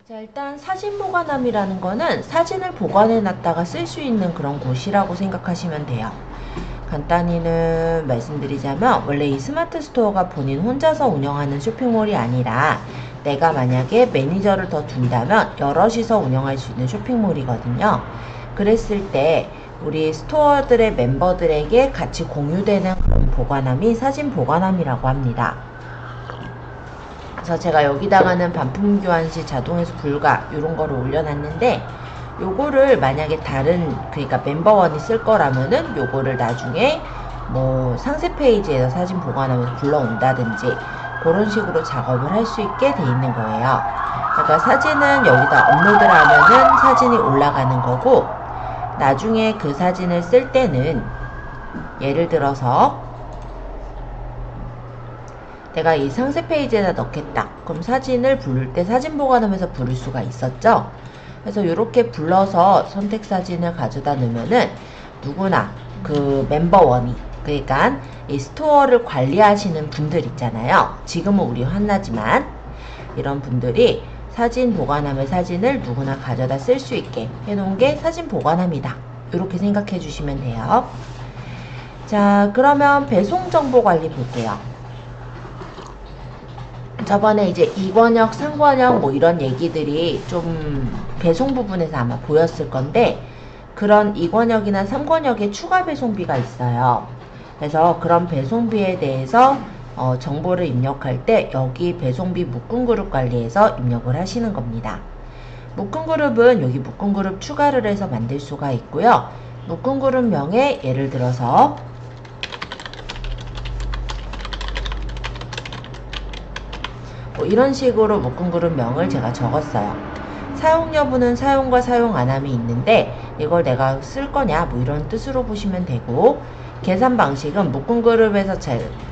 자, 일단 사진 보관함이라는 거는 사진을 보관해 놨다가 쓸 수 있는 그런 곳이라고 생각하시면 돼요. 간단히는 말씀드리자면 원래 이 스마트 스토어가 본인 혼자서 운영하는 쇼핑몰이 아니라 내가 만약에 매니저를 더 둔다면 여럿이서 운영할 수 있는 쇼핑몰이거든요. 그랬을 때 우리 스토어들의 멤버들에게 같이 공유되는 그런 보관함이 사진 보관함이라고 합니다. 그래서 제가 여기다가는 반품 교환 시 자동에서 불가 이런 거를 올려놨는데, 요거를 만약에 다른 그러니까 멤버원이 쓸 거라면은 요거를 나중에 뭐 상세 페이지에서 사진 보관하면서 불러온다든지 그런 식으로 작업을 할 수 있게 돼 있는 거예요. 그러니까 사진은 여기다 업로드를 하면은 사진이 올라가는 거고, 나중에 그 사진을 쓸 때는 예를 들어서 내가 이 상세 페이지에다 넣겠다. 그럼 사진을 부를 때 사진 보관하면서 부를 수가 있었죠. 그래서 이렇게 불러서 선택 사진을 가져다 놓으면은 누구나 그 멤버원이, 그러니까 이 스토어를 관리하시는 분들 있잖아요. 지금은 우리 환나지만 이런 분들이 사진 보관함의 사진을 누구나 가져다 쓸 수 있게 해놓은 게 사진 보관함이다. 이렇게 생각해 주시면 돼요. 자, 그러면 배송 정보 관리 볼게요. 저번에 이제 2권역, 3권역 뭐 이런 얘기들이 좀 배송 부분에서 아마 보였을 건데, 그런 2권역이나 3권역에 추가 배송비가 있어요. 그래서 그런 배송비에 대해서 정보를 입력할 때 여기 배송비 묶음그룹 관리에서 입력을 하시는 겁니다. 묶음그룹은 여기 묶음그룹 추가를 해서 만들 수가 있고요. 묶음그룹명에 예를 들어서 뭐 이런 식으로 묶음그룹명을 제가 적었어요. 사용 여부는 사용과 사용 안함이 있는데 이걸 내가 쓸 거냐 뭐 이런 뜻으로 보시면 되고, 계산 방식은 묶음그룹에서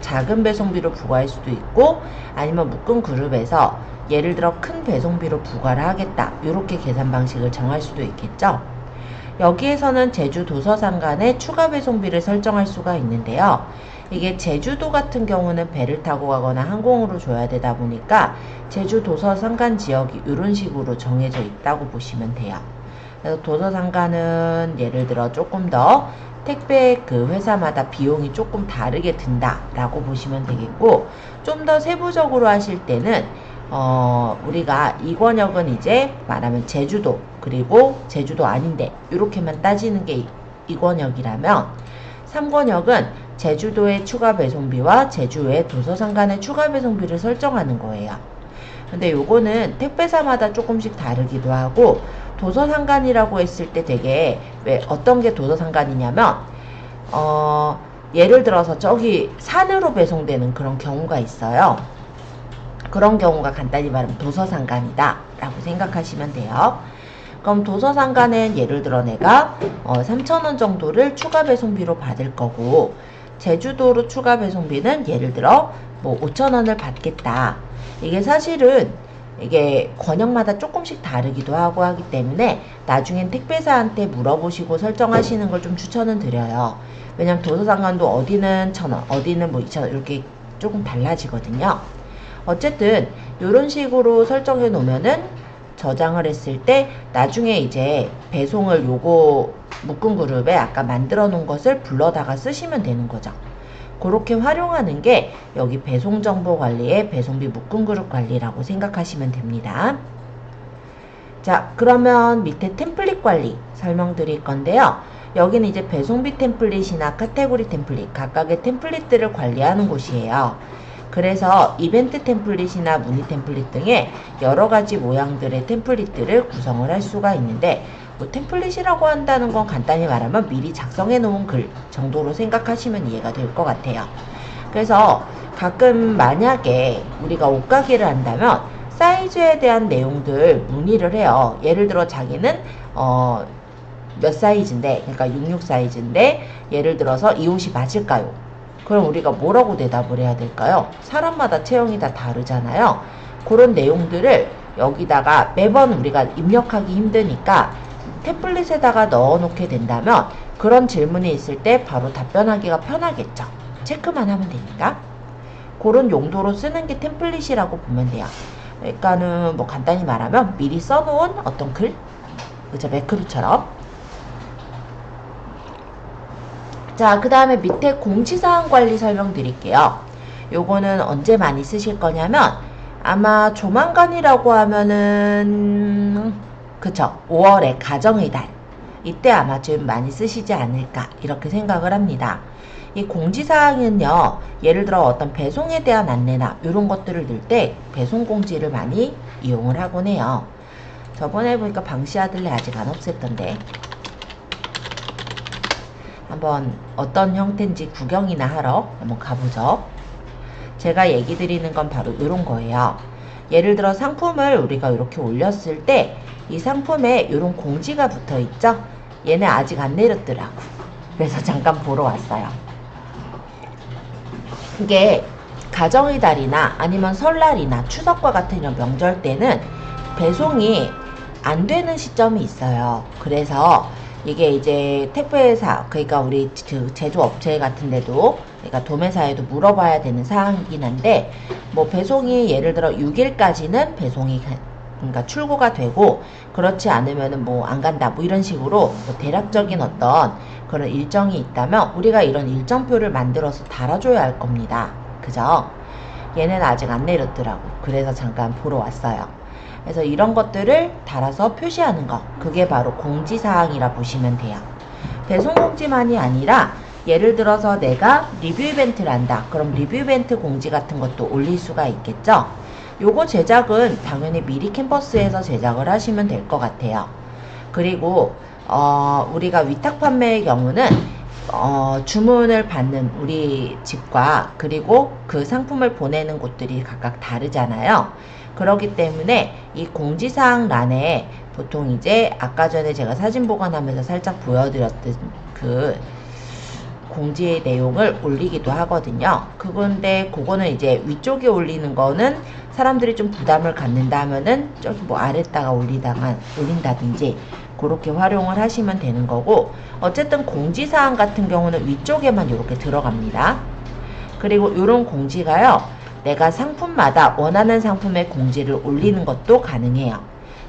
작은 배송비로 부과할 수도 있고, 아니면 묶음그룹에서 예를 들어 큰 배송비로 부과를 하겠다 이렇게 계산 방식을 정할 수도 있겠죠. 여기에서는 제주 도서상 간의 추가 배송비를 설정할 수가 있는데요. 이게 제주도 같은 경우는 배를 타고 가거나 항공으로 줘야 되다 보니까 제주 도서상간 지역이 이런 식으로 정해져 있다고 보시면 돼요. 그래서 도서상간은 예를 들어 조금 더 택배 그 회사마다 비용이 조금 다르게 든다라고 보시면 되겠고, 좀 더 세부적으로 하실 때는 우리가 2권역은 이제 말하면 제주도, 그리고 제주도 아닌데 이렇게만 따지는 게 2권역이라면, 3권역은 제주도의 추가 배송비와 제주의 도서상 간의 추가 배송비를 설정하는 거예요. 근데 요거는 택배사마다 조금씩 다르기도 하고, 도서상간이라고 했을 때 되게 왜 어떤 게 도서상간이냐면 예를 들어서 저기 산으로 배송되는 그런 경우가 있어요. 그런 경우가 간단히 말하면 도서상간이다 라고 생각하시면 돼요. 그럼 도서상간은 예를 들어 내가 3,000원 정도를 추가 배송비로 받을 거고, 제주도로 추가 배송비는 예를 들어 뭐 5,000원을 받겠다. 이게 사실은 이게 권역마다 조금씩 다르기도 하고 하기 때문에 나중엔 택배사한테 물어보시고 설정하시는 걸 좀 추천은 드려요. 왜냐면 도서상간도 어디는 1,000원, 어디는 뭐 2,000원 이렇게 조금 달라지거든요. 어쨌든 이런 식으로 설정해 놓으면은 저장을 했을 때 나중에 이제 배송을 요거 묶음 그룹에 아까 만들어 놓은 것을 불러다가 쓰시면 되는 거죠. 그렇게 활용하는 게 여기 배송 정보 관리의 배송비 묶음 그룹 관리라고 생각하시면 됩니다. 자, 그러면 밑에 템플릿 관리 설명드릴 건데요. 여기는 이제 배송비 템플릿이나 카테고리 템플릿, 각각의 템플릿들을 관리하는 곳이에요. 그래서 이벤트 템플릿이나 문의 템플릿 등의 여러가지 모양들의 템플릿들을 구성을 할 수가 있는데, 뭐 템플릿이라고 한다는 건 간단히 말하면 미리 작성해 놓은 글 정도로 생각하시면 이해가 될 것 같아요. 그래서 가끔 만약에 우리가 옷가게를 한다면 사이즈에 대한 내용들 문의를 해요. 예를 들어 자기는 몇 사이즈인데, 그러니까 66 사이즈인데 예를 들어서 이 옷이 맞을까요? 그럼 우리가 뭐라고 대답을 해야 될까요? 사람마다 체형이 다 다르잖아요. 그런 내용들을 여기다가 매번 우리가 입력하기 힘드니까 템플릿에다가 넣어 놓게 된다면 그런 질문이 있을 때 바로 답변하기가 편하겠죠. 체크만 하면 되니까. 그런 용도로 쓰는 게 템플릿이라고 보면 돼요. 그러니까는 뭐 간단히 말하면 미리 써놓은 어떤 글, 그죠? 매크로처럼. 자, 그 다음에 밑에 공지사항 관리 설명드릴게요. 요거는 언제 많이 쓰실 거냐면 아마 조만간이라고 하면은 그쵸, 5월에 가정의 달, 이때 아마 좀 많이 쓰시지 않을까 이렇게 생각을 합니다. 이 공지사항은요, 예를 들어 어떤 배송에 대한 안내나 이런 것들을 넣을 때 배송 공지를 많이 이용을 하곤 해요. 저번에 보니까 방시아들레 아직 안 없앴던데 한번 어떤 형태인지 구경이나 하러 한번 가보죠. 제가 얘기 드리는 건 바로 이런 거예요. 예를 들어 상품을 우리가 이렇게 올렸을 때 이 상품에 이런 공지가 붙어 있죠. 얘네 아직 안 내렸더라고. 그래서 잠깐 보러 왔어요. 이게 가정의 달이나 아니면 설날이나 추석과 같은 이런 명절 때는 배송이 안 되는 시점이 있어요. 그래서 이게 이제 택배회사, 그러니까 우리 제조업체 같은 데도, 그러니까 도매사에도 물어봐야 되는 사항이긴 한데, 뭐 배송이 예를 들어 6일까지는 배송이 그러니까 출고가 되고, 그렇지 않으면은 뭐 안 간다, 뭐 이런 식으로 뭐 대략적인 어떤 그런 일정이 있다면 우리가 이런 일정표를 만들어서 달아줘야 할 겁니다. 그죠? 얘는 아직 안 내렸더라고. 그래서 잠깐 보러 왔어요. 그래서 이런 것들을 달아서 표시하는 거, 그게 바로 공지사항이라 보시면 돼요. 배송 공지만이 아니라 예를 들어서 내가 리뷰 이벤트를 한다. 그럼 리뷰 이벤트 공지 같은 것도 올릴 수가 있겠죠. 요거 제작은 당연히 미리 캠퍼스에서 제작을 하시면 될 것 같아요. 그리고 우리가 위탁 판매의 경우는 주문을 받는 우리 집과 그리고 그 상품을 보내는 곳들이 각각 다르잖아요. 그렇기 때문에 이 공지사항欄에 보통 이제 아까 전에 제가 사진 보관하면서 살짝 보여드렸던 그 공지의 내용을 올리기도 하거든요. 그거는 이제 위쪽에 올리는 거는 사람들이 좀 부담을 갖는다 하면은 저기 뭐 아래다가 올린다든지 그렇게 활용을 하시면 되는 거고, 어쨌든 공지사항 같은 경우는 위쪽에만 이렇게 들어갑니다. 그리고 이런 공지가요, 내가 상품마다 원하는 상품의 공지를 올리는 것도 가능해요.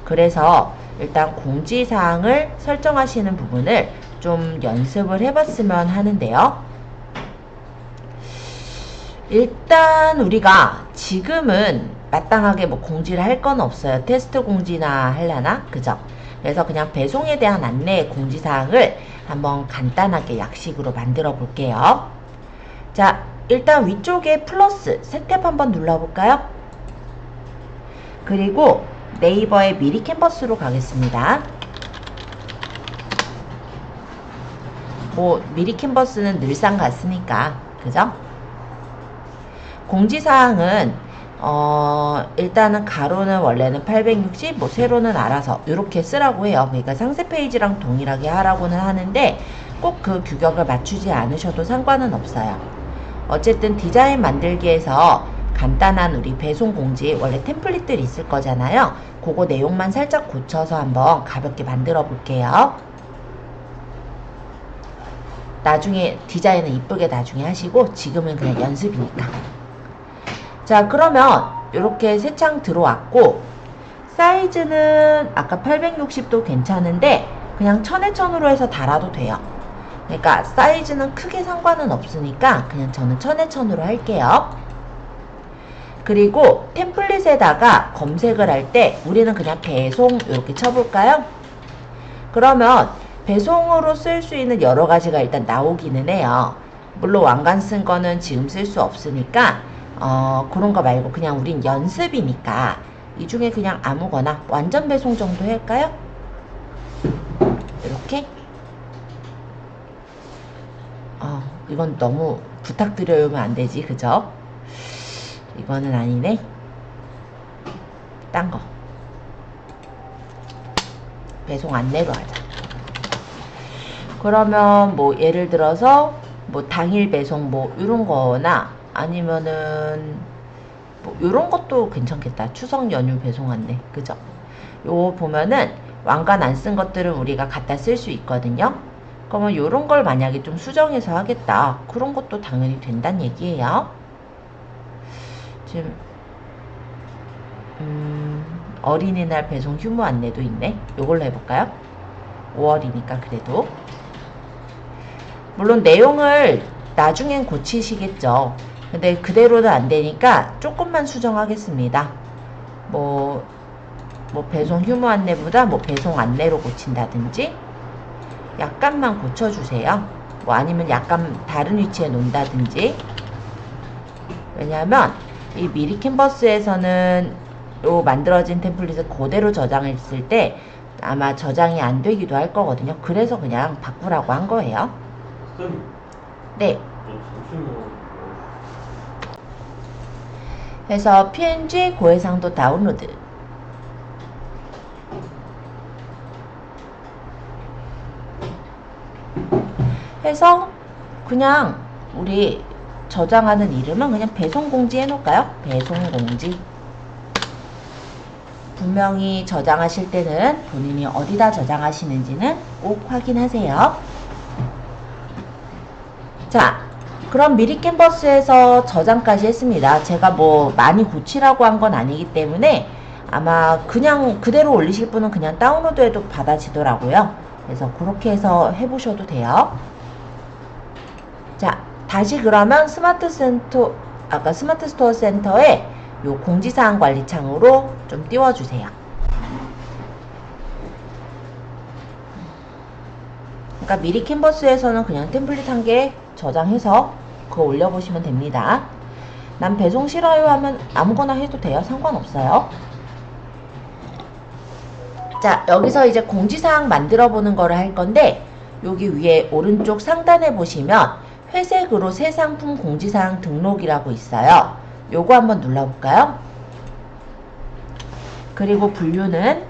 그래서 일단 공지사항을 설정하시는 부분을 좀 연습을 해봤으면 하는데요. 일단 우리가 지금은 마땅하게 뭐 공지를 할 건 없어요. 테스트 공지나 하려나? 그죠? 그래서 그냥 배송에 대한 안내 공지사항을 한번 간단하게 약식으로 만들어 볼게요. 자, 일단 위쪽에 플러스 새 탭 한번 눌러볼까요? 그리고 네이버의 미리 캠퍼스로 가겠습니다. 뭐 미리 캠퍼스는 늘상 같으니까, 그죠? 공지사항은 일단은 가로는 원래는 860, 뭐 세로는 알아서 이렇게 쓰라고 해요. 그러니까 상세 페이지랑 동일하게 하라고는 하는데 꼭 그 규격을 맞추지 않으셔도 상관은 없어요. 어쨌든 디자인 만들기에서 간단한 우리 배송 공지 원래 템플릿들이 있을 거잖아요. 그거 내용만 살짝 고쳐서 한번 가볍게 만들어 볼게요. 나중에 디자인은 이쁘게 나중에 하시고 지금은 그냥 연습이니까. 자, 그러면 이렇게 새 창 들어왔고, 사이즈는 아까 860도 괜찮은데 그냥 1000에1000으로 해서 달아도 돼요. 그러니까 사이즈는 크게 상관은 없으니까 그냥 저는 1000에1000으로 할게요. 그리고 템플릿에다가 검색을 할 때 우리는 그냥 배송 이렇게 쳐볼까요? 그러면 배송으로 쓸 수 있는 여러 가지가 일단 나오기는 해요. 물론 왕관 쓴 거는 지금 쓸 수 없으니까 그런 거 말고 그냥 우린 연습이니까 이 중에 그냥 아무거나 완전 배송 정도 할까요? 이렇게. 이건 너무 부탁드려요면 안 되지, 그죠? 이거는 아니네. 딴 거. 배송 안내로 하자. 그러면 뭐 예를 들어서 뭐 당일 배송 뭐 이런 거나 아니면은 뭐 이런 것도 괜찮겠다. 추석 연휴 배송 안내, 그죠? 요 보면은 왕관 안 쓴 것들은 우리가 갖다 쓸 수 있거든요. 그러면 요런 걸 만약에 좀 수정해서 하겠다, 그런 것도 당연히 된다는 얘기예요. 지금 어린이날 배송 휴무 안내도 있네. 요걸로 해볼까요? 5월이니까 그래도. 물론 내용을 나중엔 고치시겠죠. 근데 그대로는 안 되니까 조금만 수정하겠습니다. 뭐 배송 휴무 안내보다 뭐 배송 안내로 고친다든지 약간만 고쳐주세요. 뭐 아니면 약간 다른 위치에 놓는다든지. 왜냐하면 이 미리 캔버스에서는 요 만들어진 템플릿을 그대로 저장했을 때 아마 저장이 안 되기도 할 거거든요. 그래서 그냥 바꾸라고 한 거예요. 네. 그래서 PNG 고해상도 다운로드. 해서 그냥 우리 저장하는 이름은 그냥 배송공지 해놓을까요? 배송공지. 분명히 저장하실 때는 본인이 어디다 저장하시는지는 꼭 확인하세요. 자, 그럼 미리 캔버스에서 저장까지 했습니다. 제가 뭐 많이 고치라고 한 건 아니기 때문에 아마 그냥 그대로 올리실 분은 그냥 다운로드해도 받아지더라고요. 그래서 그렇게 해서 해보셔도 돼요. 자, 다시 그러면 스마트 스토어 센터에 요 공지사항 관리 창으로 좀 띄워주세요. 그러니까 미리 캔버스에서는 그냥 템플릿 한 개 저장해서 그거 올려보시면 됩니다. 난 배송 싫어요 하면 아무거나 해도 돼요. 상관없어요. 자, 여기서 이제 공지사항 만들어 보는 거를 할 건데 여기 위에 오른쪽 상단에 보시면 회색으로 새 상품 공지사항 등록이라고 있어요. 요거 한번 눌러볼까요? 그리고 분류는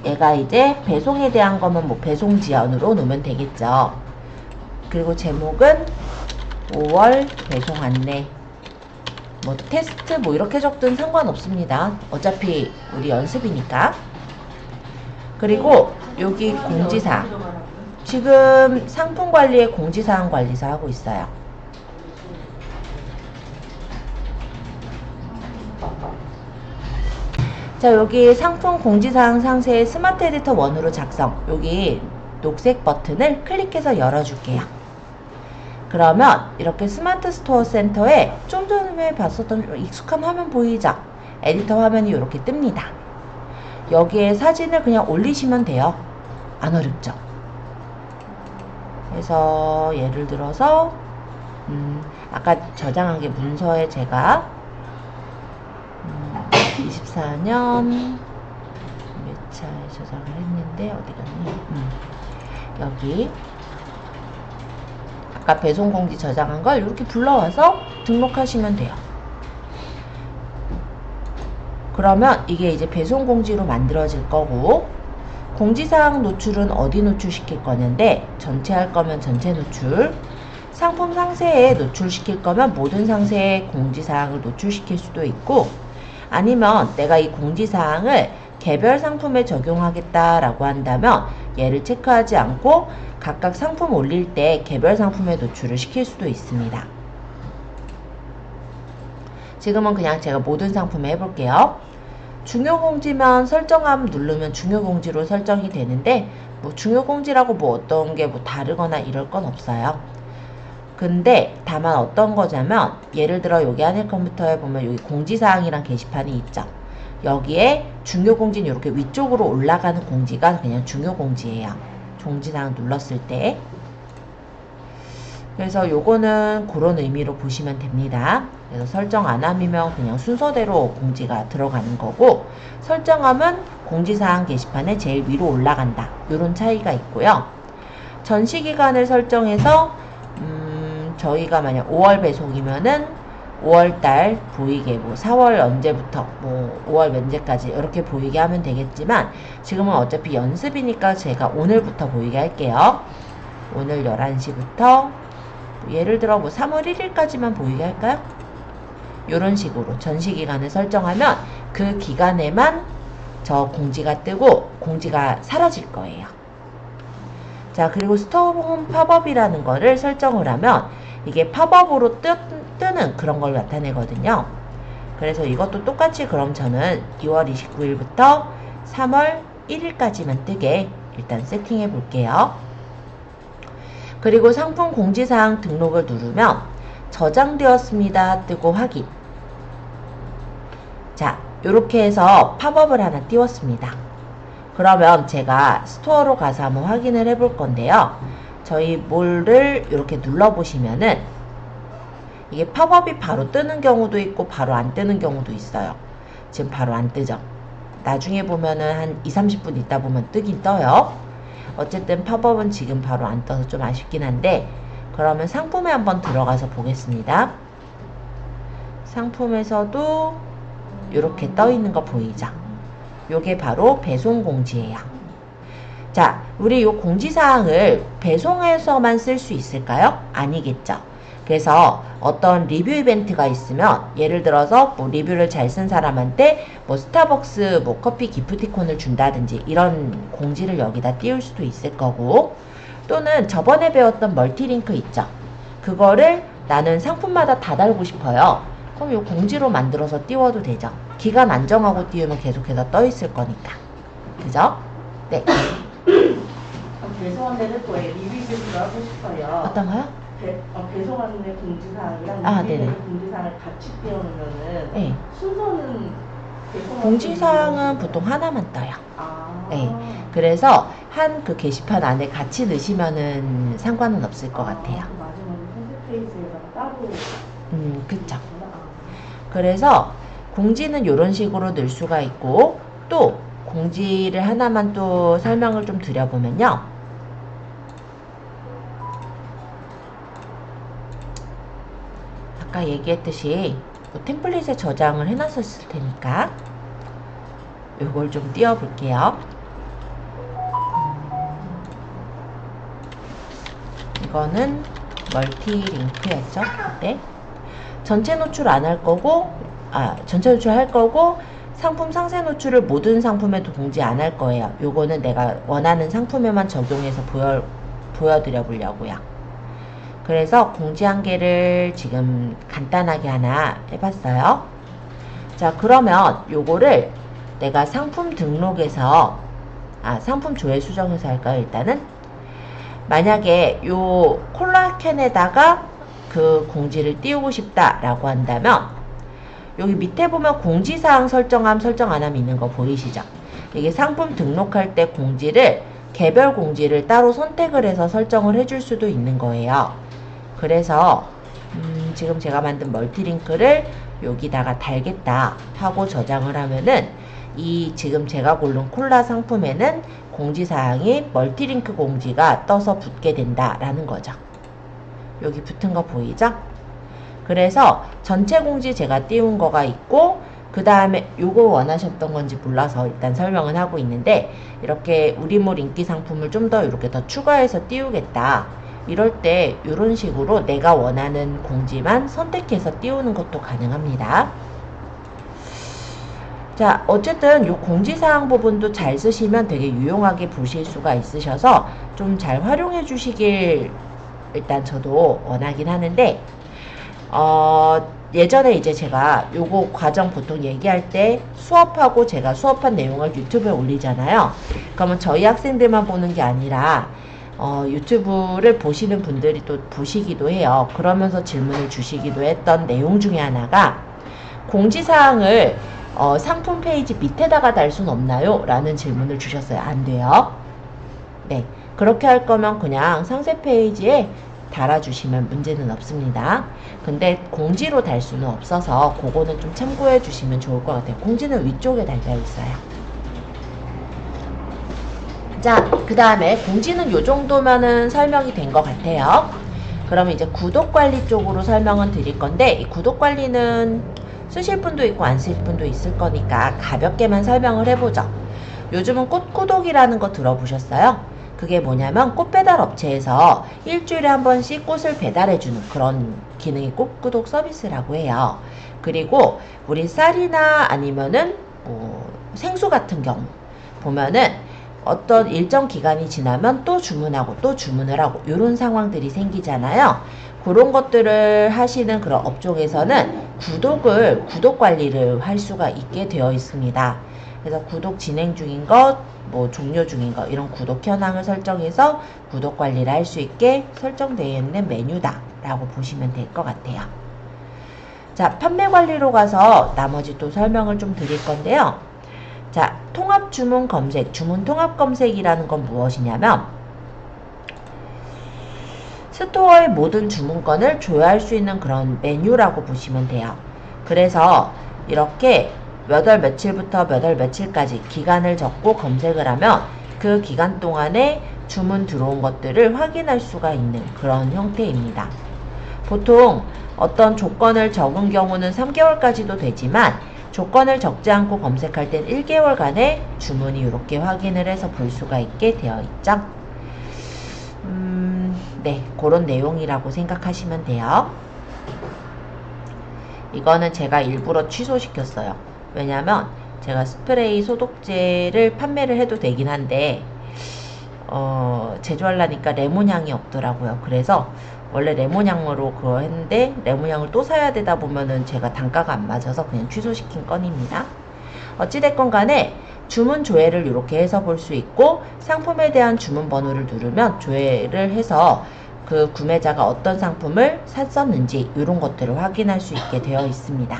얘가 이제 배송에 대한 거면 뭐 배송 지연으로 놓으면 되겠죠. 그리고 제목은 5월 배송 안내, 뭐 테스트 뭐 이렇게 적든 상관없습니다. 어차피 우리 연습이니까. 그리고 여기 공지사항, 지금 상품 관리에 공지사항 관리사 하고 있어요. 자, 여기 상품 공지사항 상세의 스마트 에디터 1으로 작성. 여기 녹색 버튼을 클릭해서 열어줄게요. 그러면 이렇게 스마트 스토어 센터에 좀 전에 봤었던 익숙한 화면 보이죠? 에디터 화면이 이렇게 뜹니다. 여기에 사진을 그냥 올리시면 돼요. 안 어렵죠? 그래서 예를 들어서 아까 저장한 게 문서에 제가 24년 몇 차에 저장을 했는데 어디 갔니? 여기 아까 배송공지 저장한 걸 이렇게 불러와서 등록하시면 돼요. 그러면 이게 이제 배송공지로 만들어질 거고, 공지사항 노출은 어디 노출시킬 거냐인데 전체 할 거면 전체 노출, 상품 상세에 노출시킬 거면 모든 상세에 공지사항을 노출시킬 수도 있고, 아니면 내가 이 공지사항을 개별 상품에 적용하겠다라고 한다면 얘를 체크하지 않고 각각 상품 올릴 때 개별 상품에 노출을 시킬 수도 있습니다. 지금은 그냥 제가 모든 상품에 해볼게요. 중요공지면 설정함 누르면 중요공지로 설정이 되는데 뭐 중요공지라고 뭐 어떤 게 뭐 다르거나 이럴 건 없어요. 근데 다만 어떤 거냐면 예를 들어 여기 하늘 컴퓨터에 보면 여기 공지사항이란 게시판이 있죠. 여기에 중요공지는 이렇게 위쪽으로 올라가는 공지가 그냥 중요공지예요. 공지사항 눌렀을 때. 그래서 요거는 그런 의미로 보시면 됩니다. 그래서 설정 안 함이면 그냥 순서대로 공지가 들어가는 거고, 설정함은 공지사항 게시판에 제일 위로 올라간다. 요런 차이가 있고요. 전시기간을 설정해서 저희가 만약 5월 배송이면은 5월달 보이게 뭐 4월 언제부터 뭐 5월 면제까지 이렇게 보이게 하면 되겠지만 지금은 어차피 연습이니까 제가 오늘부터 보이게 할게요. 오늘 11시부터 예를 들어 뭐 3월 1일까지만 보이게 할까요? 요런 식으로 전시기간을 설정하면 그 기간에만 저 공지가 뜨고 공지가 사라질 거예요. 자, 그리고 스토어홈 팝업이라는 거를 설정을 하면 이게 팝업으로 뜨는 그런 걸 나타내거든요. 그래서 이것도 똑같이 그럼 저는 2월 29일부터 3월 1일까지만 뜨게 일단 세팅해 볼게요. 그리고 상품 공지사항 등록을 누르면 저장되었습니다 뜨고 확인. 자, 이렇게 해서 팝업을 하나 띄웠습니다. 그러면 제가 스토어로 가서 한번 확인을 해 볼 건데요. 저희 몰을 이렇게 눌러보시면은 이게 팝업이 바로 뜨는 경우도 있고 바로 안 뜨는 경우도 있어요. 지금 바로 안 뜨죠. 나중에 보면은 한 2~30분 있다 보면 뜨긴 떠요. 어쨌든 팝업은 지금 바로 안 떠서 좀 아쉽긴 한데, 그러면 상품에 한번 들어가서 보겠습니다. 상품에서도 이렇게 떠 있는 거 보이죠? 요게 바로 배송 공지예요. 자, 우리 요 공지사항을 배송해서만 쓸 수 있을까요? 아니겠죠. 그래서 어떤 리뷰 이벤트가 있으면 예를 들어서 뭐 리뷰를 잘 쓴 사람한테 뭐 스타벅스 뭐 커피 기프티콘을 준다든지 이런 공지를 여기다 띄울 수도 있을 거고, 또는 저번에 배웠던 멀티링크 있죠. 그거를 나는 상품마다 다 달고 싶어요. 그럼 요 공지로 만들어서 띄워도 되죠. 기간 안 정하고 띄우면 계속해서 떠 있을 거니까. 그죠? 네. 배송하는 거에 리뷰 이벤트를 하고 싶어요. 어떤 거요? 배송하는 공지사항이랑 아, 리뷰 네네. 공지사항을 같이 띄워놓으면은 네. 순서는 배송하는 공지사항은 보통 하나만 떠요. 아. 네. 그래서 한 그 게시판 안에 같이 넣으시면은 상관은 없을 것 같아요. 그 마지막에 홈페이지에다가 따로. 그쵸. 아. 그래서 공지는 이런 식으로 넣을 수가 있고, 또 공지를 하나만 또 설명을 좀 드려보면요. 아까 얘기했듯이 뭐 템플릿에 저장을 해놨었을 테니까 요걸 좀 띄워볼게요. 이거는 멀티 링크였죠. 그때 전체 노출 안 할 거고, 전체 노출 할 거고, 상품 상세 노출을 모든 상품에도 공지 안 할 거예요. 요거는 내가 원하는 상품에만 적용해서 보여드려 보려고요. 그래서 공지 한 개를 지금 간단하게 하나 해봤어요. 자, 그러면 요거를 내가 상품 등록에서 상품 조회 수정해서 할까요? 일단은 만약에 요 콜라캔에다가 그 공지를 띄우고 싶다라고 한다면 여기 밑에 보면 공지사항 설정함 설정 안함 있는 거 보이시죠? 이게 상품 등록할 때 공지를 개별 공지를 따로 선택을 해서 설정을 해줄 수도 있는 거예요. 그래서 지금 제가 만든 멀티링크를 여기다가 달겠다 하고 저장을 하면은 이 지금 제가 고른 콜라 상품에는 공지사항이 멀티링크 공지가 떠서 붙게 된다라는 거죠. 여기 붙은 거 보이죠? 그래서 전체 공지 제가 띄운 거가 있고, 그 다음에 요거 원하셨던 건지 몰라서 일단 설명은 하고 있는데, 이렇게 우리몰 인기 상품을 좀 더 이렇게 더 추가해서 띄우겠다 이럴 때 이런 식으로 내가 원하는 공지만 선택해서 띄우는 것도 가능합니다. 자, 어쨌든 이 공지사항 부분도 잘 쓰시면 되게 유용하게 보실 수가 있으셔서 좀 잘 활용해 주시길 일단 저도 원하긴 하는데, 예전에 이제 제가 요거 과정 보통 얘기할 때 수업하고 제가 수업한 내용을 유튜브에 올리잖아요. 그러면 저희 학생들만 보는 게 아니라 유튜브를 보시는 분들이 또 보시기도 해요. 그러면서 질문을 주시기도 했던 내용 중에 하나가, 공지사항을 상품 페이지 밑에다가 달 순 없나요? 라는 질문을 주셨어요. 안 돼요. 네, 그렇게 할 거면 그냥 상세 페이지에 달아주시면 문제는 없습니다. 근데 공지로 달 수는 없어서 그거는 좀 참고해 주시면 좋을 것 같아요. 공지는 위쪽에 달려 있어요. 자, 그 다음에 공지는 요 정도면은 설명이 된 것 같아요. 그러면 이제 구독관리 쪽으로 설명은 드릴 건데, 이 구독관리는 쓰실 분도 있고 안 쓰실 분도 있을 거니까 가볍게만 설명을 해보죠. 요즘은 꽃구독이라는 거 들어보셨어요? 그게 뭐냐면 꽃배달 업체에서 일주일에 한 번씩 꽃을 배달해주는 그런 기능이 꽃구독 서비스라고 해요. 그리고 우리 쌀이나 아니면은 뭐 생수 같은 경우 보면은 어떤 일정 기간이 지나면 또 주문하고 또 주문을 하고 이런 상황들이 생기잖아요. 그런 것들을 하시는 그런 업종에서는 구독 관리를 할 수가 있게 되어 있습니다. 그래서 구독 진행 중인 것, 뭐 종료 중인 것 이런 구독 현황을 설정해서 구독 관리를 할 수 있게 설정되어 있는 메뉴다 라고 보시면 될 것 같아요. 자, 판매 관리로 가서 나머지 또 설명을 좀 드릴 건데요. 자, 통합 주문 검색, 주문 통합 검색이라는 건 무엇이냐면 스토어의 모든 주문건을 조회할 수 있는 그런 메뉴라고 보시면 돼요. 그래서 이렇게 몇 월 며칠부터 몇 월 며칠까지 기간을 적고 검색을 하면 그 기간 동안에 주문 들어온 것들을 확인할 수가 있는 그런 형태입니다. 보통 어떤 조건을 적은 경우는 3개월까지도 되지만 조건을 적지 않고 검색할 땐 1개월간의 주문이 이렇게 확인을 해서 볼 수가 있게 되어 있죠. 네, 그런 내용이라고 생각하시면 돼요. 이거는 제가 일부러 취소시켰어요. 왜냐면 제가 스프레이 소독제를 판매를 해도 되긴 한데 제조하려니까 레몬향이 없더라고요. 그래서 원래 레몬향으로 그거 했는데 레몬향을 또 사야 되다 보면은 제가 단가가 안 맞아서 그냥 취소시킨 건입니다. 어찌됐건 간에 주문 조회를 이렇게 해서 볼 수 있고 상품에 대한 주문 번호를 누르면 조회를 해서 그 구매자가 어떤 상품을 샀었는지 이런 것들을 확인할 수 있게 되어 있습니다.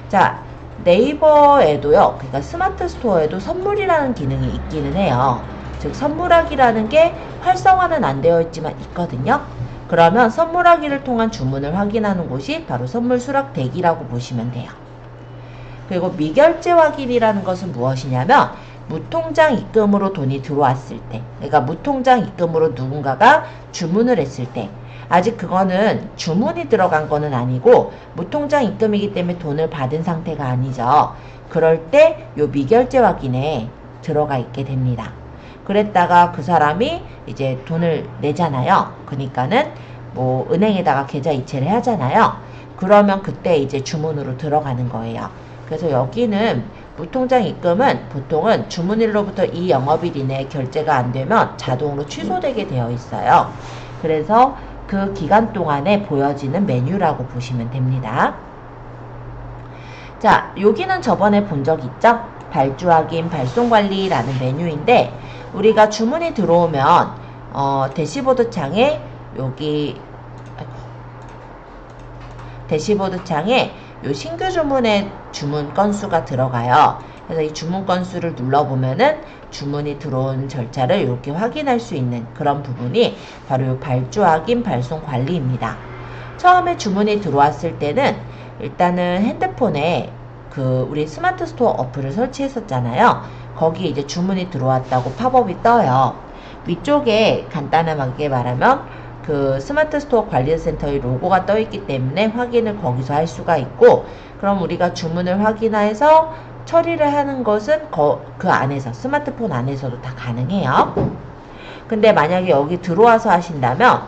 자, 네이버에도요, 그러니까 스마트 스토어에도 선물이라는 기능이 있기는 해요. 즉 선물하기라는 게 활성화는 안 되어 있지만 있거든요. 그러면 선물하기를 통한 주문을 확인하는 곳이 바로 선물 수락 대기라고 보시면 돼요. 그리고 미결제 확인이라는 것은 무엇이냐면 무통장 입금으로 돈이 들어왔을 때, 그러니까 무통장 입금으로 누군가가 주문을 했을 때, 아직 그거는 주문이 들어간 거는 아니고 무통장 입금이기 때문에 돈을 받은 상태가 아니죠. 그럴 때 요 미결제 확인에 들어가 있게 됩니다. 그랬다가 그 사람이 이제 돈을 내잖아요. 그러니까는 뭐 은행에다가 계좌 이체를 하잖아요. 그러면 그때 이제 주문으로 들어가는 거예요. 그래서 여기는 무통장 입금은 보통은 주문일로부터 이 영업일 이내에 결제가 안 되면 자동으로 취소되게 되어 있어요. 그래서 그 기간 동안에 보여지는 메뉴라고 보시면 됩니다. 자, 여기는 저번에 본 적 있죠? 발주 확인, 발송 관리라는 메뉴인데 우리가 주문이 들어오면 대시보드 창에 여기 대시보드 창에 요 신규 주문의 주문 건수가 들어가요. 그래서 이 주문 건수를 눌러보면은 주문이 들어온 절차를 이렇게 확인할 수 있는 그런 부분이 바로 요 발주 확인, 발송 관리입니다. 처음에 주문이 들어왔을 때는 일단은 핸드폰에 그 우리 스마트 스토어 어플을 설치했었잖아요. 거기에 이제 주문이 들어왔다고 팝업이 떠요. 위쪽에 간단하게 말하면 그 스마트 스토어 관리센터의 로고가 떠 있기 때문에 확인을 거기서 할 수가 있고, 그럼 우리가 주문을 확인해서 처리를 하는 것은 그 안에서 스마트폰 안에서도 다 가능해요. 근데 만약에 여기 들어와서 하신다면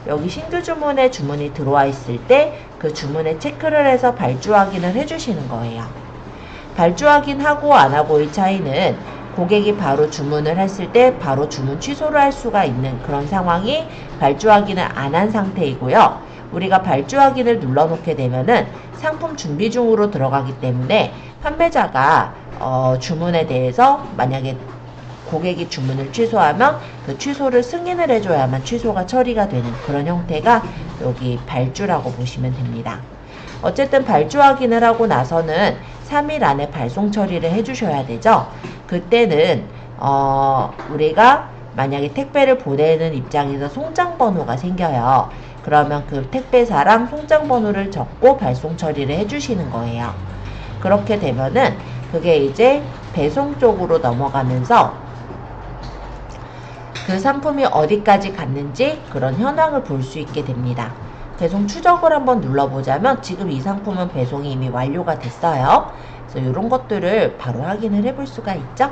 여기 신규 주문에 주문이 들어와 있을 때 그 주문에 체크를 해서 발주 확인을 해주시는 거예요. 발주 확인하고 안 하고의 차이는 고객이 바로 주문을 했을 때 바로 주문 취소를 할 수가 있는 그런 상황이 발주 확인을 안 한 상태이고요. 우리가 발주 확인을 눌러놓게 되면은 상품 준비 중으로 들어가기 때문에 판매자가 주문에 대해서 만약에 고객이 주문을 취소하면 그 취소를 승인을 해줘야만 취소가 처리가 되는 그런 형태가 여기 발주라고 보시면 됩니다. 어쨌든 발주 확인을 하고 나서는 3일 안에 발송 처리를 해주셔야 되죠. 그때는 우리가 만약에 택배를 보내는 입장에서 송장 번호가 생겨요. 그러면 그 택배사랑 송장 번호를 적고 발송 처리를 해주시는 거예요. 그렇게 되면은 그게 이제 배송 쪽으로 넘어가면서 그 상품이 어디까지 갔는지 그런 현황을 볼 수 있게 됩니다. 배송 추적을 한번 눌러보자면 지금 이 상품은 배송이 이미 완료가 됐어요. 그래서 이런 것들을 바로 확인을 해볼 수가 있죠.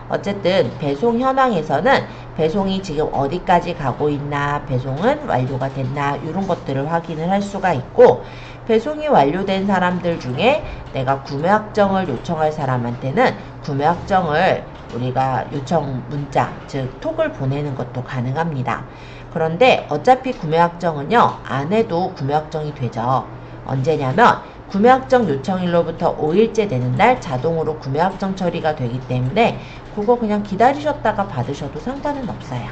어쨌든 배송 현황에서는 배송이 지금 어디까지 가고 있나, 배송은 완료가 됐나 이런 것들을 확인을 할 수가 있고, 배송이 완료된 사람들 중에 내가 구매 확정을 요청할 사람한테는 구매 확정을 우리가 요청 문자, 즉 톡을 보내는 것도 가능합니다. 그런데 어차피 구매 확정은요, 안 해도 구매 확정이 되죠. 언제냐면 구매 확정 요청일로부터 5일째 되는 날 자동으로 구매 확정 처리가 되기 때문에 그거 그냥 기다리셨다가 받으셔도 상관은 없어요.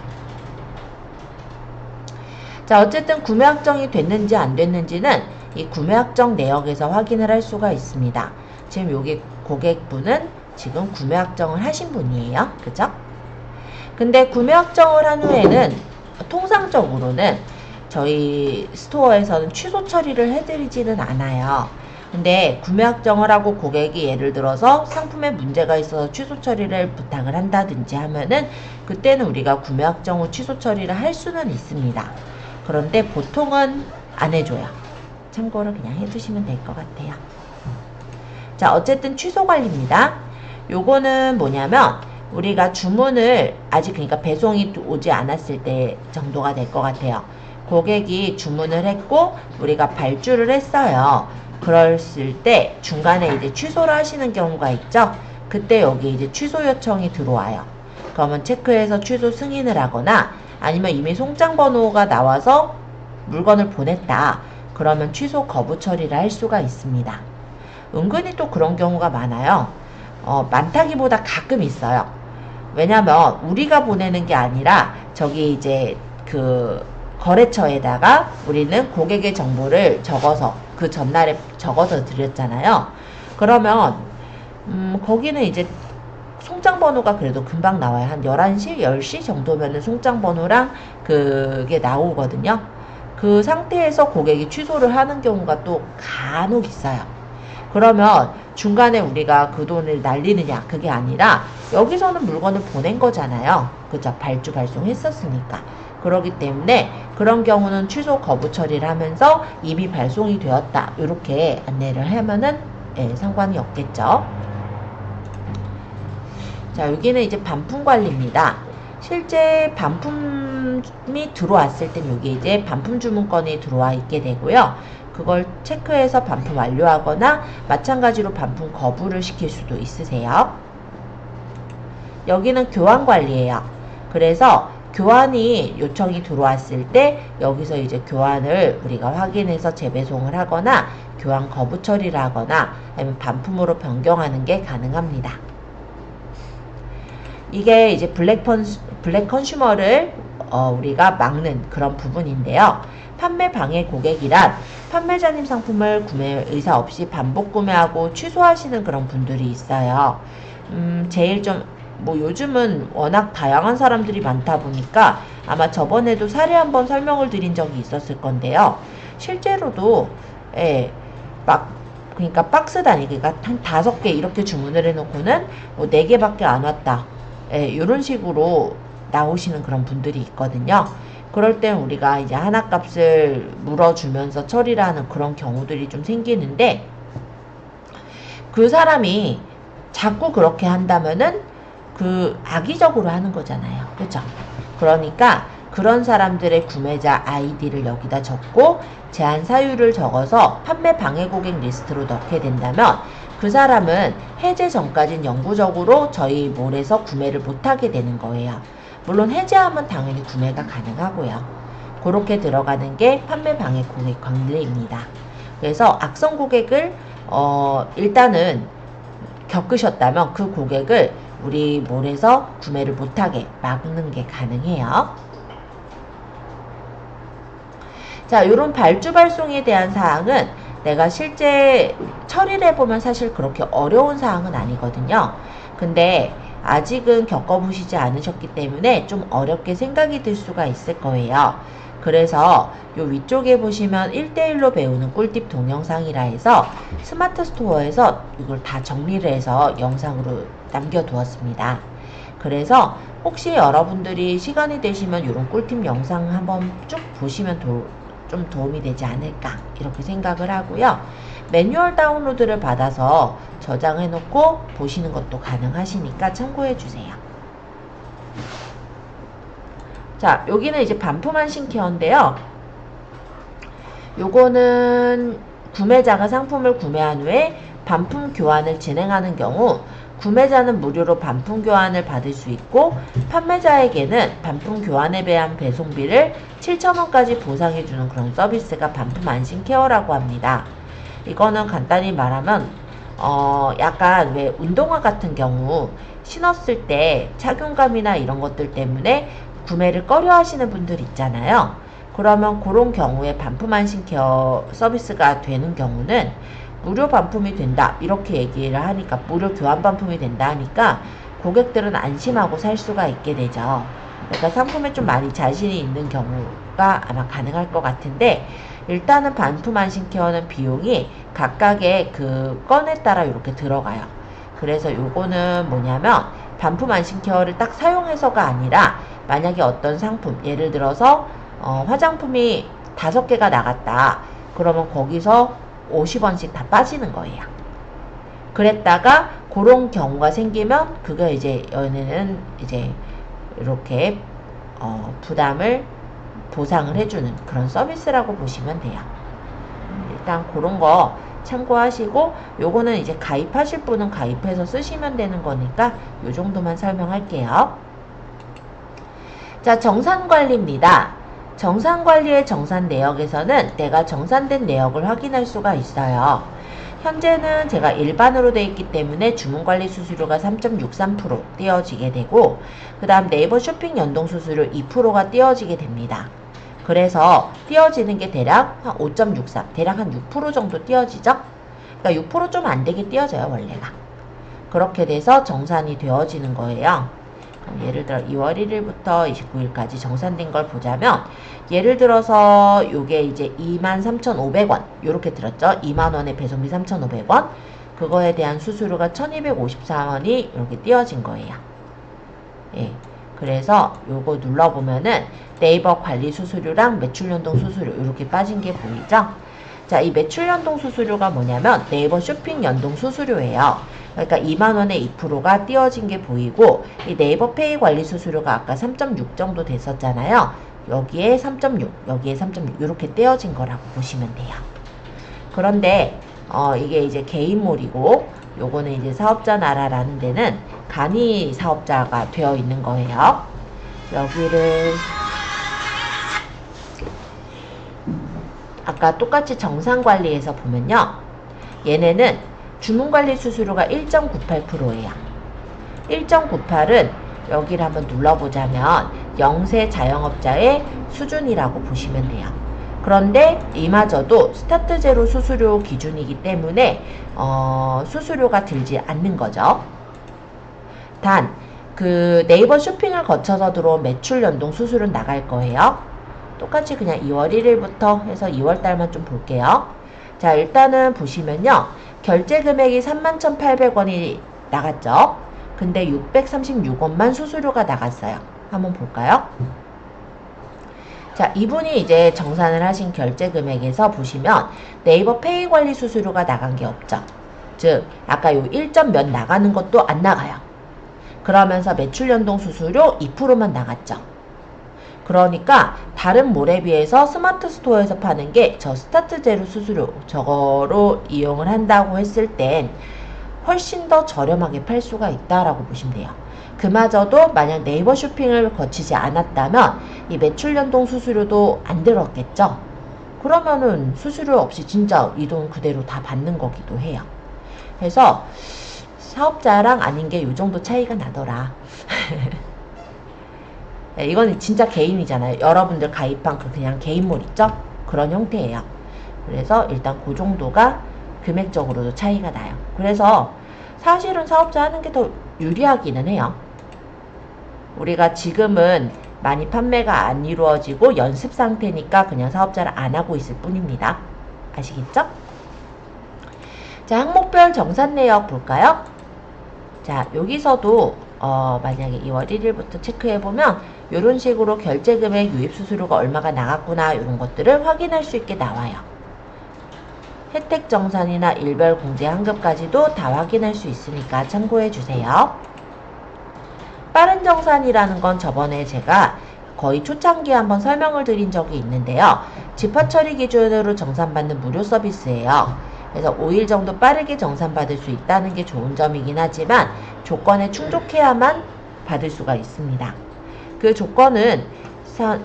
자, 어쨌든 구매 확정이 됐는지 안 됐는지는 이 구매 확정 내역에서 확인을 할 수가 있습니다. 지금 여기 고객분은 지금 구매 확정을 하신 분이에요. 그죠? 근데 구매 확정을 한 후에는 통상적으로는 저희 스토어에서는 취소 처리를 해드리지는 않아요. 근데 구매 확정을 하고 고객이 예를 들어서 상품에 문제가 있어서 취소 처리를 부탁을 한다든지 하면은 그때는 우리가 구매 확정 후 취소 처리를 할 수는 있습니다. 그런데 보통은 안 해줘요. 참고를 그냥 해두시면 될 것 같아요. 자, 어쨌든 취소 관리입니다. 요거는 뭐냐면 우리가 주문을 아직 그러니까 배송이 오지 않았을 때 정도가 될 것 같아요. 고객이 주문을 했고 우리가 발주를 했어요. 그랬을 때 중간에 이제 취소를 하시는 경우가 있죠. 그때 여기 이제 취소 요청이 들어와요. 그러면 체크해서 취소 승인을 하거나 아니면 이미 송장 번호가 나와서 물건을 보냈다. 그러면 취소 거부 처리를 할 수가 있습니다. 은근히 또 그런 경우가 많아요. 많다기보다 가끔 있어요. 왜냐면 우리가 보내는 게 아니라 저기 이제 그 거래처에다가 우리는 고객의 정보를 적어서 그 전날에 적어서 드렸잖아요. 그러면 거기는 이제 송장 번호가 그래도 금방 나와요. 한 11시, 10시 정도면은 송장 번호랑 그게 나오거든요. 그 상태에서 고객이 취소를 하는 경우가 또 간혹 있어요. 그러면 중간에 우리가 그 돈을 날리느냐 그게 아니라 여기서는 물건을 보낸 거잖아요. 그죠? 발주 발송했었으니까. 그렇기 때문에 그런 경우는 취소 거부 처리를 하면서 이미 발송이 되었다. 이렇게 안내를 하면은 상관이 없겠죠. 자, 여기는 이제 반품 관리입니다. 실제 반품이 들어왔을 땐 여기 이제 반품 주문건이 들어와 있게 되고요. 그걸 체크해서 반품 완료하거나 마찬가지로 반품 거부를 시킬 수도 있으세요. 여기는 교환 관리예요. 그래서 교환이 요청이 들어왔을 때 여기서 이제 교환을 우리가 확인해서 재배송을 하거나 교환 거부 처리를 하거나 아니면 반품으로 변경하는 게 가능합니다. 이게 이제 블랙 컨슈머를 우리가 막는 그런 부분인데요. 판매 방해 고객이란 판매자님 상품을 구매 의사 없이 반복 구매하고 취소하시는 그런 분들이 있어요. 제일 좀 뭐 요즘은 워낙 다양한 사람들이 많다 보니까 아마 저번에도 사례 한번 설명을 드린 적이 있었을 건데요. 실제로도 그러니까 박스 단위, 그러니까 한 5개 이렇게 주문을 해놓고는 뭐 4개밖에 안 왔다. 이런 식으로 나오시는 그런 분들이 있거든요. 그럴 땐 우리가 이제 하나 값을 물어주면서 처리를 하는 그런 경우들이 좀 생기는데 그 사람이 자꾸 그렇게 한다면은 그 악의적으로 하는 거잖아요. 그죠? 그러니까 그런 사람들의 구매자 아이디를 여기다 적고 제한 사유를 적어서 판매 방해 고객 리스트로 넣게 된다면 그 사람은 해제 전까지는 영구적으로 저희 몰에서 구매를 못하게 되는 거예요. 물론 해제하면 당연히 구매가 가능하고요. 그렇게 들어가는 게 판매 방해 고객 관리입니다. 그래서 악성 고객을 일단은 겪으셨다면 그 고객을 우리 몰에서 구매를 못하게 막는 게 가능해요. 자, 요런 발주 발송에 대한 사항은 내가 실제 처리를 해보면 사실 그렇게 어려운 사항은 아니거든요. 근데 아직은 겪어보시지 않으셨기 때문에 좀 어렵게 생각이 들 수가 있을 거예요. 그래서 요 위쪽에 보시면 1대1로 배우는 꿀팁 동영상이라 해서 스마트 스토어에서 이걸 다 정리를 해서 영상으로 남겨두었습니다. 그래서 혹시 여러분들이 시간이 되시면 이런 꿀팁 영상 한번 쭉 보시면 좀 도움이 되지 않을까 이렇게 생각을 하고요. 매뉴얼 다운로드를 받아서 저장해 놓고 보시는 것도 가능하시니까 참고해 주세요. 자, 여기는 이제 반품한 신케어인데요. 요거는 구매자가 상품을 구매한 후에 반품 교환을 진행하는 경우 구매자는 무료로 반품 교환을 받을 수 있고 판매자에게는 반품 교환에 대한 배송비를 7,000원까지 보상해주는 그런 서비스가 반품 안심 케어라고 합니다. 이거는 간단히 말하면 약간 왜 운동화 같은 경우 신었을 때 착용감이나 이런 것들 때문에 구매를 꺼려 하시는 분들 있잖아요. 그러면 그런 경우에 반품 안심 케어 서비스가 되는 경우는 무료 반품이 된다 이렇게 얘기를 하니까, 무료 교환 반품이 된다 하니까 고객들은 안심하고 살 수가 있게 되죠. 그러니까 상품에 좀 많이 자신이 있는 경우가 아마 가능할 것 같은데, 일단은 반품 안심 케어는 비용이 각각의 그 건에 따라 이렇게 들어가요. 그래서 요거는 뭐냐면 반품 안심 케어를 딱 사용해서가 아니라, 만약에 어떤 상품, 예를 들어서 화장품이 5개가 나갔다 그러면 거기서 50원씩 다 빠지는 거예요. 그랬다가 그런 경우가 생기면 그거 이제 얘네는 이제 이렇게 부담을 보상을 해주는 그런 서비스라고 보시면 돼요. 일단 그런 거 참고하시고, 요거는 이제 가입하실 분은 가입해서 쓰시면 되는 거니까 요 정도만 설명할게요. 자, 정산관리입니다. 정산관리의 정산 내역에서는 내가 정산된 내역을 확인할 수가 있어요. 현재는 제가 일반으로 되어 있기 때문에 주문관리 수수료가 3.63% 떼어지게 되고, 그 다음 네이버 쇼핑 연동 수수료 2%가 떼어지게 됩니다. 그래서 떼어지는 게 대략 한 5.63, 대략 한 6% 정도 떼어지죠? 그러니까 6% 좀 안 되게 떼어져요, 원래가. 그렇게 돼서 정산이 되어지는 거예요. 예를 들어 2월 1일부터 29일까지 정산된 걸 보자면, 예를 들어서 요게 이제 23,500원 요렇게 들었죠. 2만원에 배송비 3,500원, 그거에 대한 수수료가 1,254원이 이렇게 띄어진 거예요. 예. 그래서 요거 눌러보면은 네이버 관리 수수료랑 매출 연동 수수료 이렇게 빠진 게 보이죠? 자, 이 매출 연동 수수료가 뭐냐면 네이버 쇼핑 연동 수수료예요. 그러니까 2만원에 2%가 띄어진 게 보이고, 이 네이버 페이 관리 수수료가 아까 3.6 정도 됐었잖아요. 여기에 3.6, 여기에 3.6 이렇게 떼어진 거라고 보시면 돼요. 그런데 이게 이제 개인몰이고, 요거는 이제 사업자 나라라는 데는 간이 사업자가 되어 있는 거예요. 여기를 아까 똑같이 정산관리에서 보면요, 얘네는 주문관리 수수료가 1.98%예요. 1.98은 여기를 한번 눌러보자면 영세 자영업자의 수준이라고 보시면 돼요. 그런데 이마저도 스타트 제로 수수료 기준이기 때문에 수수료가 들지 않는 거죠. 단 그 네이버 쇼핑을 거쳐서 들어온 매출 연동 수수료는 나갈 거예요. 똑같이 그냥 2월 1일부터 해서 2월 달만 좀 볼게요. 자, 일단은 보시면요, 결제 금액이 31,800원이 나갔죠. 근데 636원만 수수료가 나갔어요. 한번 볼까요? 자, 이분이 이제 정산을 하신 결제 금액에서 보시면 네이버 페이 관리 수수료가 나간 게 없죠. 즉 아까 요 1점 몇 나가는 것도 안 나가요. 그러면서 매출 연동 수수료 2%만 나갔죠. 그러니까 다른 몰에 비해서 스마트 스토어에서 파는 게 저 스타트 제로 수수료 저거로 이용을 한다고 했을 땐 훨씬 더 저렴하게 팔 수가 있다라고 보시면 돼요. 그마저도 만약 네이버 쇼핑을 거치지 않았다면 이 매출 연동 수수료도 안 들었겠죠. 그러면은 수수료 없이 진짜 이 돈 그대로 다 받는 거기도 해요. 그래서 사업자랑 아닌 게 요 정도 차이가 나더라. 네, 이거는 진짜 개인이잖아요. 여러분들 가입한 그 그냥 개인몰 있죠? 그런 형태예요. 그래서 일단 그 정도가 금액적으로도 차이가 나요. 그래서 사실은 사업자 하는 게 더 유리하기는 해요. 우리가 지금은 많이 판매가 안 이루어지고 연습 상태니까 그냥 사업자를 안 하고 있을 뿐입니다. 아시겠죠? 자, 항목별 정산 내역 볼까요? 자, 여기서도 만약에 2월 1일부터 체크해보면 이런 식으로 결제금액 유입수수료가 얼마가 나갔구나 이런 것들을 확인할 수 있게 나와요. 혜택 정산이나 일별 공제 환급까지도 다 확인할 수 있으니까 참고해주세요. 빠른 정산이라는 건 저번에 제가 거의 초창기에 한번 설명을 드린 적이 있는데요. 집화 처리 기준으로 정산받는 무료 서비스예요. 그래서 5일 정도 빠르게 정산받을 수 있다는 게 좋은 점이긴 하지만 조건에 충족해야만 받을 수가 있습니다. 그 조건은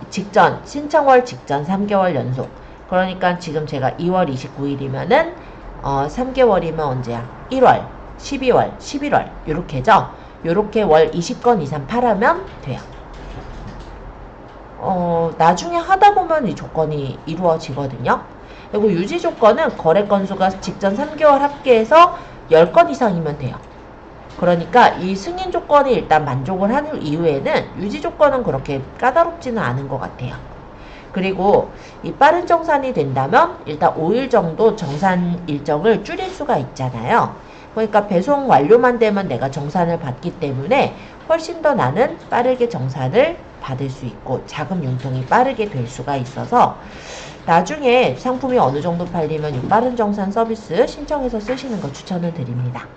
직전, 신청월 직전 3개월 연속. 그러니까 지금 제가 2월 29일이면은 3개월이면 언제야? 1월, 12월, 11월 요렇게죠. 요렇게 월 20건 이상 팔으면 돼요. 나중에 하다 보면 이 조건이 이루어지거든요. 그리고 유지 조건은 거래 건수가 직전 3개월 합계해서 10건 이상이면 돼요. 그러니까 이 승인 조건이 일단 만족을 한 이후에는 유지 조건은 그렇게 까다롭지는 않은 것 같아요. 그리고 이 빠른 정산이 된다면 일단 5일 정도 정산 일정을 줄일 수가 있잖아요. 그러니까 배송 완료만 되면 내가 정산을 받기 때문에 훨씬 더 나는 빠르게 정산을 받을 수 있고 자금 융통이 빠르게 될 수가 있어서 나중에 상품이 어느 정도 팔리면 이 빠른 정산 서비스 신청해서 쓰시는 거 추천을 드립니다.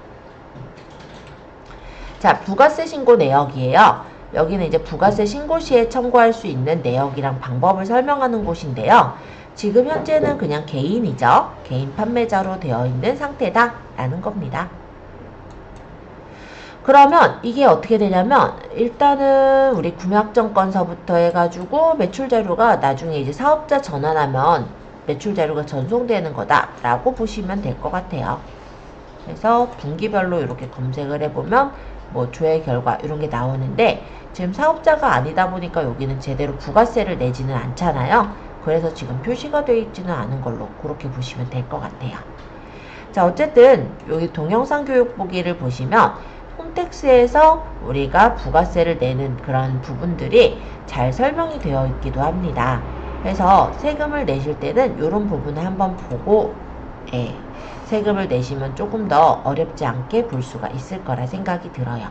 자, 부가세 신고 내역이에요. 여기는 이제 부가세 신고 시에 청구할 수 있는 내역이랑 방법을 설명하는 곳인데요. 지금 현재는 그냥 개인이죠. 개인 판매자로 되어 있는 상태다 라는 겁니다. 그러면 이게 어떻게 되냐면 일단은 우리 구매확정건서부터 해가지고 매출 자료가 나중에 이제 사업자 전환하면 매출 자료가 전송되는 거다 라고 보시면 될 것 같아요. 그래서 분기별로 이렇게 검색을 해보면 뭐 조회 결과 이런 게 나오는데 지금 사업자가 아니다 보니까 여기는 제대로 부가세를 내지는 않잖아요. 그래서 지금 표시가 되어 있지는 않은 걸로 그렇게 보시면 될 것 같아요. 자, 어쨌든 여기 동영상 교육 보기를 보시면 홈택스에서 우리가 부가세를 내는 그런 부분들이 잘 설명이 되어 있기도 합니다. 그래서 세금을 내실 때는 이런 부분을 한번 보고 세금을 내시면 조금 더 어렵지 않게 볼 수가 있을 거라 생각이 들어요.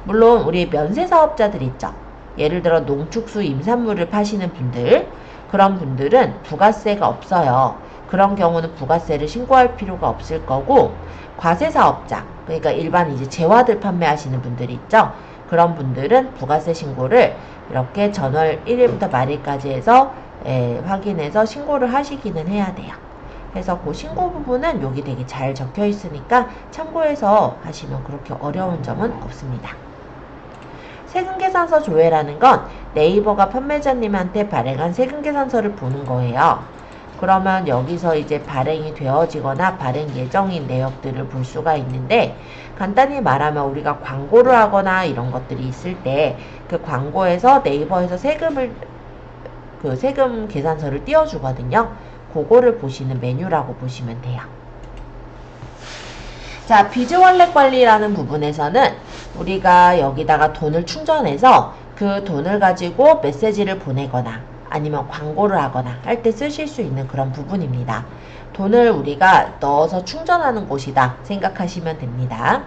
물론 우리 면세 사업자들 있죠. 예를 들어 농축수 임산물을 파시는 분들, 그런 분들은 부가세가 없어요. 그런 경우는 부가세를 신고할 필요가 없을 거고, 과세 사업자, 그러니까 일반 이제 재화들 판매하시는 분들이 있죠. 그런 분들은 부가세 신고를 이렇게 전월 1일부터 말일까지 해서 확인해서 신고를 하시기는 해야 돼요. 그래서 그 신고 부분은 여기 되게 잘 적혀 있으니까 참고해서 하시면 그렇게 어려운 점은 없습니다. 세금계산서 조회라는 건 네이버가 판매자님한테 발행한 세금계산서를 보는 거예요. 그러면 여기서 이제 발행이 되어지거나 발행 예정인 내역들을 볼 수가 있는데 간단히 말하면 우리가 광고를 하거나 이런 것들이 있을 때 그 광고에서 네이버에서 세금 계산서를 띄워주거든요. 그거를 보시는 메뉴라고 보시면 돼요. 자, 비즈월렛 관리라는 부분에서는 우리가 여기다가 돈을 충전해서 그 돈을 가지고 메시지를 보내거나 아니면 광고를 하거나 할 때 쓰실 수 있는 그런 부분입니다. 돈을 우리가 넣어서 충전하는 곳이다 생각하시면 됩니다.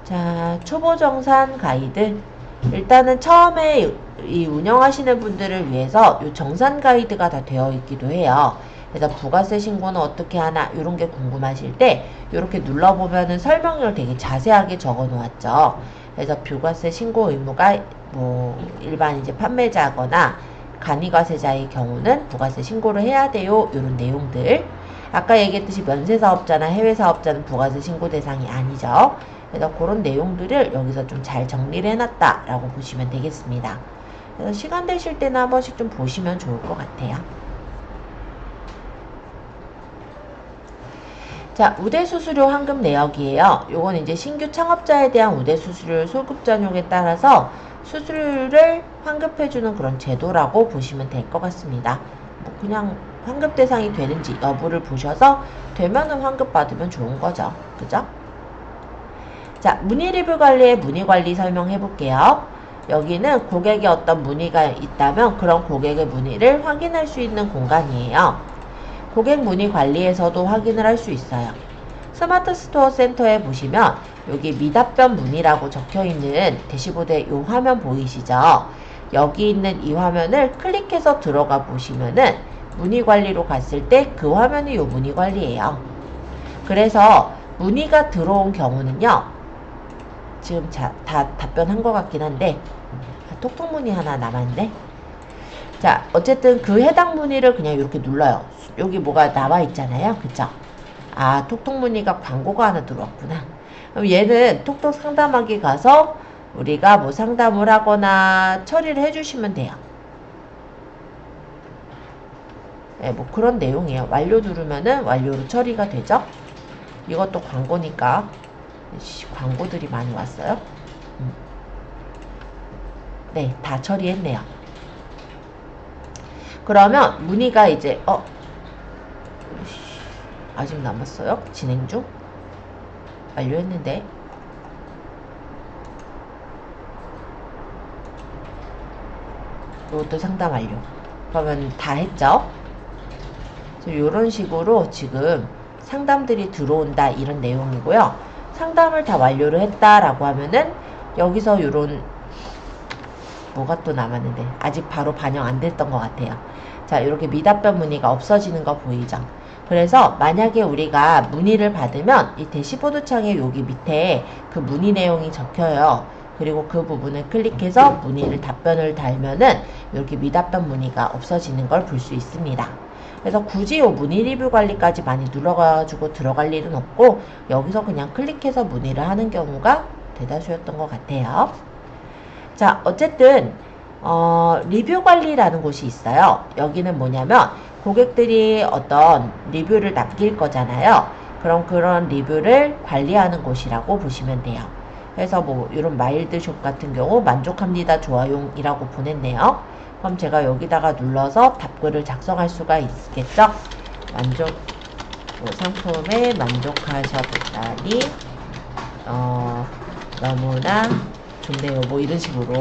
자, 초보정산 가이드. 일단은 처음에 이 운영하시는 분들을 위해서 이 정산 가이드가 다 되어 있기도 해요. 그래서 부가세 신고는 어떻게 하나 이런 게 궁금하실 때 이렇게 눌러보면은 설명을 되게 자세하게 적어 놓았죠. 그래서 부가세 신고 의무가 뭐 일반 이제 판매자거나 간이과세자의 경우는 부가세 신고를 해야 돼요. 이런 내용들. 아까 얘기했듯이 면세사업자나 해외사업자는 부가세 신고 대상이 아니죠. 그래서 그런 내용들을 여기서 좀 잘 정리를 해놨다라고 보시면 되겠습니다. 그래서 시간 되실 때는 한 번씩 좀 보시면 좋을 것 같아요. 자, 우대수수료 환급 내역이에요. 요건 이제 신규 창업자에 대한 우대수수료 소급 전용에 따라서 수수료를 환급해주는 그런 제도라고 보시면 될 것 같습니다. 뭐 그냥 환급 대상이 되는지 여부를 보셔서 되면은 환급 받으면 좋은 거죠. 그죠? 자, 문의 리뷰 관리의 문의 관리 설명해 볼게요. 여기는 고객의 어떤 문의가 있다면 그런 고객의 문의를 확인할 수 있는 공간이에요. 고객 문의 관리에서도 확인을 할 수 있어요. 스마트 스토어 센터에 보시면 여기 미답변 문의라고 적혀 있는 대시보드에 이 화면 보이시죠? 여기 있는 이 화면을 클릭해서 들어가 보시면은 문의 관리로 갔을 때 그 화면이 이 문의 관리예요. 그래서 문의가 들어온 경우는요. 지금 다 답변한 것 같긴 한데 톡톡 문의 하나 남았네. 자, 어쨌든 그 해당 문의를 그냥 이렇게 눌러요. 여기 뭐가 나와 있잖아요. 그쵸? 아, 톡톡 문의가 광고가 하나 들어왔구나. 그럼 얘는 톡톡 상담하기 가서 우리가 뭐 상담을 하거나 처리를 해주시면 돼요. 네, 뭐 그런 내용이에요. 완료 누르면은 완료로 처리가 되죠. 이것도 광고니까 광고들이 많이 왔어요. 네, 다 처리했네요. 그러면 문의가 이제 아직 남았어요? 진행 중? 완료했는데. 이것도 상담 완료. 그러면 다 했죠? 이런 식으로 지금 상담들이 들어온다 이런 내용이고요. 상담을 다 완료를 했다라고 하면은 여기서 이런 뭐가 또 남았는데 아직 바로 반영 안 됐던 것 같아요. 자, 이렇게 미답변 문의가 없어지는 거 보이죠? 그래서 만약에 우리가 문의를 받으면 이 대시보드 창에 여기 밑에 그 문의 내용이 적혀요. 그리고 그 부분을 클릭해서 문의를 답변을 달면은 이렇게 미답변 문의가 없어지는 걸 볼 수 있습니다. 그래서 굳이 이 문의 리뷰 관리까지 많이 눌러가지고 들어갈 일은 없고 여기서 그냥 클릭해서 문의를 하는 경우가 대다수였던 것 같아요. 자, 어쨌든 리뷰 관리라는 곳이 있어요. 여기는 뭐냐면 고객들이 어떤 리뷰를 남길 거잖아요. 그럼 그런 리뷰를 관리하는 곳이라고 보시면 돼요. 그래서 뭐 이런 마일드숍 같은 경우 만족합니다 좋아요이라고 보냈네요. 그럼 제가 여기다가 눌러서 답글을 작성할 수가 있겠죠. 상품에 만족하셨다니 너무나 좋네요. 뭐 이런 식으로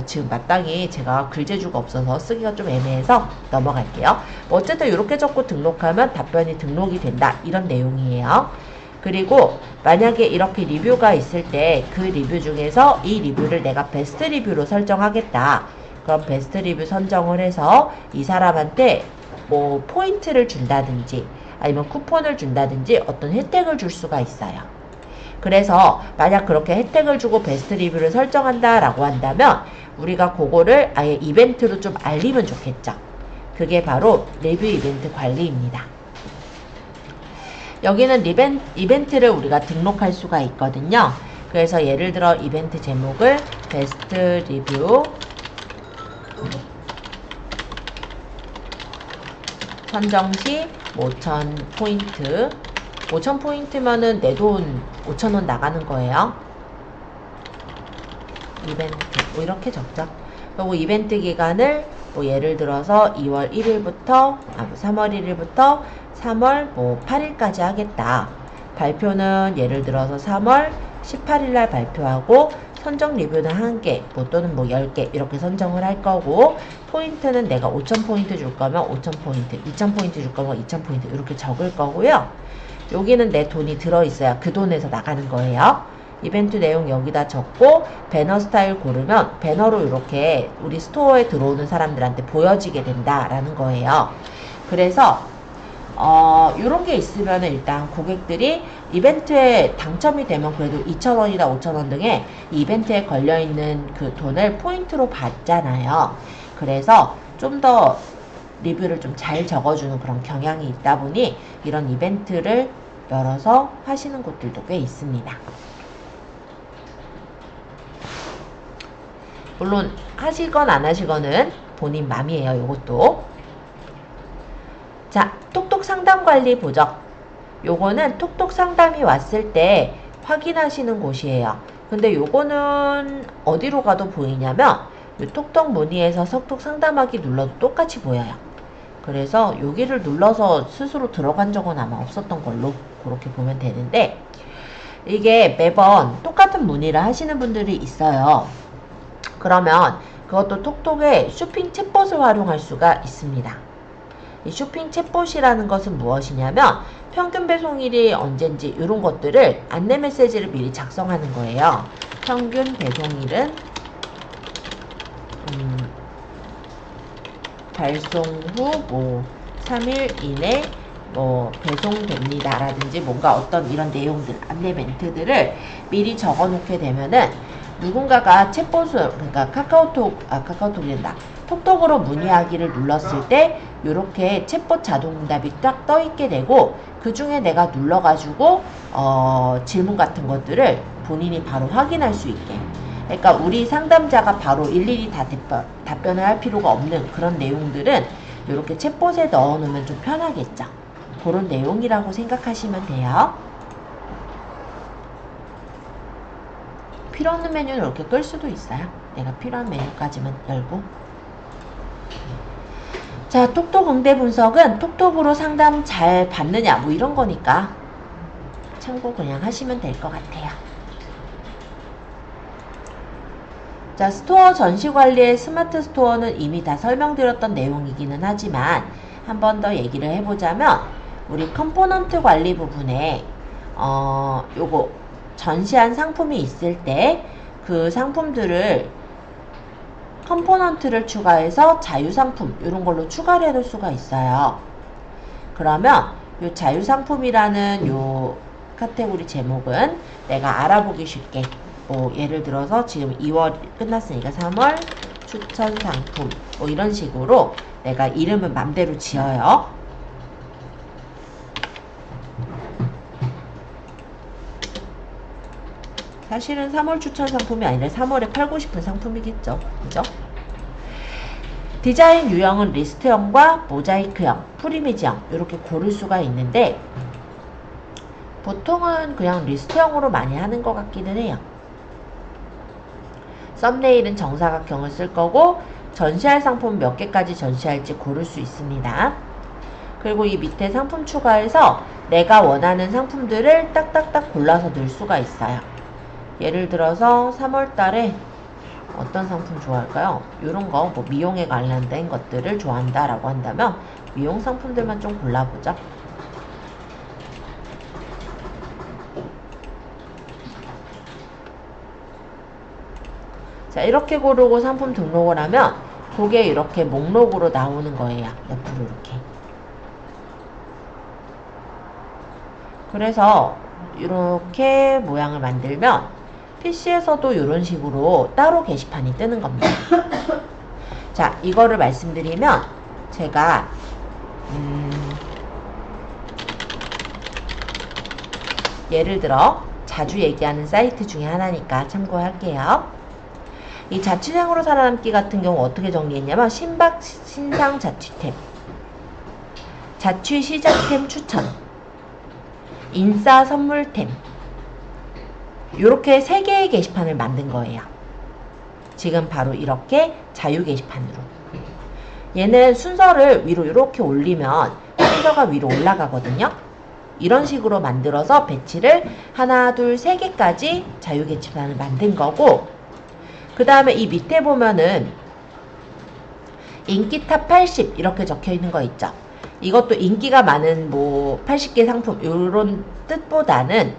지금 마땅히 제가 글재주가 없어서 쓰기가 좀 애매해서 넘어갈게요. 어쨌든 이렇게 적고 등록하면 답변이 등록이 된다 이런 내용이에요. 그리고 만약에 이렇게 리뷰가 있을 때 그 리뷰 중에서 이 리뷰를 내가 베스트 리뷰로 설정하겠다. 그럼 베스트 리뷰 선정을 해서 이 사람한테 뭐 포인트를 준다든지 아니면 쿠폰을 준다든지 어떤 혜택을 줄 수가 있어요. 그래서 만약 그렇게 혜택을 주고 베스트 리뷰를 설정한다 라고 한다면 우리가 그거를 아예 이벤트로 좀 알리면 좋겠죠. 그게 바로 리뷰 이벤트 관리입니다. 여기는 이벤트를 우리가 등록할 수가 있거든요. 그래서 예를 들어 이벤트 제목을 베스트 리뷰 선정 시 5,000포인트 5,000포인트면은 내 돈 5,000원 나가는 거예요. 이벤트 뭐 이렇게 적죠. 그리고 이벤트 기간을 뭐 예를 들어서 2월 1일부터 3월 1일부터 3월 뭐 8일까지 하겠다. 발표는 예를 들어서 3월 18일날 발표하고 선정 리뷰는 1개 뭐 또는 뭐 10개 이렇게 선정을 할 거고 포인트는 내가 5,000포인트 줄 거면 5,000포인트 2,000포인트 줄 거면 2,000포인트 이렇게 적을 거고요. 여기는 내 돈이 들어있어야 그 돈에서 나가는 거예요. 이벤트 내용 여기다 적고 배너 스타일 고르면 배너로 이렇게 우리 스토어에 들어오는 사람들한테 보여지게 된다라는 거예요. 그래서 요런 게 있으면 일단 고객들이 이벤트에 당첨이 되면 그래도 2,000원이나 5,000원 등의 이벤트에 걸려있는 그 돈을 포인트로 받잖아요. 그래서 좀 더 리뷰를 좀 잘 적어주는 그런 경향이 있다 보니 이런 이벤트를 열어서 하시는 곳들도 꽤 있습니다. 물론 하시건 안 하시건은 본인 맘이에요. 요것도. 자, 톡톡 상담 관리 보죠. 요거는 톡톡 상담이 왔을 때 확인하시는 곳이에요. 근데 요거는 어디로 가도 보이냐면 요 톡톡 문의에서 톡톡 상담하기 눌러도 똑같이 보여요. 그래서 여기를 눌러서 스스로 들어간 적은 아마 없었던 걸로 그렇게 보면 되는데 이게 매번 똑같은 문의를 하시는 분들이 있어요. 그러면 그것도 톡톡의 쇼핑 챗봇을 활용할 수가 있습니다. 이 쇼핑 챗봇이라는 것은 무엇이냐면 평균 배송일이 언젠지 이런 것들을 안내 메시지를 미리 작성하는 거예요. 평균 배송일은 발송 후 뭐 3일 이내 뭐 배송됩니다 라든지 뭔가 어떤 이런 내용들 안내 멘트들을 미리 적어 놓게 되면은 누군가가 챗봇을, 그러니까 카카오톡이 된다. 톡톡으로 문의하기를 눌렀을 때 이렇게 챗봇 자동응답이 딱 떠있게 되고, 그 중에 내가 눌러가지고 질문 같은 것들을 본인이 바로 확인할 수 있게. 그러니까 우리 상담자가 바로 일일이 다 답변을 할 필요가 없는 그런 내용들은 이렇게 챗봇에 넣어놓으면 좀 편하겠죠. 그런 내용이라고 생각하시면 돼요. 필요 없는 메뉴는 이렇게 끌 수도 있어요. 내가 필요한 메뉴까지만 열고. 자, 톡톡 응대 분석은 톡톡으로 상담 잘 받느냐 뭐 이런 거니까 참고 그냥 하시면 될 것 같아요. 자, 스토어 전시 관리의 스마트 스토어는 이미 다 설명드렸던 내용이기는 하지만 한 번 더 얘기를 해보자면, 우리 컴포넌트 관리 부분에 요거 전시한 상품이 있을 때 그 상품들을 컴포넌트를 추가해서 자유상품 이런 걸로 추가를 해놓을 수가 있어요. 그러면 요 자유상품이라는 요 카테고리 제목은 내가 알아보기 쉽게, 뭐 예를 들어서 지금 2월 끝났으니까 3월 추천 상품 뭐 이런 식으로 내가 이름은 맘대로 지어요. 사실은 3월 추천 상품이 아니라 3월에 팔고 싶은 상품이겠죠. 그죠? 디자인 유형은 리스트형과 모자이크형, 프리미지형 이렇게 고를 수가 있는데, 보통은 그냥 리스트형으로 많이 하는 것 같기는 해요. 썸네일은 정사각형을 쓸 거고, 전시할 상품 몇 개까지 전시할지 고를 수 있습니다. 그리고 이 밑에 상품 추가해서 내가 원하는 상품들을 딱딱딱 골라서 넣을 수가 있어요. 예를 들어서 3월 달에 어떤 상품 좋아할까요? 이런 거, 뭐 미용에 관련된 것들을 좋아한다 라고 한다면 미용 상품들만 좀 골라보죠. 자, 이렇게 고르고 상품 등록을 하면 그게 이렇게 목록으로 나오는 거예요. 옆으로 이렇게. 그래서 이렇게 모양을 만들면 PC에서도 이런 식으로 따로 게시판이 뜨는 겁니다. 자, 이거를 말씀드리면 제가 예를 들어 자주 얘기하는 사이트 중에 하나니까 참고할게요. 이 자취생으로 살아남기 같은 경우 어떻게 정리했냐면, 신상 자취템, 자취 시작템 추천, 인싸 선물템, 이렇게 3개의 게시판을 만든 거예요. 지금 바로 이렇게 자유 게시판으로. 얘는 순서를 위로 이렇게 올리면 순서가 위로 올라가거든요. 이런 식으로 만들어서 배치를 하나, 둘, 3개까지 자유 게시판을 만든 거고, 그 다음에 이 밑에 보면은 인기 탑 80 이렇게 적혀 있는 거 있죠. 이것도 인기가 많은 뭐 80개 상품 이런 뜻보다는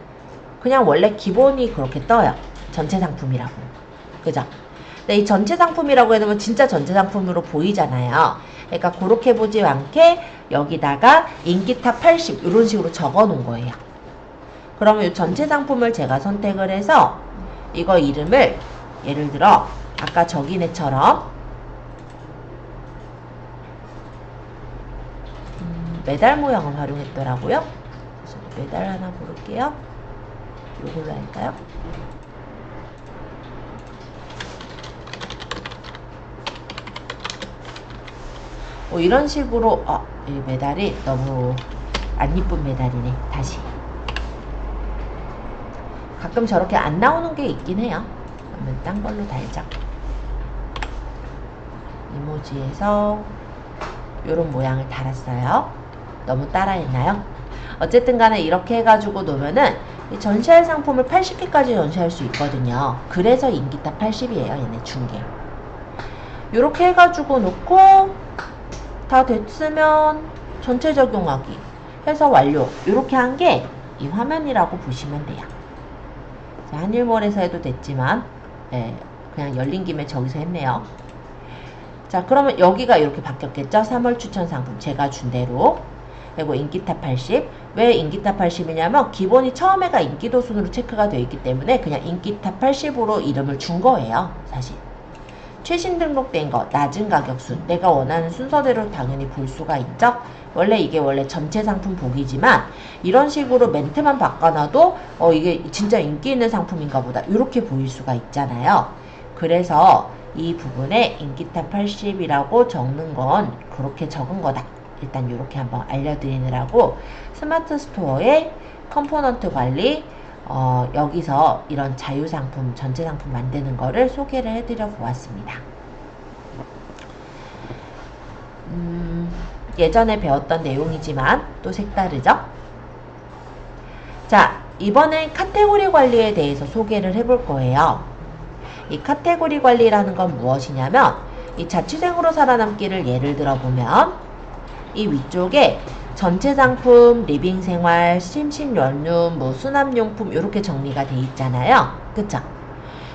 그냥 원래 기본이 그렇게 떠요. 전체 상품이라고. 그죠? 근데 이 전체 상품이라고 해놓으면 진짜 전체 상품으로 보이잖아요. 그러니까 그렇게 보지 않게 여기다가 인기 탑 80 이런 식으로 적어 놓은 거예요. 그러면 이 전체 상품을 제가 선택을 해서 이거 이름을 예를 들어 아까 저기네처럼 메달 모양을 활용했더라고요. 그래서 메달 하나 고를게요. 이걸로 할까요? 이런 식으로 이 메달이 너무 안 이쁜 메달이네. 다시. 가끔 저렇게 안 나오는 게 있긴 해요. 그러면 딴 걸로 달자. 이모지에서 이런 모양을 달았어요. 너무 따라했나요? 어쨌든 간에 이렇게 해가지고 놓으면은 전시할 상품을 80개까지 전시할 수 있거든요. 그래서 인기탑 80이에요. 얘네 중계. 이렇게 해가지고 놓고 다 됐으면 전체 적용하기 해서 완료. 이렇게 한 게 이 화면이라고 보시면 돼요. 자, 한일몰에서 해도 됐지만 그냥 열린 김에 저기서 했네요. 자, 그러면 여기가 이렇게 바뀌었겠죠? 3월 추천 상품 제가 준 대로. 그리고 인기탑 80. 왜 인기탑 80이냐면 기본이 처음에가 인기도 순으로 체크가 되어 있기 때문에 그냥 인기탑 80으로 이름을 준 거예요. 사실. 최신 등록된 거, 낮은 가격순, 내가 원하는 순서대로 당연히 볼 수가 있죠. 원래 전체 상품 보기지만 이런 식으로 멘트만 바꿔놔도 이게 진짜 인기 있는 상품인가 보다 이렇게 보일 수가 있잖아요. 그래서 이 부분에 인기탑 80이라고 적는 건 그렇게 적은 거다. 일단 이렇게 한번 알려드리느라고 스마트 스토어의 컴포넌트 관리 여기서 이런 자유상품, 전체 상품 만드는 거를 소개를 해드려 보았습니다. 예전에 배웠던 내용이지만 또 색다르죠? 자, 이번엔 카테고리 관리에 대해서 소개를 해볼 거예요. 이 카테고리 관리라는 건 무엇이냐면 이 자취생으로 살아남기를 예를 들어 보면 이 위쪽에 전체 상품, 리빙 생활, 심신연륜, 뭐 수납용품 이렇게 정리가 돼 있잖아요. 그쵸?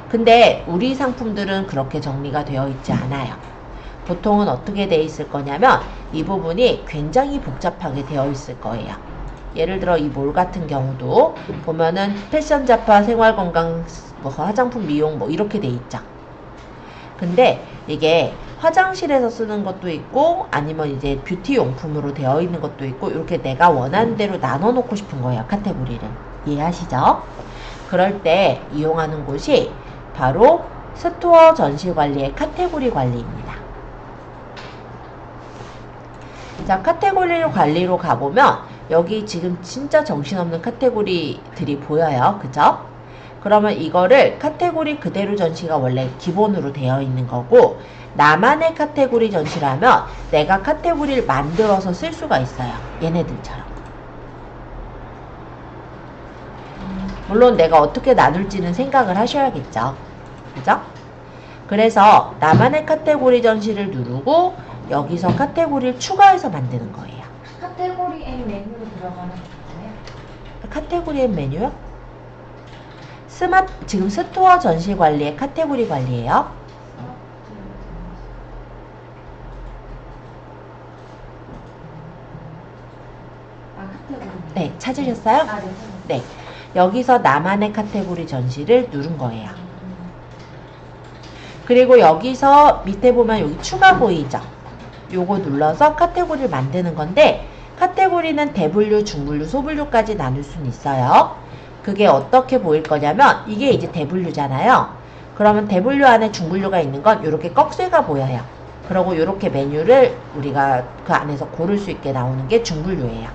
근데 우리 상품들은 그렇게 정리가 되어 있지 않아요. 보통은 어떻게 돼 있을 거냐면 이 부분이 굉장히 복잡하게 되어 있을 거예요. 예를 들어 이 몰 같은 경우도 보면은 패션 잡화, 생활건강, 뭐 화장품, 미용 뭐 이렇게 돼 있죠. 근데 이게 화장실에서 쓰는 것도 있고 아니면 이제 뷰티 용품으로 되어 있는 것도 있고 이렇게 내가 원하는 대로 나눠 놓고 싶은 거예요. 카테고리를. 이해하시죠? 그럴 때 이용하는 곳이 바로 스토어 전시 관리의 카테고리 관리입니다. 자, 카테고리 관리로 가보면 여기 지금 진짜 정신없는 카테고리들이 보여요. 그죠? 그러면 이거를 카테고리 그대로 전시가 원래 기본으로 되어 있는 거고 나만의 카테고리 전시라면 내가 카테고리를 만들어서 쓸 수가 있어요. 얘네들처럼. 물론 내가 어떻게 나눌지는 생각을 하셔야겠죠. 그죠? 그래서 나만의 카테고리 전시를 누르고 여기서 카테고리를 추가해서 만드는 거예요. 카테고리 N 메뉴로 들어가는 거예요? 카테고리 앤 메뉴요? 지금 스토어 전시 관리의 카테고리 관리예요. 카테고리. 네, 찾으셨어요? 네. 네. 여기서 나만의 카테고리 전시를 누른 거예요. 그리고 여기서 밑에 보면 여기 추가 보이죠? 요거 눌러서 카테고리를 만드는 건데 카테고리는 대분류, 중분류, 소분류까지 나눌 수는 있어요. 그게 어떻게 보일 거냐면 이게 이제 대분류잖아요. 그러면 대분류 안에 중분류가 있는 건 이렇게 꺽쇠가 보여요. 그리고 이렇게 메뉴를 우리가 그 안에서 고를 수 있게 나오는 게 중분류예요.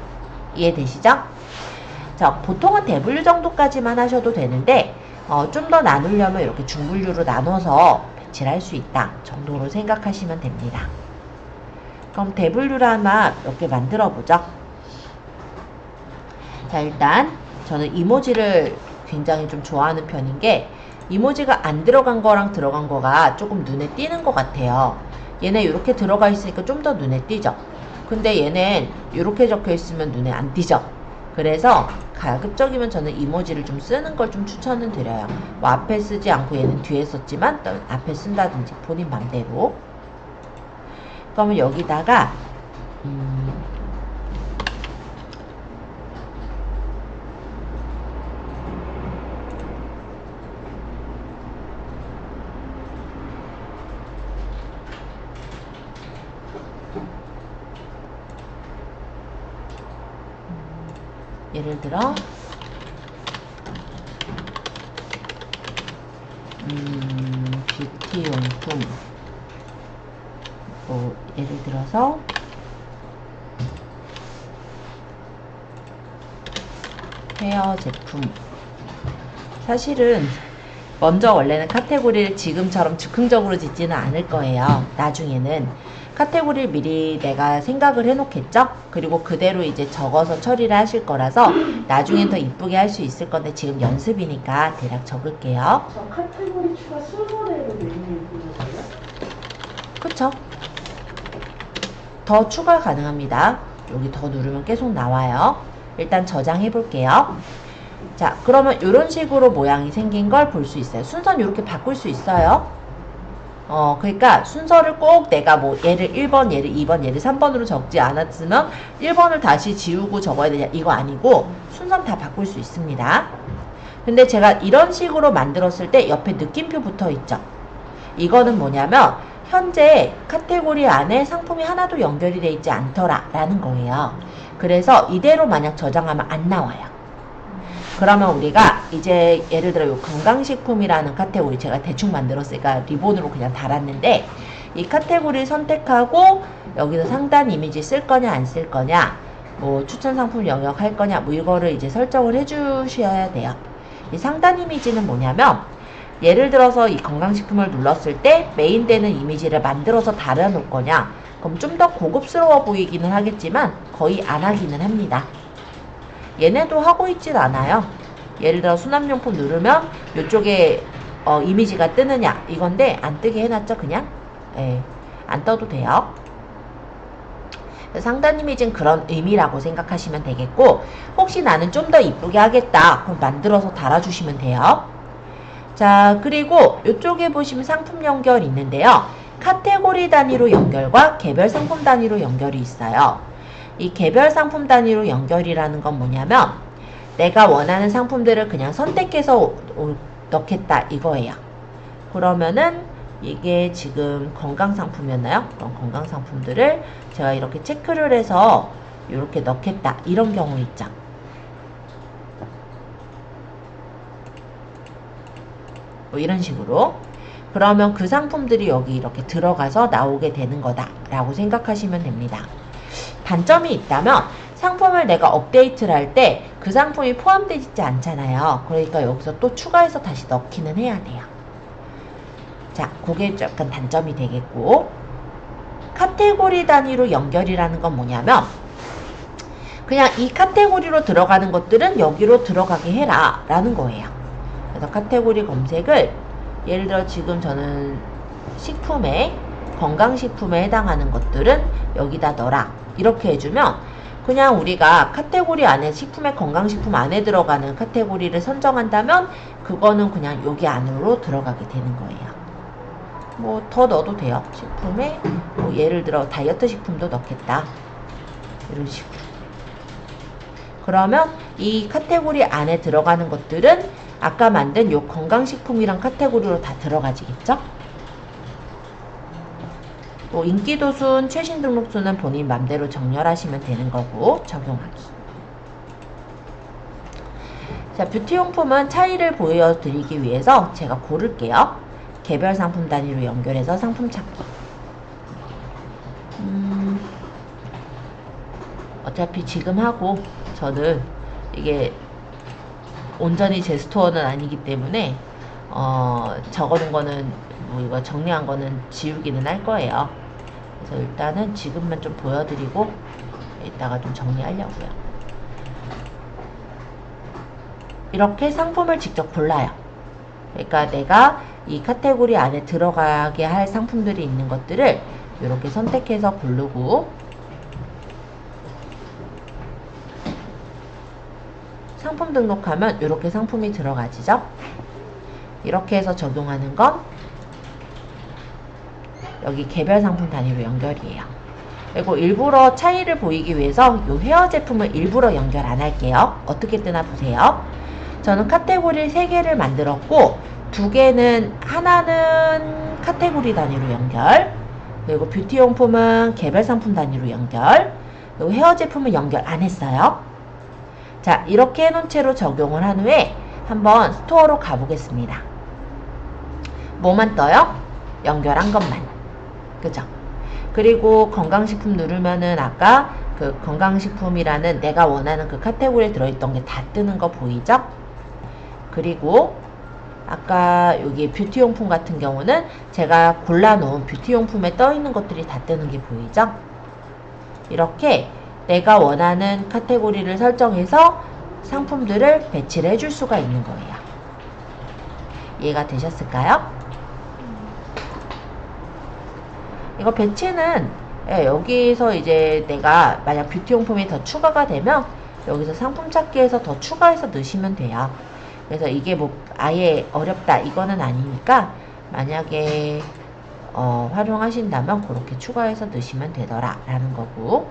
이해되시죠? 자, 보통은 대분류 정도까지만 하셔도 되는데 좀 더 나누려면 이렇게 중분류로 나눠서 배치를 할 수 있다 정도로 생각하시면 됩니다. 그럼 대분류를 하나 몇 개 만들어 보죠. 자, 일단 저는 이모지를 굉장히 좀 좋아하는 편인 게 이모지가 안 들어간 거랑 들어간 거가 조금 눈에 띄는 것 같아요. 얘네 이렇게 들어가 있으니까 좀 더 눈에 띄죠. 근데 얘는 이렇게 적혀 있으면 눈에 안 띄죠. 그래서 가급적이면 저는 이모지를 좀 쓰는 걸 좀 추천을 드려요. 뭐 앞에 쓰지 않고 얘는 뒤에 썼지만 또 앞에 쓴다든지 본인 맘대로. 그러면 여기다가 예를 들어 뷰티 용품 뭐 예를 들어서 헤어 제품. 사실은 먼저 원래는 카테고리를 지금처럼 즉흥적으로 짓지는 않을 거예요. 나중에는 카테고리를 미리 내가 생각을 해놓겠죠? 그리고 그대로 이제 적어서 처리를 하실 거라서 나중엔 더 이쁘게 할 수 있을 건데 지금 연습이니까 대략 적을게요. 저 카테고리 추가 순서대로 메뉴 보는 거예요? 그쵸? 더 추가 가능합니다. 여기 더 누르면 계속 나와요. 일단 저장해 볼게요. 자, 그러면 이런 식으로 모양이 생긴 걸 볼 수 있어요. 순서는 이렇게 바꿀 수 있어요. 그러니까 순서를 꼭 내가 뭐 얘를 1번, 얘를 2번, 얘를 3번으로 적지 않았으면 1번을 다시 지우고 적어야 되냐 이거 아니고 순서는 다 바꿀 수 있습니다. 근데 제가 이런 식으로 만들었을 때 옆에 느낌표 붙어 있죠. 이거는 뭐냐면 현재 카테고리 안에 상품이 하나도 연결이 되어 있지 않더라 라는 거예요. 그래서 이대로 만약 저장하면 안 나와요. 그러면 우리가 이제 예를 들어 요 건강식품이라는 카테고리 제가 대충 만들었으니까 리본으로 그냥 달았는데 이 카테고리를 선택하고 여기서 상단 이미지 쓸 거냐 안 쓸 거냐 뭐 추천 상품 영역 할 거냐 뭐 이거를 이제 설정을 해 주셔야 돼요. 이 상단 이미지는 뭐냐면 예를 들어서 이 건강식품을 눌렀을 때 메인되는 이미지를 만들어서 달아놓을 거냐 그럼 좀 더 고급스러워 보이기는 하겠지만 거의 안 하기는 합니다. 얘네도 하고 있진 않아요. 예를 들어 수납용품 누르면 이쪽에 이미지가 뜨느냐 이건데 안 뜨게 해놨죠 그냥. 안 떠도 돼요. 상단 이미지는 그런 의미라고 생각하시면 되겠고 혹시 나는 좀 더 이쁘게 하겠다 그럼 만들어서 달아주시면 돼요. 자 그리고 이쪽에 보시면 상품 연결 있는데요. 카테고리 단위로 연결과 개별 상품 단위로 연결이 있어요. 이 개별 상품 단위로 연결이라는 건 뭐냐면 내가 원하는 상품들을 그냥 선택해서 넣겠다 이거예요. 그러면은 이게 지금 건강상품이었나요? 그런 건강상품들을 제가 이렇게 체크를 해서 이렇게 넣겠다 이런 경우 있죠. 뭐 이런 식으로 그러면 그 상품들이 여기 이렇게 들어가서 나오게 되는 거다 라고 생각하시면 됩니다. 단점이 있다면 상품을 내가 업데이트를 할 때 그 상품이 포함되지 않잖아요. 그러니까 여기서 또 추가해서 다시 넣기는 해야 돼요. 자, 그게 약간 단점이 되겠고 카테고리 단위로 연결이라는 건 뭐냐면 그냥 이 카테고리로 들어가는 것들은 여기로 들어가게 해라 라는 거예요. 그래서 카테고리 검색을 예를 들어 지금 저는 식품에 건강식품에 해당하는 것들은 여기다 넣어라 이렇게 해주면 그냥 우리가 카테고리 안에 식품의 건강식품 안에 들어가는 카테고리를 선정한다면 그거는 그냥 여기 안으로 들어가게 되는 거예요. 뭐 더 넣어도 돼요. 식품에 뭐 예를 들어 다이어트 식품도 넣겠다 이런 식으로. 그러면 이 카테고리 안에 들어가는 것들은 아까 만든 요 건강식품이랑 카테고리로 다 들어가지겠죠? 또 인기도순, 최신 등록수는 본인 맘대로 정렬하시면 되는 거고 적용하기. 자, 뷰티용품은 차이를 보여드리기 위해서 제가 고를게요. 개별 상품 단위로 연결해서 상품 찾기. 어차피 지금 하고 저는 이게 온전히 제 스토어는 아니기 때문에 적어놓은 거는 뭐 이거 정리한 거는 지우기는 할 거예요. 그래서 일단은 지금만 좀 보여드리고 이따가 좀 정리하려고요. 이렇게 상품을 직접 골라요. 그러니까 내가 이 카테고리 안에 들어가게 할 상품들이 있는 것들을 이렇게 선택해서 고르고 상품 등록하면 이렇게 상품이 들어가지죠. 이렇게 해서 적용하는 건 여기 개별 상품 단위로 연결이에요. 그리고 일부러 차이를 보이기 위해서 이 헤어 제품을 일부러 연결 안 할게요. 어떻게 뜨나 보세요. 저는 카테고리 3개를 만들었고 2개는 하나는 카테고리 단위로 연결 그리고 뷰티용품은 개별 상품 단위로 연결 그리고 헤어 제품은 연결 안 했어요. 자, 이렇게 해놓은 채로 적용을 한 후에 한번 스토어로 가보겠습니다. 뭐만 떠요? 연결한 것만. 그죠? 그리고 건강식품 누르면은 아까 그 건강식품이라는 내가 원하는 그 카테고리에 들어있던 게 다 뜨는 거 보이죠? 그리고 아까 여기 뷰티용품 같은 경우는 제가 골라놓은 뷰티용품에 떠있는 것들이 다 뜨는 게 보이죠? 이렇게 내가 원하는 카테고리를 설정해서 상품들을 배치를 해줄 수가 있는 거예요. 이해가 되셨을까요? 이거 배치는 여기서 이제 내가 만약 뷰티용품이 더 추가가 되면 여기서 상품 찾기에서 더 추가해서 넣으시면 돼요. 그래서 이게 뭐 아예 어렵다 이거는 아니니까 만약에 활용하신다면 그렇게 추가해서 넣으시면 되더라 라는 거고,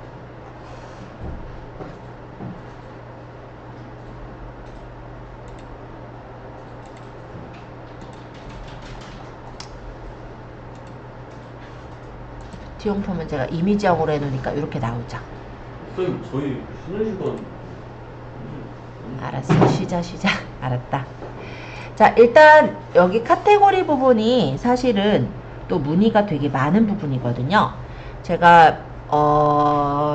티용품은 제가 이미지형으로 해놓으니까 이렇게 나오죠. 선생님 저희 쉬는 시간 알았어. 쉬자. 알았다. 자, 일단 여기 카테고리 부분이 사실은 또 문의가 되게 많은 부분이거든요. 제가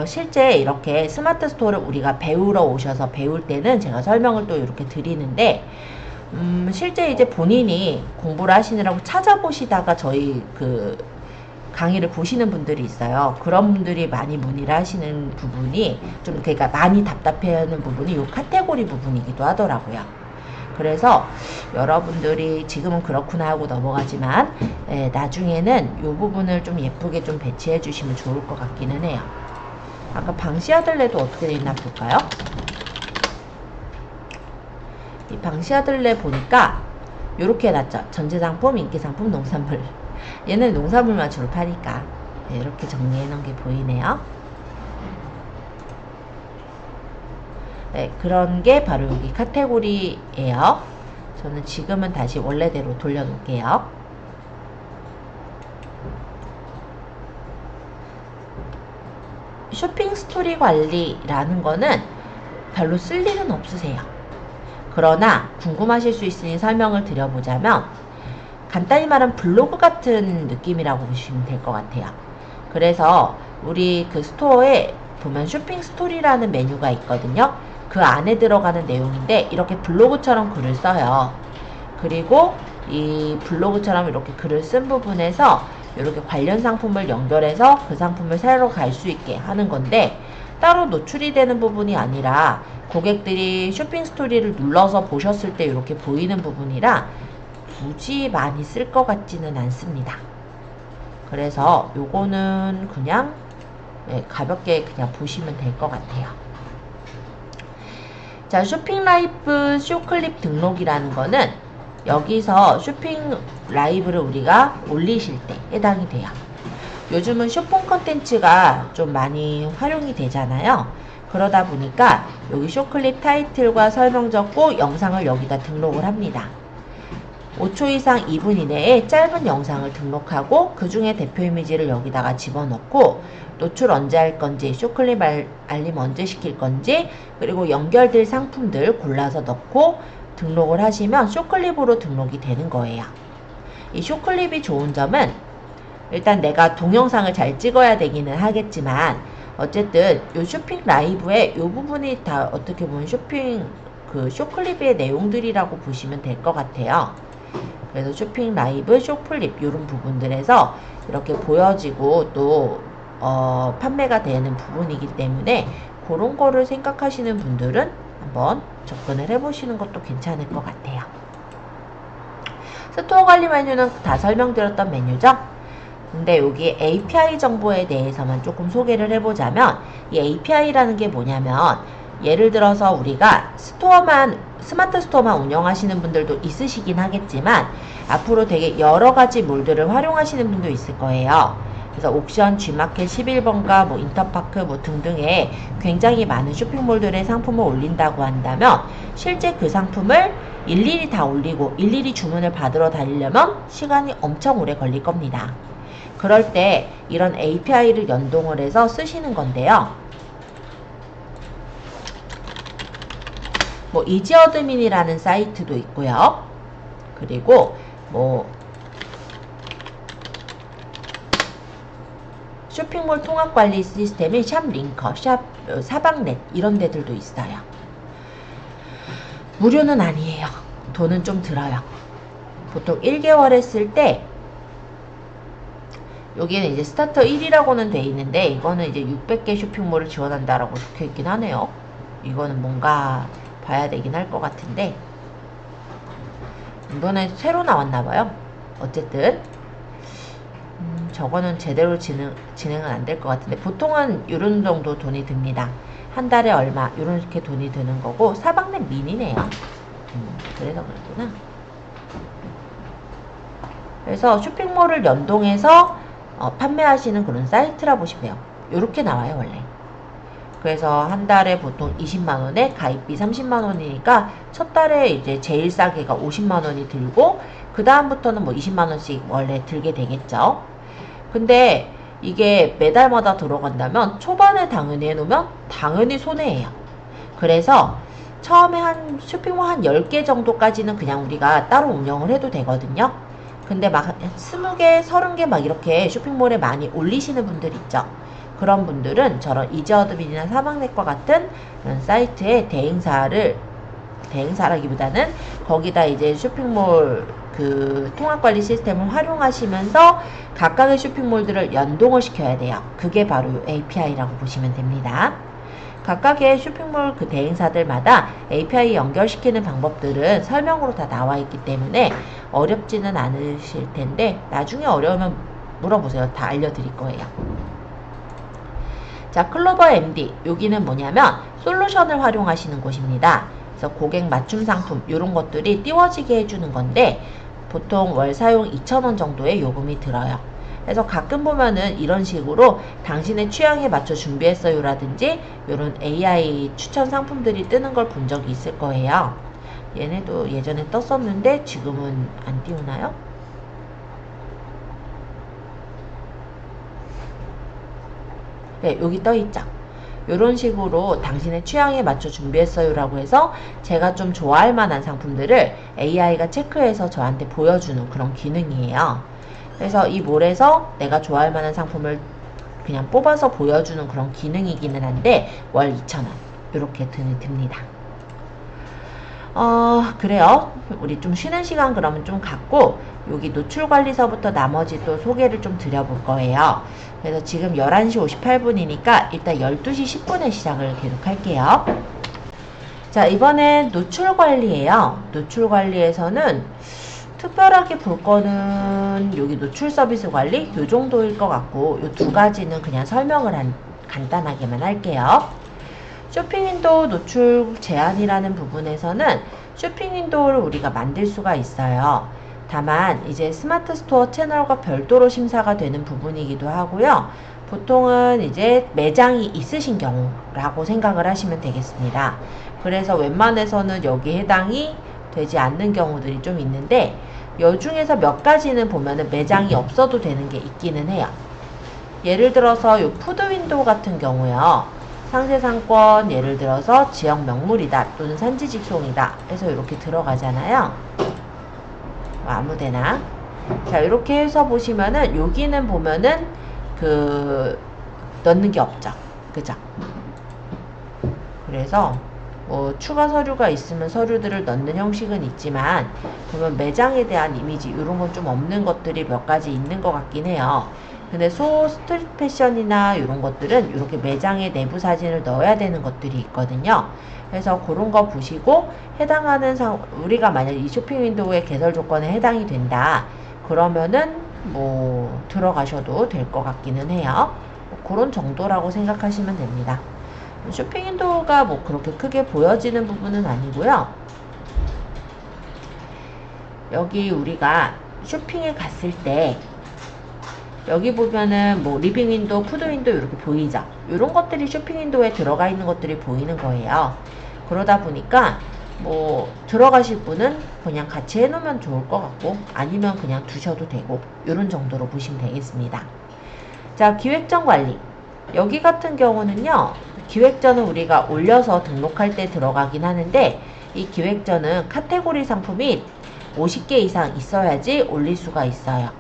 실제 이렇게 스마트 스토어를 우리가 배우러 오셔서 배울 때는 제가 설명을 또 이렇게 드리는데, 실제 이제 본인이 공부를 하시느라고 찾아보시다가 저희 그 강의를 보시는 분들이 있어요. 그런 분들이 많이 문의를 하시는 부분이 좀 그러니까 많이 답답해하는 부분이 이 카테고리 부분이기도 하더라고요. 그래서 여러분들이 지금은 그렇구나 하고 넘어가지만 나중에는 이 부분을 좀 예쁘게 좀 배치해 주시면 좋을 것 같기는 해요. 아까 방시아들레도 어떻게 돼 있나 볼까요? 이 방시아들레 보니까 이렇게 해놨죠. 전체상품, 인기상품, 농산물. 얘는 농산물만 주로 파니까 이렇게 정리해 놓은 게 보이네요. 네, 그런 게 바로 여기 카테고리예요. 저는 지금은 다시 원래대로 돌려놓을게요. 쇼핑 스토리 관리라는 거는 별로 쓸 일은 없으세요. 그러나 궁금하실 수 있으니 설명을 드려보자면, 간단히 말하면 블로그 같은 느낌이라고 보시면 될 것 같아요. 그래서 우리 그 스토어에 보면 쇼핑 스토리라는 메뉴가 있거든요. 그 안에 들어가는 내용인데 이렇게 블로그처럼 글을 써요. 그리고 이 블로그처럼 이렇게 글을 쓴 부분에서 이렇게 관련 상품을 연결해서 그 상품을 사러 갈 수 있게 하는 건데, 따로 노출이 되는 부분이 아니라 고객들이 쇼핑 스토리를 눌러서 보셨을 때 이렇게 보이는 부분이라 굳이 많이 쓸 것 같지는 않습니다. 그래서 요거는 그냥 가볍게 그냥 보시면 될 것 같아요. 자, 쇼핑 라이브 쇼클립 등록이라는 거는 여기서 쇼핑 라이브를 우리가 올리실 때 해당이 돼요. 요즘은 쇼핑 컨텐츠가 좀 많이 활용이 되잖아요. 그러다 보니까 여기 쇼클립 타이틀과 설명 적고 영상을 여기다 등록을 합니다. 5초 이상 2분 이내에 짧은 영상을 등록하고 그 중에 대표 이미지를 여기다가 집어넣고 노출 언제 할 건지, 쇼클립 알림 언제 시킬 건지, 그리고 연결될 상품들 골라서 넣고 등록을 하시면 쇼클립으로 등록이 되는 거예요. 이 쇼클립이 좋은 점은 일단 내가 동영상을 잘 찍어야 되기는 하겠지만 어쨌든 이 쇼핑 라이브의 이 부분이 다 어떻게 보면 쇼핑 그 쇼클립의 내용들이라고 보시면 될 것 같아요. 그래서 쇼핑 라이브, 쇼클립 이런 부분들에서 이렇게 보여지고 또 판매가 되는 부분이기 때문에 그런 거를 생각하시는 분들은 한번 접근을 해보시는 것도 괜찮을 것 같아요. 스토어 관리 메뉴는 다 설명드렸던 메뉴죠. 근데 여기 API 정보에 대해서만 조금 소개를 해보자면, 이 API라는 게 뭐냐면 예를 들어서 우리가 스마트 스토어만 운영하시는 분들도 있으시긴 하겠지만 앞으로 되게 여러 가지 몰들을 활용하시는 분도 있을 거예요. 그래서 옥션, G마켓, 11번가, 뭐 인터파크 뭐 등등의 굉장히 많은 쇼핑몰들의 상품을 올린다고 한다면 실제 그 상품을 일일이 다 올리고 일일이 주문을 받으러 다니려면 시간이 엄청 오래 걸릴 겁니다. 그럴 때 이런 API를 연동을 해서 쓰시는 건데요. 뭐 이지어드민이라는 사이트도 있고요. 그리고 뭐 쇼핑몰 통합관리 시스템인 샵링커, 사방넷 이런 데들도 있어요. 무료는 아니에요. 돈은 좀 들어요. 보통 1개월 했을 때 여기에는 이제 스타터 1이라고는 돼 있는데 이거는 이제 600개 쇼핑몰을 지원한다라고 적혀 있긴 하네요. 이거는 뭔가 봐야 되긴 할 것 같은데 이번에 새로 나왔나봐요. 어쨌든 저거는 제대로 진행은 안 될 것 같은데 보통은 이런 정도 돈이 듭니다. 한 달에 얼마 이렇게 돈이 드는 거고 사방넷 미니네요. 그래서 그렇구나. 그래서 쇼핑몰을 연동해서 판매하시는 그런 사이트라 보시면 돼요. 이렇게 나와요, 원래. 그래서 한 달에 보통 20만원에 가입비 30만원이니까 첫 달에 이제 제일 싸게가 50만원이 들고 그 다음부터는 뭐 20만원씩 원래 들게 되겠죠. 근데 이게 매달마다 들어간다면 초반에 당연히 해놓으면 당연히 손해예요. 그래서 처음에 한 쇼핑몰 한 10개 정도까지는 그냥 우리가 따로 운영을 해도 되거든요. 근데 막 20개, 30개 막 이렇게 쇼핑몰에 많이 올리시는 분들 있죠. 그런 분들은 저런 이지어드민이나 사막넷과 같은 그런 사이트에 대행사라기보다는 거기다 이제 쇼핑몰 그 통합관리 시스템을 활용하시면서 각각의 쇼핑몰들을 연동을 시켜야 돼요. 그게 바로 API라고 보시면 됩니다. 각각의 쇼핑몰 그 대행사들마다 API 연결시키는 방법들은 설명으로 다 나와 있기 때문에 어렵지는 않으실 텐데 나중에 어려우면 물어보세요. 다 알려드릴 거예요. 자, 클로버 MD 여기는 뭐냐면 솔루션을 활용하시는 곳입니다. 그래서 고객 맞춤 상품 이런 것들이 띄워지게 해주는 건데 보통 월 사용 2,000원 정도의 요금이 들어요. 그래서 가끔 보면은 이런 식으로 당신의 취향에 맞춰 준비했어요 라든지 이런 AI 추천 상품들이 뜨는 걸 본 적이 있을 거예요. 얘네도 예전에 떴었는데 지금은 안 띄우나요? 네, 여기 떠있죠. 이런 식으로 당신의 취향에 맞춰 준비했어요 라고 해서 제가 좀 좋아할 만한 상품들을 AI가 체크해서 저한테 보여주는 그런 기능이에요. 그래서 이 몰에서 내가 좋아할 만한 상품을 그냥 뽑아서 보여주는 그런 기능이기는 한데 월 2,000원 이렇게 듭니다. 그래요. 우리 좀 쉬는 시간 그러면 좀 갖고 여기 노출관리서부터 나머지 또 소개를 좀 드려볼 거예요. 그래서 지금 11시 58분이니까 일단 12시 10분에 시작을 계속 할게요. 자, 이번엔 노출관리예요. 노출관리에서는 특별하게 볼 거는 여기 노출 서비스 관리 요 정도일 것 같고 요 두 가지는 그냥 설명을 간단하게만 할게요. 쇼핑 윈도우 노출 제한이라는 부분에서는 쇼핑 윈도우를 우리가 만들 수가 있어요. 다만 이제 스마트 스토어 채널과 별도로 심사가 되는 부분이기도 하고요. 보통은 이제 매장이 있으신 경우라고 생각을 하시면 되겠습니다. 그래서 웬만해서는 여기 해당이 되지 않는 경우들이 좀 있는데 여 중에서 몇 가지는 보면은 매장이 없어도 되는 게 있기는 해요. 예를 들어서 요 푸드 윈도우 같은 경우요. 상세 상권 예를 들어서 지역 명물이다 또는 산지 직송이다 해서 이렇게 들어가잖아요. 아무데나. 자, 이렇게 해서 보시면은 여기는 보면은 그 넣는 게 없죠. 그죠? 그래서 뭐 추가 서류가 있으면 서류들을 넣는 형식은 있지만 보면 매장에 대한 이미지 이런 건 좀 없는 것들이 몇 가지 있는 것 같긴 해요. 근데 스트릿 패션이나 이런 것들은 이렇게 매장의 내부 사진을 넣어야 되는 것들이 있거든요. 그래서 그런 거 보시고 해당하는 우리가 만약 이 쇼핑 윈도우의 개설 조건에 해당이 된다 그러면은 뭐 들어가셔도 될 것 같기는 해요. 그런 정도라고 생각하시면 됩니다. 쇼핑 윈도우가 뭐 그렇게 크게 보여지는 부분은 아니고요. 여기 우리가 쇼핑에 갔을 때 여기 보면은 뭐 리빙 윈도우, 푸드 윈도우 이렇게 보이죠? 이런 것들이 쇼핑 윈도우에 들어가 있는 것들이 보이는 거예요. 그러다 보니까 뭐 들어가실 분은 그냥 같이 해놓으면 좋을 것 같고 아니면 그냥 두셔도 되고 이런 정도로 보시면 되겠습니다. 자, 기획전 관리. 여기 같은 경우는요. 기획전은 우리가 올려서 등록할 때 들어가긴 하는데 이 기획전은 카테고리 상품이 50개 이상 있어야지 올릴 수가 있어요.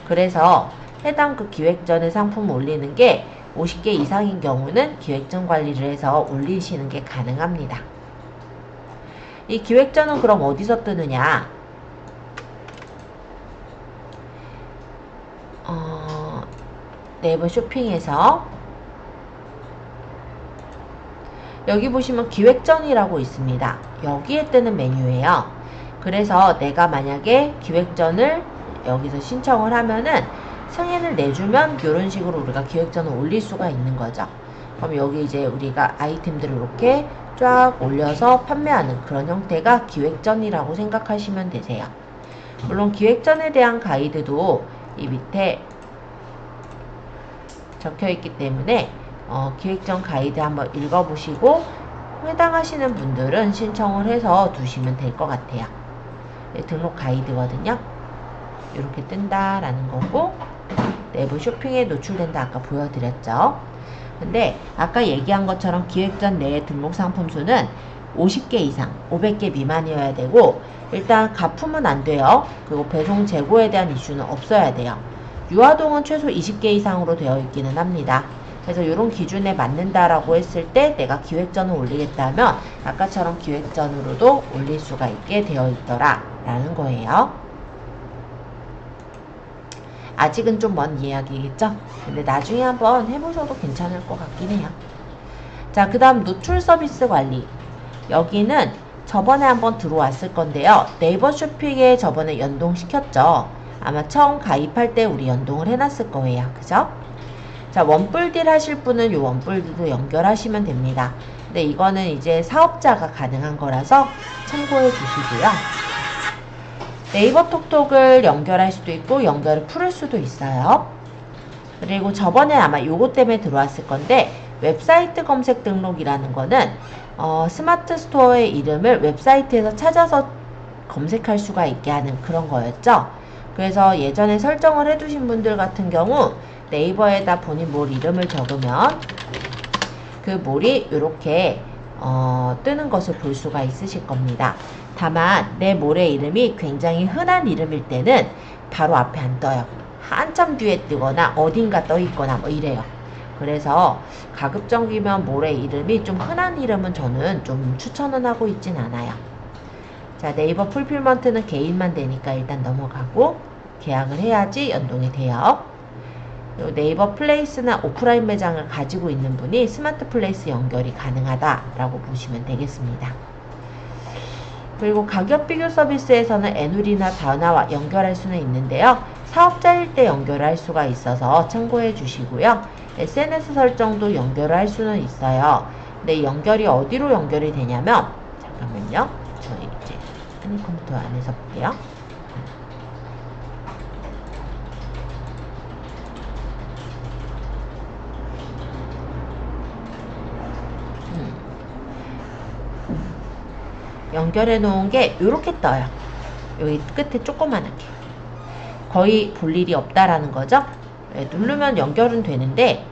그래서 해당 그 기획전의 상품 올리는 게 50개 이상인 경우는 기획전 관리를 해서 올리시는 게 가능합니다. 이 기획전은 그럼 어디서 뜨느냐? 네이버 쇼핑에서 여기 보시면 기획전이라고 있습니다. 여기에 뜨는 메뉴예요. 그래서 내가 만약에 기획전을 여기서 신청을 하면은 승인을 내주면 이런 식으로 우리가 기획전을 올릴 수가 있는 거죠. 그럼 여기 이제 우리가 아이템들을 이렇게 쫙 올려서 판매하는 그런 형태가 기획전이라고 생각하시면 되세요. 물론 기획전에 대한 가이드도 이 밑에 적혀 있기 때문에 기획전 가이드 한번 읽어보시고 해당하시는 분들은 신청을 해서 두시면 될 것 같아요. 등록 가이드거든요. 이렇게 뜬다라는 거고, 내부 쇼핑에 노출된다 아까 보여드렸죠. 근데 아까 얘기한 것처럼 기획전 내 등록 상품 수는 50개 이상, 500개 미만이어야 되고, 일단 가품은 안 돼요. 그리고 배송 재고에 대한 이슈는 없어야 돼요. 유아동은 최소 20개 이상으로 되어 있기는 합니다. 그래서 이런 기준에 맞는다라고 했을 때 내가 기획전을 올리겠다 하면 아까처럼 기획전으로도 올릴 수가 있게 되어 있더라 라는 거예요. 아직은 좀 먼 이야기겠죠? 근데 나중에 한번 해보셔도 괜찮을 것 같긴 해요. 자, 그 다음 노출 서비스 관리. 여기는 저번에 한번 들어왔을 건데요. 네이버 쇼핑에 저번에 연동시켰죠. 아마 처음 가입할 때 우리 연동을 해놨을 거예요. 그죠? 자, 원뿔딜 하실 분은 이 원뿔딜도 연결하시면 됩니다. 근데 이거는 이제 사업자가 가능한 거라서 참고해 주시고요. 네이버 톡톡을 연결할 수도 있고 연결을 풀을 수도 있어요. 그리고 저번에 아마 요거 때문에 들어왔을 건데, 웹사이트 검색 등록이라는 거는 스마트 스토어의 이름을 웹사이트에서 찾아서 검색할 수가 있게 하는 그런 거였죠. 그래서 예전에 설정을 해두신 분들 같은 경우 네이버에다 본인 몰 이름을 적으면 그 몰이 이렇게 뜨는 것을 볼 수가 있으실 겁니다. 다만 내 몰의 이름이 굉장히 흔한 이름일 때는 바로 앞에 안 떠요. 한참 뒤에 뜨거나 어딘가 떠 있거나 뭐 이래요. 그래서 가급적이면 몰의 이름이 좀 흔한 이름은 저는 좀 추천은 하고 있진 않아요. 자, 네이버 풀필먼트는 개인만 되니까 일단 넘어가고 계약을 해야지 연동이 돼요. 그리고 네이버 플레이스나 오프라인 매장을 가지고 있는 분이 스마트 플레이스 연결이 가능하다라고 보시면 되겠습니다. 그리고 가격 비교 서비스에서는 애누리나 다나와 연결할 수는 있는데요. 사업자일 때 연결할 수가 있어서 참고해 주시고요. SNS 설정도 연결할 수는 있어요. 근데 연결이 어디로 연결이 되냐면, 잠깐만요. 저희 이제 컴퓨터 안에서 볼게요. 연결해 놓은 게 이렇게 떠요. 여기 끝에 조그만하게. 거의 볼 일이 없다라는 거죠. 네, 누르면 연결은 되는데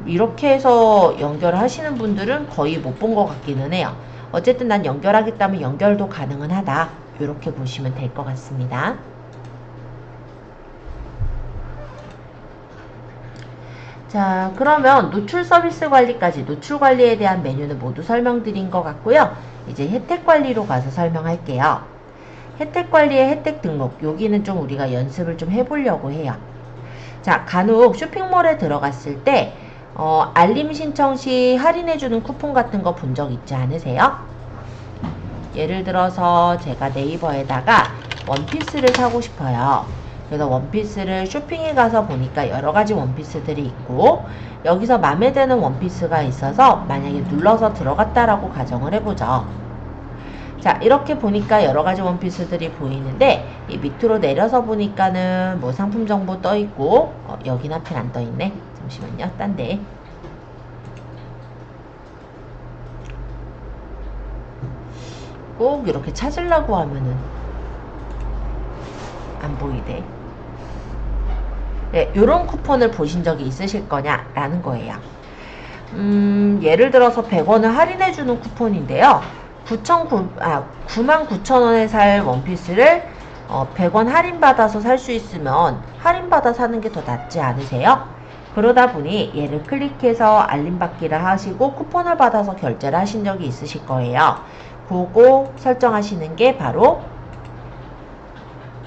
이렇게 해서 연결을 하시는 분들은 거의 못 본 것 같기는 해요. 어쨌든 난 연결하겠다면 연결도 가능은 하다. 이렇게 보시면 될 것 같습니다. 자, 그러면 노출 서비스 관리까지, 노출 관리에 대한 메뉴는 모두 설명드린 것 같고요. 이제 혜택 관리로 가서 설명할게요. 혜택 관리의 혜택 등록, 여기는 좀 우리가 연습을 좀 해보려고 해요. 자, 간혹 쇼핑몰에 들어갔을 때 알림 신청 시 할인해주는 쿠폰 같은 거 본 적 있지 않으세요? 예를 들어서 제가 네이버에다가 원피스를 사고 싶어요. 그래서 원피스를 쇼핑에 가서 보니까 여러가지 원피스들이 있고, 여기서 마음에 드는 원피스가 있어서 만약에 눌러서 들어갔다라고 가정을 해보죠. 자, 이렇게 보니까 여러가지 원피스들이 보이는데, 이 밑으로 내려서 보니까는 뭐 상품 정보 떠있고, 여긴 하필 안 떠있네. 잠시만요. 딴데. 꼭 이렇게 찾으려고 하면은 안 보이대. 네, 요런 쿠폰을 보신 적이 있으실 거냐라는 거예요. 예를 들어서 100원을 할인해주는 쿠폰인데요. 99,000원에 살 원피스를 100원 할인받아서 살 수 있으면 할인받아 사는 게 더 낫지 않으세요? 그러다 보니 얘를 클릭해서 알림받기를 하시고 쿠폰을 받아서 결제를 하신 적이 있으실 거예요. 그거 설정하시는 게 바로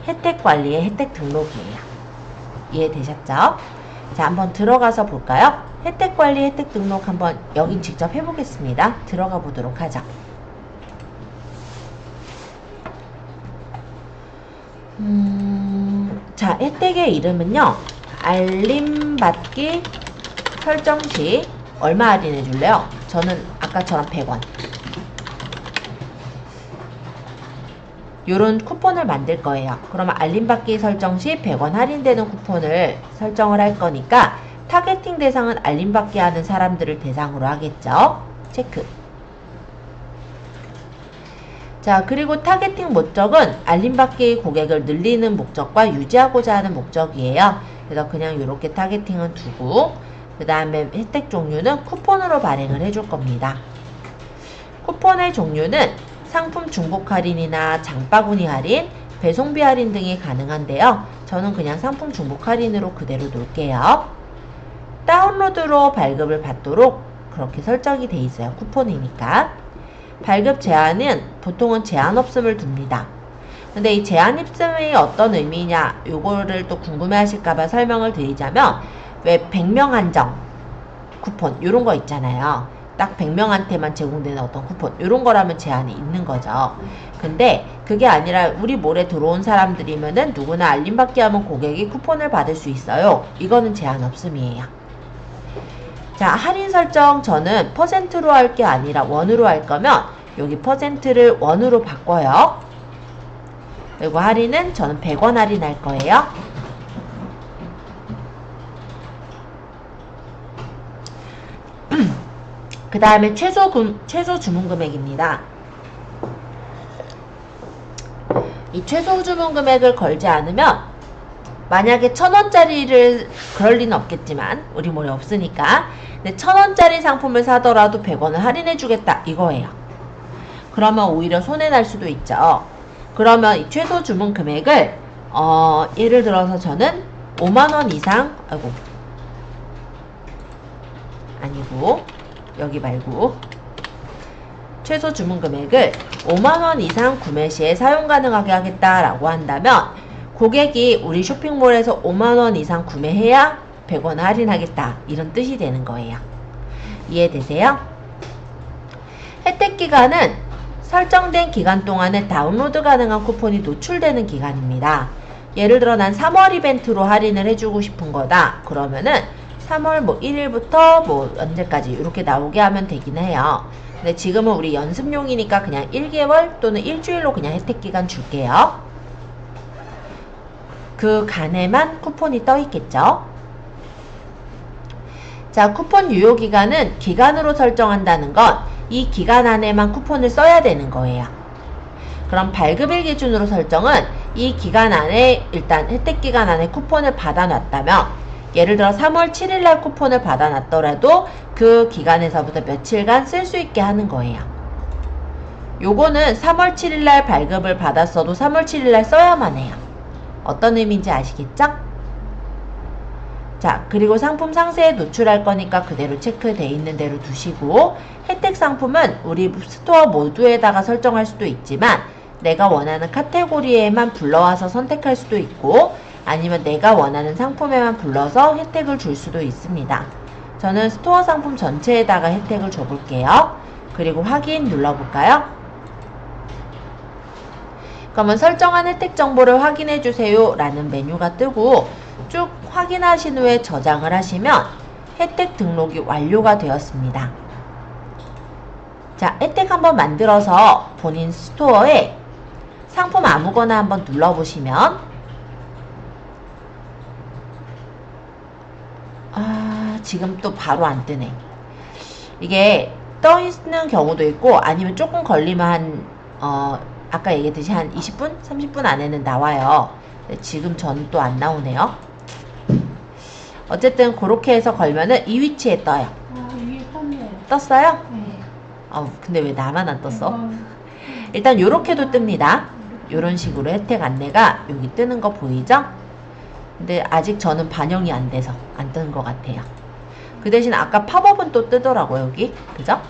혜택 관리의 혜택 등록이에요. 이해되셨죠? 자, 한번 들어가서 볼까요? 혜택 관리, 혜택 등록 한번 여긴 직접 해보겠습니다. 들어가 보도록 하죠. 자, 혜택의 이름은요. 알림받기 설정 시 얼마 할인해 줄래요? 저는 아까처럼 100원. 요런 쿠폰을 만들 거예요. 그러면 알림받기 설정 시 100원 할인되는 쿠폰을 설정을 할 거니까 타겟팅 대상은 알림받기 하는 사람들을 대상으로 하겠죠. 체크. 자, 그리고 타겟팅 목적은 알림받기 고객을 늘리는 목적과 유지하고자 하는 목적이에요. 그래서 그냥 이렇게 타겟팅은 두고 그 다음에 혜택 종류는 쿠폰으로 발행을 해줄 겁니다. 쿠폰의 종류는 상품 중복 할인이나 장바구니 할인, 배송비 할인 등이 가능한데요. 저는 그냥 상품 중복 할인으로 그대로 놓을게요. 다운로드로 발급을 받도록 그렇게 설정이 돼 있어요. 쿠폰이니까. 발급 제한은 보통은 제한 없음을 둡니다. 근데 이 제한 없음이 어떤 의미냐, 요거를 또 궁금해 하실까봐 설명을 드리자면, 왜 100명 한정 쿠폰, 요런 거 있잖아요. 딱 100명한테만 제공되는 어떤 쿠폰, 요런 거라면 제한이 있는 거죠. 근데 그게 아니라 우리 몰에 들어온 사람들이면은 누구나 알림받기 하면 고객이 쿠폰을 받을 수 있어요. 이거는 제한 없음이에요. 자, 할인 설정 저는 퍼센트로 할 게 아니라 원으로 할 거면 여기 퍼센트를 원으로 바꿔요. 그리고 할인은 저는 100원 할인할 거예요. 그 다음에 최소 주문 금액입니다. 이 최소 주문 금액을 걸지 않으면 만약에 1000원짜리를 그럴 리는 없겠지만 우리 몰에 없으니까 근데 1000원짜리 상품을 사더라도 100원을 할인해 주겠다 이거예요. 그러면 오히려 손해날 수도 있죠. 그러면 이 최소 주문 금액을 예를 들어서 저는 5만원 이상 아니고 여기 말고 최소 주문 금액을 5만원 이상 구매 시에 사용 가능하게 하겠다라고 한다면 고객이 우리 쇼핑몰에서 5만원 이상 구매해야 100원 할인하겠다 이런 뜻이 되는 거예요. 이해되세요? 혜택 기간은 설정된 기간 동안에 다운로드 가능한 쿠폰이 노출되는 기간입니다. 예를 들어 난 3월 이벤트로 할인을 해주고 싶은 거다. 그러면은 3월 뭐 1일부터 뭐 언제까지 이렇게 나오게 하면 되긴 해요. 근데 지금은 우리 연습용이니까 그냥 1개월 또는 일주일로 그냥 혜택 기간 줄게요. 그 간에만 쿠폰이 떠 있겠죠. 자, 쿠폰 유효 기간은 기간으로 설정한다는 건 이 기간 안에만 쿠폰을 써야 되는 거예요. 그럼 발급일 기준으로 설정은 이 기간 안에 일단 혜택 기간 안에 쿠폰을 받아놨다면 예를 들어 3월 7일 날 쿠폰을 받아놨더라도 그 기간에서부터 며칠간 쓸 수 있게 하는 거예요. 요거는 3월 7일 날 발급을 받았어도 3월 7일 날 써야만 해요. 어떤 의미인지 아시겠죠? 자, 그리고 상품 상세에 노출할 거니까 그대로 체크되어 있는 대로 두시고 혜택 상품은 우리 스토어 모두에다가 설정할 수도 있지만 내가 원하는 카테고리에만 불러와서 선택할 수도 있고 아니면 내가 원하는 상품에만 불러서 혜택을 줄 수도 있습니다. 저는 스토어 상품 전체에다가 혜택을 줘볼게요. 그리고 확인 눌러볼까요? 그러면 설정한 혜택 정보를 확인해주세요 라는 메뉴가 뜨고 쭉 확인하신 후에 저장을 하시면 혜택 등록이 완료가 되었습니다. 자, 혜택 한번 만들어서 본인 스토어에 상품 아무거나 한번 눌러보시면 지금 또 바로 안 뜨네. 이게 떠 있는 경우도 있고 아니면 조금 걸리면 아까 얘기했듯이 한 20분? 30분 안에는 나와요. 지금 저는 또 안 나오네요. 어쨌든 그렇게 해서 걸면은 이 위치에 떠요. 위에 떴네. 떴어요? 네. 근데 왜 나만 안 떴어? 일단 요렇게도 뜹니다. 요런 식으로 혜택 안내가 여기 뜨는 거 보이죠? 근데 아직 저는 반영이 안 돼서 안 뜨는 것 같아요. 그 대신 아까 팝업은 또 뜨더라고요, 여기. 그죠?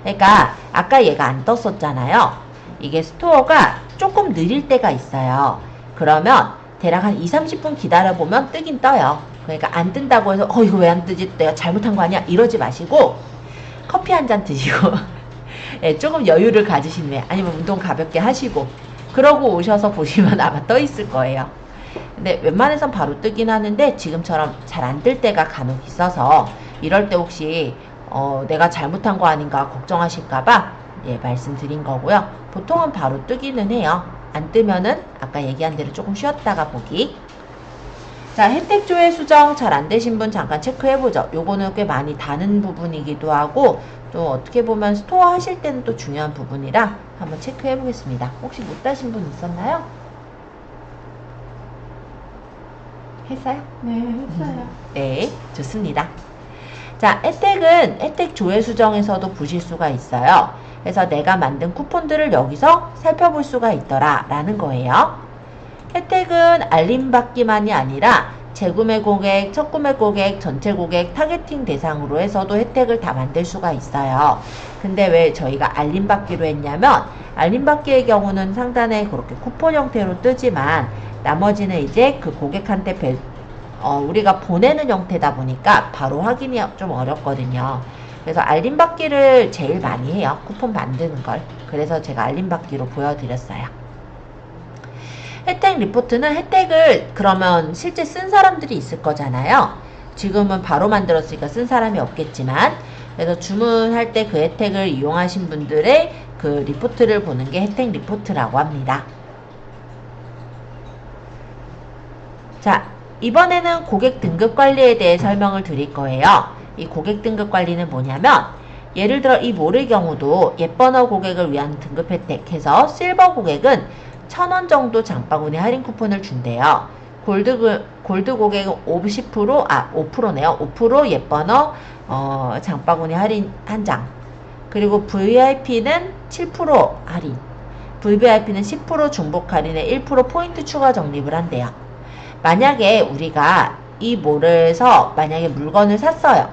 그러니까 아까 얘가 안 떴었잖아요. 이게 스토어가 조금 느릴 때가 있어요. 그러면 대략 한 2-30분 기다려보면 뜨긴 떠요. 그러니까 안 뜬다고 해서 이거 왜 안 뜨지? 내가 잘못한 거 아니야? 이러지 마시고 커피 한 잔 드시고 네, 조금 여유를 가지신 후에 아니면 운동 가볍게 하시고 그러고 오셔서 보시면 아마 떠 있을 거예요. 근데 웬만해선 바로 뜨긴 하는데 지금처럼 잘 안 뜰 때가 간혹 있어서 이럴 때 혹시 내가 잘못한 거 아닌가 걱정하실까봐 예, 말씀드린 거고요. 보통은 바로 뜨기는 해요. 안 뜨면은 아까 얘기한 대로 조금 쉬었다가 보기. 자, 혜택 조회 수정 잘 안 되신 분 잠깐 체크해보죠. 요거는 꽤 많이 다는 부분이기도 하고 또 어떻게 보면 스토어 하실 때는 또 중요한 부분이라 한번 체크해보겠습니다. 혹시 못 다신 분 있었나요? 했어요? 네, 했어요. 네, 좋습니다. 자, 혜택은 혜택 조회 수정에서도 보실 수가 있어요. 그래서 내가 만든 쿠폰들을 여기서 살펴볼 수가 있더라 라는 거예요. 혜택은 알림받기만이 아니라 재구매 고객, 첫구매 고객, 전체 고객, 타겟팅 대상으로 해서도 혜택을 다 만들 수가 있어요. 근데 왜 저희가 알림받기로 했냐면 알림받기의 경우는 상단에 그렇게 쿠폰 형태로 뜨지만 나머지는 이제 그 고객한테 우리가 보내는 형태다 보니까 바로 확인이 좀 어렵거든요. 그래서 알림받기를 제일 많이 해요. 쿠폰 만드는 걸. 그래서 제가 알림받기로 보여드렸어요. 혜택 리포트는 혜택을 그러면 실제 쓴 사람들이 있을 거잖아요. 지금은 바로 만들었으니까 쓴 사람이 없겠지만 그래서 주문할 때 그 혜택을 이용하신 분들의 그 리포트를 보는 게 혜택 리포트라고 합니다. 자, 이번에는 고객 등급 관리에 대해 설명을 드릴 거예요. 이 고객 등급 관리는 뭐냐면 예를 들어 이 몰의 경우도 옛번호 고객을 위한 등급 혜택 해서 실버 고객은 1,000원 정도 장바구니 할인 쿠폰을 준대요. 골드 고객은 5%네요. 5% 옛번호 장바구니 할인 1장. 그리고 VIP는 7% 할인. VVIP는 10% 중복 할인에 1% 포인트 추가 적립을 한대요. 만약에 우리가 이 몰에서 만약에 물건을 샀어요.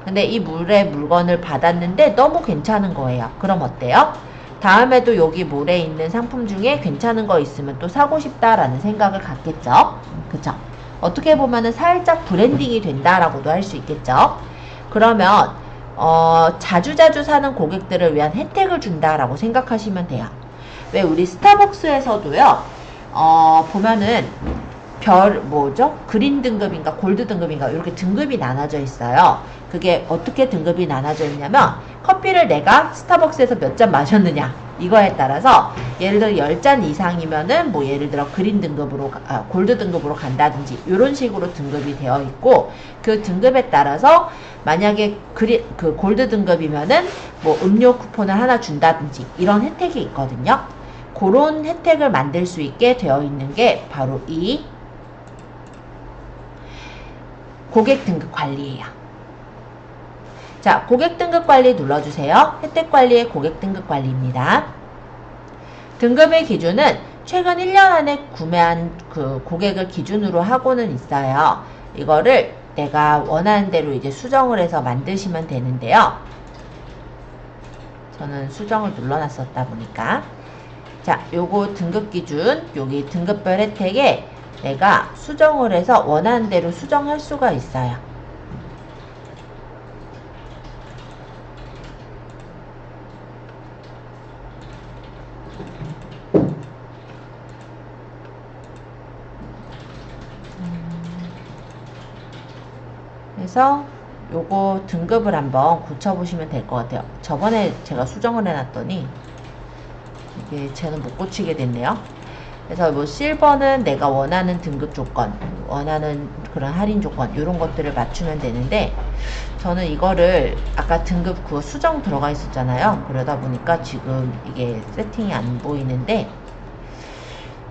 근데 이 몰에 물건을 받았는데 너무 괜찮은 거예요. 그럼 어때요? 다음에도 여기 몰에 있는 상품 중에 괜찮은 거 있으면 또 사고 싶다라는 생각을 갖겠죠. 그쵸? 어떻게 보면은 살짝 브랜딩이 된다라고도 할 수 있겠죠. 그러면 자주자주 사는 고객들을 위한 혜택을 준다라고 생각하시면 돼요. 왜 우리 스타벅스에서도요. 보면은 그린 등급인가 골드 등급인가 이렇게 등급이 나눠져 있어요. 그게 어떻게 등급이 나눠져 있냐면 커피를 내가 스타벅스에서 몇 잔 마셨느냐 이거에 따라서 예를 들어 10잔 이상이면은 뭐 예를 들어 그린 등급으로 골드 등급으로 간다든지 이런 식으로 등급이 되어 있고 그 등급에 따라서 만약에 그 골드 등급이면은 뭐 음료 쿠폰을 하나 준다든지 이런 혜택이 있거든요. 그런 혜택을 만들 수 있게 되어 있는 게 바로 이 고객 등급 관리예요. 자, 고객 등급 관리 눌러주세요. 혜택 관리의 고객 등급 관리입니다. 등급의 기준은 최근 1년 안에 구매한 그 고객을 기준으로 하고는 있어요. 이거를 내가 원하는 대로 이제 수정을 해서 만드시면 되는데요. 저는 수정을 눌러놨었다 보니까. 자, 요거 등급 기준, 여기 등급별 혜택에 내가 수정을 해서 원하는 대로 수정할 수가 있어요. 그래서 요거 등급을 한번 고쳐보시면 될 것 같아요. 저번에 제가 수정을 해놨더니 이게 쟤는 못 고치게 됐네요. 그래서 뭐 실버는 내가 원하는 등급 조건, 원하는 그런 할인 조건 이런 것들을 맞추면 되는데 저는 이거를 아까 등급 그거 수정 들어가 있었잖아요. 그러다 보니까 지금 이게 세팅이 안 보이는데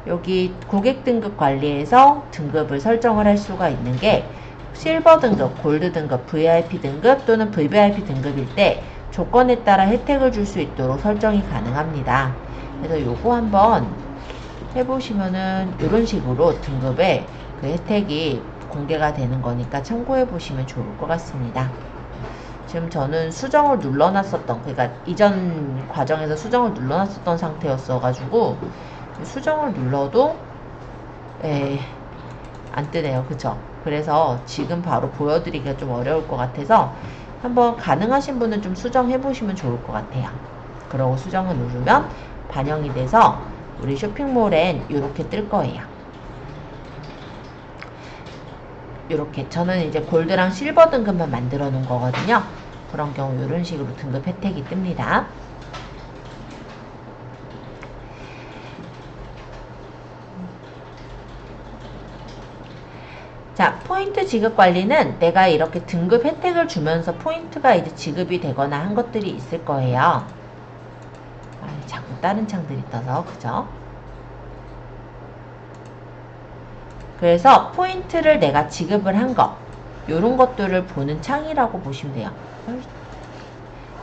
여기 고객 등급 관리에서 등급을 설정을 할 수가 있는 게 실버 등급, 골드 등급, VIP 등급 또는 VVIP 등급일 때 조건에 따라 혜택을 줄 수 있도록 설정이 가능합니다. 그래서 요거 한번 해보시면은 이런 식으로 등급에 그 혜택이 공개가 되는 거니까 참고해 보시면 좋을 것 같습니다. 지금 저는 수정을 눌러놨었던, 그러니까 이전 과정에서 수정을 눌러놨었던 상태였어 가지고 수정을 눌러도 안 뜨네요. 그쵸? 그래서 지금 바로 보여드리기가 좀 어려울 것 같아서 한번 가능하신 분은 좀 수정해 보시면 좋을 것 같아요. 그러고 수정을 누르면 반영이 돼서 우리 쇼핑몰엔 이렇게 뜰 거예요. 이렇게 저는 이제 골드랑 실버 등급만 만들어 놓은 거거든요. 그런 경우 이런 식으로 등급 혜택이 뜹니다. 자, 포인트 지급 관리는 내가 이렇게 등급 혜택을 주면서 포인트가 이제 지급이 되거나 한 것들이 있을 거예요. 아, 자꾸 다른 창들이 떠서, 그죠? 그래서 포인트를 내가 지급을 한 거, 요런 것들을 보는 창이라고 보시면 돼요.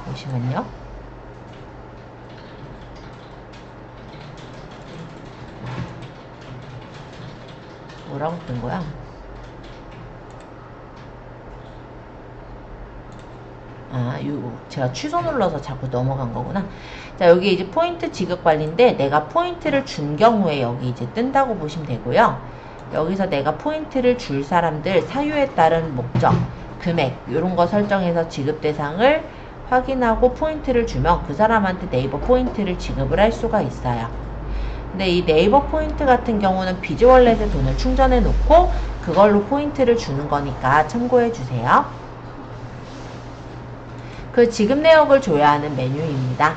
잠시만요. 뭐라고 뜬 거야? 아, 요 제가 취소 눌러서 자꾸 넘어간 거구나. 자, 여기 이제 포인트 지급 관리인데 내가 포인트를 준 경우에 여기 이제 뜬다고 보시면 되고요. 여기서 내가 포인트를 줄 사람들 사유에 따른 목적, 금액 이런 거 설정해서 지급 대상을 확인하고 포인트를 주면 그 사람한테 네이버 포인트를 지급을 할 수가 있어요. 근데 이 네이버 포인트 같은 경우는 비즈월렛에 돈을 충전해 놓고 그걸로 포인트를 주는 거니까 참고해 주세요. 그 지급 내역을 줘야 하는 메뉴입니다.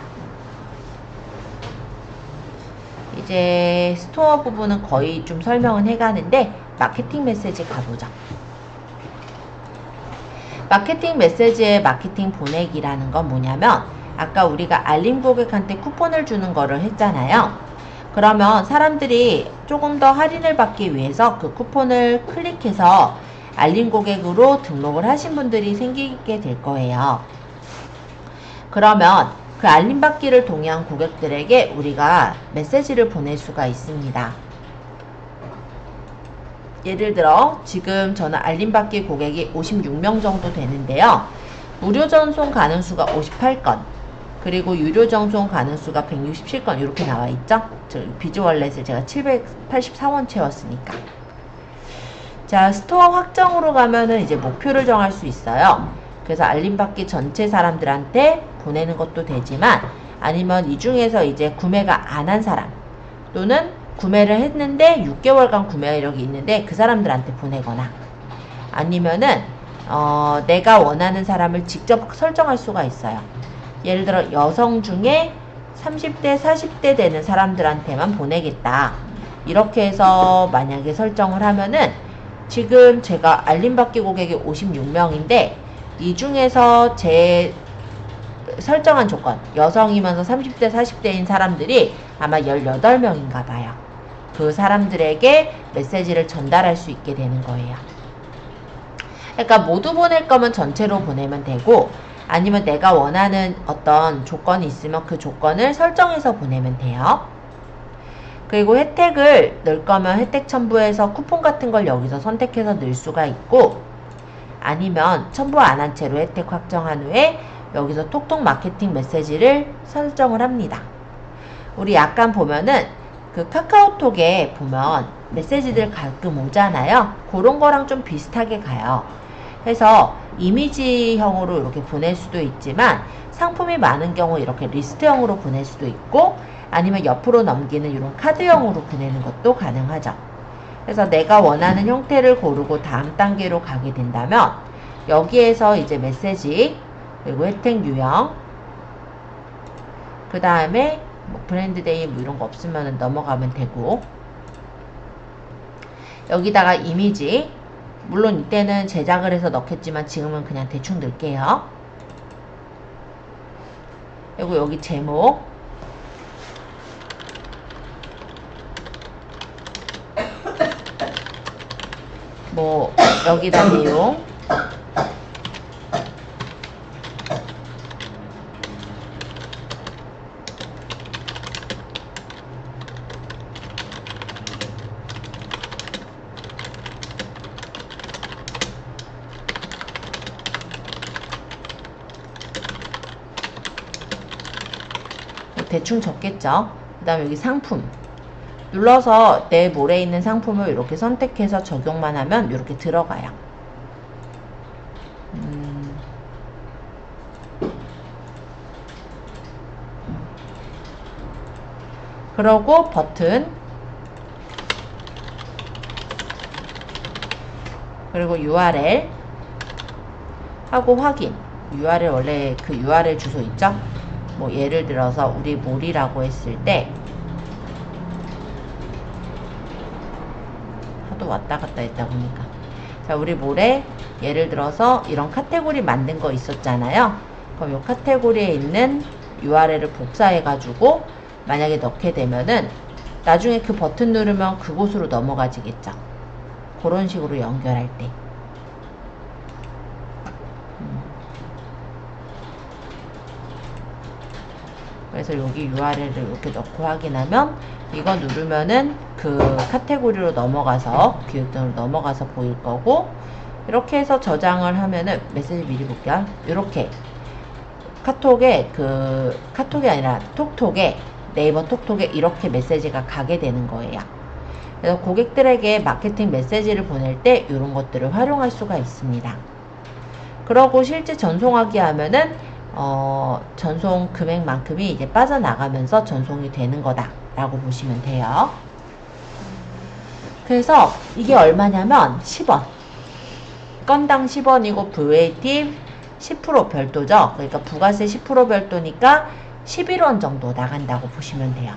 이제 스토어 부분은 거의 좀 설명은 해가는데 마케팅 메시지 가보죠. 마케팅 메시지의 마케팅 보내기라는 건 뭐냐면 아까 우리가 알림 고객한테 쿠폰을 주는 거를 했잖아요. 그러면 사람들이 조금 더 할인을 받기 위해서 그 쿠폰을 클릭해서 알림 고객으로 등록을 하신 분들이 생기게 될 거예요. 그러면 그 알림 받기를 동의한 고객들에게 우리가 메시지를 보낼 수가 있습니다. 예를 들어 지금 저는 알림 받기 고객이 56명 정도 되는데요. 무료 전송 가능 수가 58건, 그리고 유료 전송 가능 수가 167건 이렇게 나와 있죠. 저 비즈월렛을 제가 784원 채웠으니까. 자, 스토어 확정으로 가면은 이제 목표를 정할 수 있어요. 그래서 알림 받기 전체 사람들한테 보내는 것도 되지만 아니면 이 중에서 이제 구매가 안 한 사람 또는 구매를 했는데 6개월간 구매 이력이 있는데 그 사람들한테 보내거나 아니면은 내가 원하는 사람을 직접 설정할 수가 있어요. 예를 들어 여성 중에 30대 40대 되는 사람들한테만 보내겠다 이렇게 해서 만약에 설정을 하면은 지금 제가 알림받기 고객이 56명인데 이 중에서 제 설정한 조건 여성이면서 30대 40대인 사람들이 아마 18명인가 봐요. 그 사람들에게 메시지를 전달할 수 있게 되는 거예요. 그러니까 모두 보낼 거면 전체로 보내면 되고 아니면 내가 원하는 어떤 조건이 있으면 그 조건을 설정해서 보내면 돼요. 그리고 혜택을 넣을 거면 혜택 첨부해서 쿠폰 같은 걸 여기서 선택해서 넣을 수가 있고 아니면 첨부 안 한 채로 혜택 확정한 후에 여기서 톡톡 마케팅 메시지를 설정을 합니다. 우리 약간 보면은 그 카카오톡에 보면 메시지들 가끔 오잖아요. 그런 거랑 좀 비슷하게 가요. 해서 이미지형으로 이렇게 보낼 수도 있지만 상품이 많은 경우 이렇게 리스트형으로 보낼 수도 있고 아니면 옆으로 넘기는 이런 카드형으로 보내는 것도 가능하죠. 그래서 내가 원하는 형태를 고르고 다음 단계로 가게 된다면 여기에서 이제 메시지 그리고 혜택 유형 그 다음에 뭐 브랜드데이 뭐 이런 거 없으면 넘어가면 되고 여기다가 이미지 물론 이때는 제작을 해서 넣겠지만 지금은 그냥 대충 넣을게요. 그리고 여기 제목 뭐 여기다 내용 대충 적겠죠. 그 다음에 여기 상품 눌러서 내 몰에 있는 상품을 이렇게 선택해서 적용만 하면 이렇게 들어가요. 그러고 버튼 그리고 URL 하고 확인. URL 원래 그 URL 주소 있죠? 뭐 예를 들어서 우리 몰이라고 했을 때 하도 왔다 갔다 했다 보니까 자, 우리 모레 예를 들어서 이런 카테고리 만든 거 있었잖아요. 그럼 이 카테고리에 있는 URL을 복사해가지고 만약에 넣게 되면은 나중에 그 버튼 누르면 그곳으로 넘어가지겠죠. 그런 식으로 연결할 때. 그래서 여기 URL을 이렇게 넣고 확인하면 이거 누르면은 그 카테고리로 넘어가서 기획전으로 넘어가서 보일 거고, 이렇게 해서 저장을 하면은 메시지 미리 볼게요. 이렇게 카톡이 아니라 톡톡에, 네이버 톡톡에 이렇게 메시지가 가게 되는 거예요. 그래서 고객들에게 마케팅 메시지를 보낼 때 이런 것들을 활용할 수가 있습니다. 그러고 실제 전송하기 하면은 전송 금액만큼이 이제 빠져나가면서 전송이 되는 거다라고 보시면 돼요. 그래서 이게 얼마냐면 10원. 건당 10원이고 VAT 10% 별도죠. 그러니까 부가세 10% 별도니까 11원 정도 나간다고 보시면 돼요.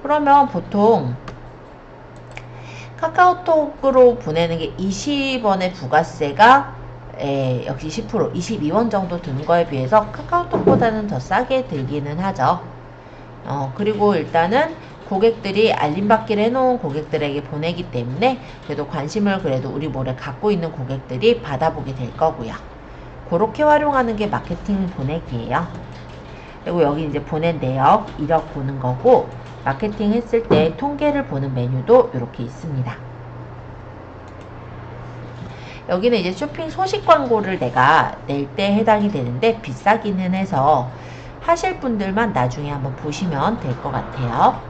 그러면 보통 카카오톡으로 보내는 게 20원의 부가세가 역시 10% 22원 정도 드는 거에 비해서 카카오톡보다는 더 싸게 들기는 하죠. 그리고 일단은 고객들이 알림받기를 해놓은 고객들에게 보내기 때문에 그래도 관심을 그래도 우리 몰에 갖고 있는 고객들이 받아보게 될 거고요. 그렇게 활용하는 게 마케팅 보내기예요. 그리고 여기 이제 보낸 내역, 이력 보는 거고, 마케팅 했을 때 통계를 보는 메뉴도 이렇게 있습니다. 여기는 이제 쇼핑 소식 광고를 내가 낼 때 해당이 되는데 비싸기는 해서 하실 분들만 나중에 한번 보시면 될 것 같아요.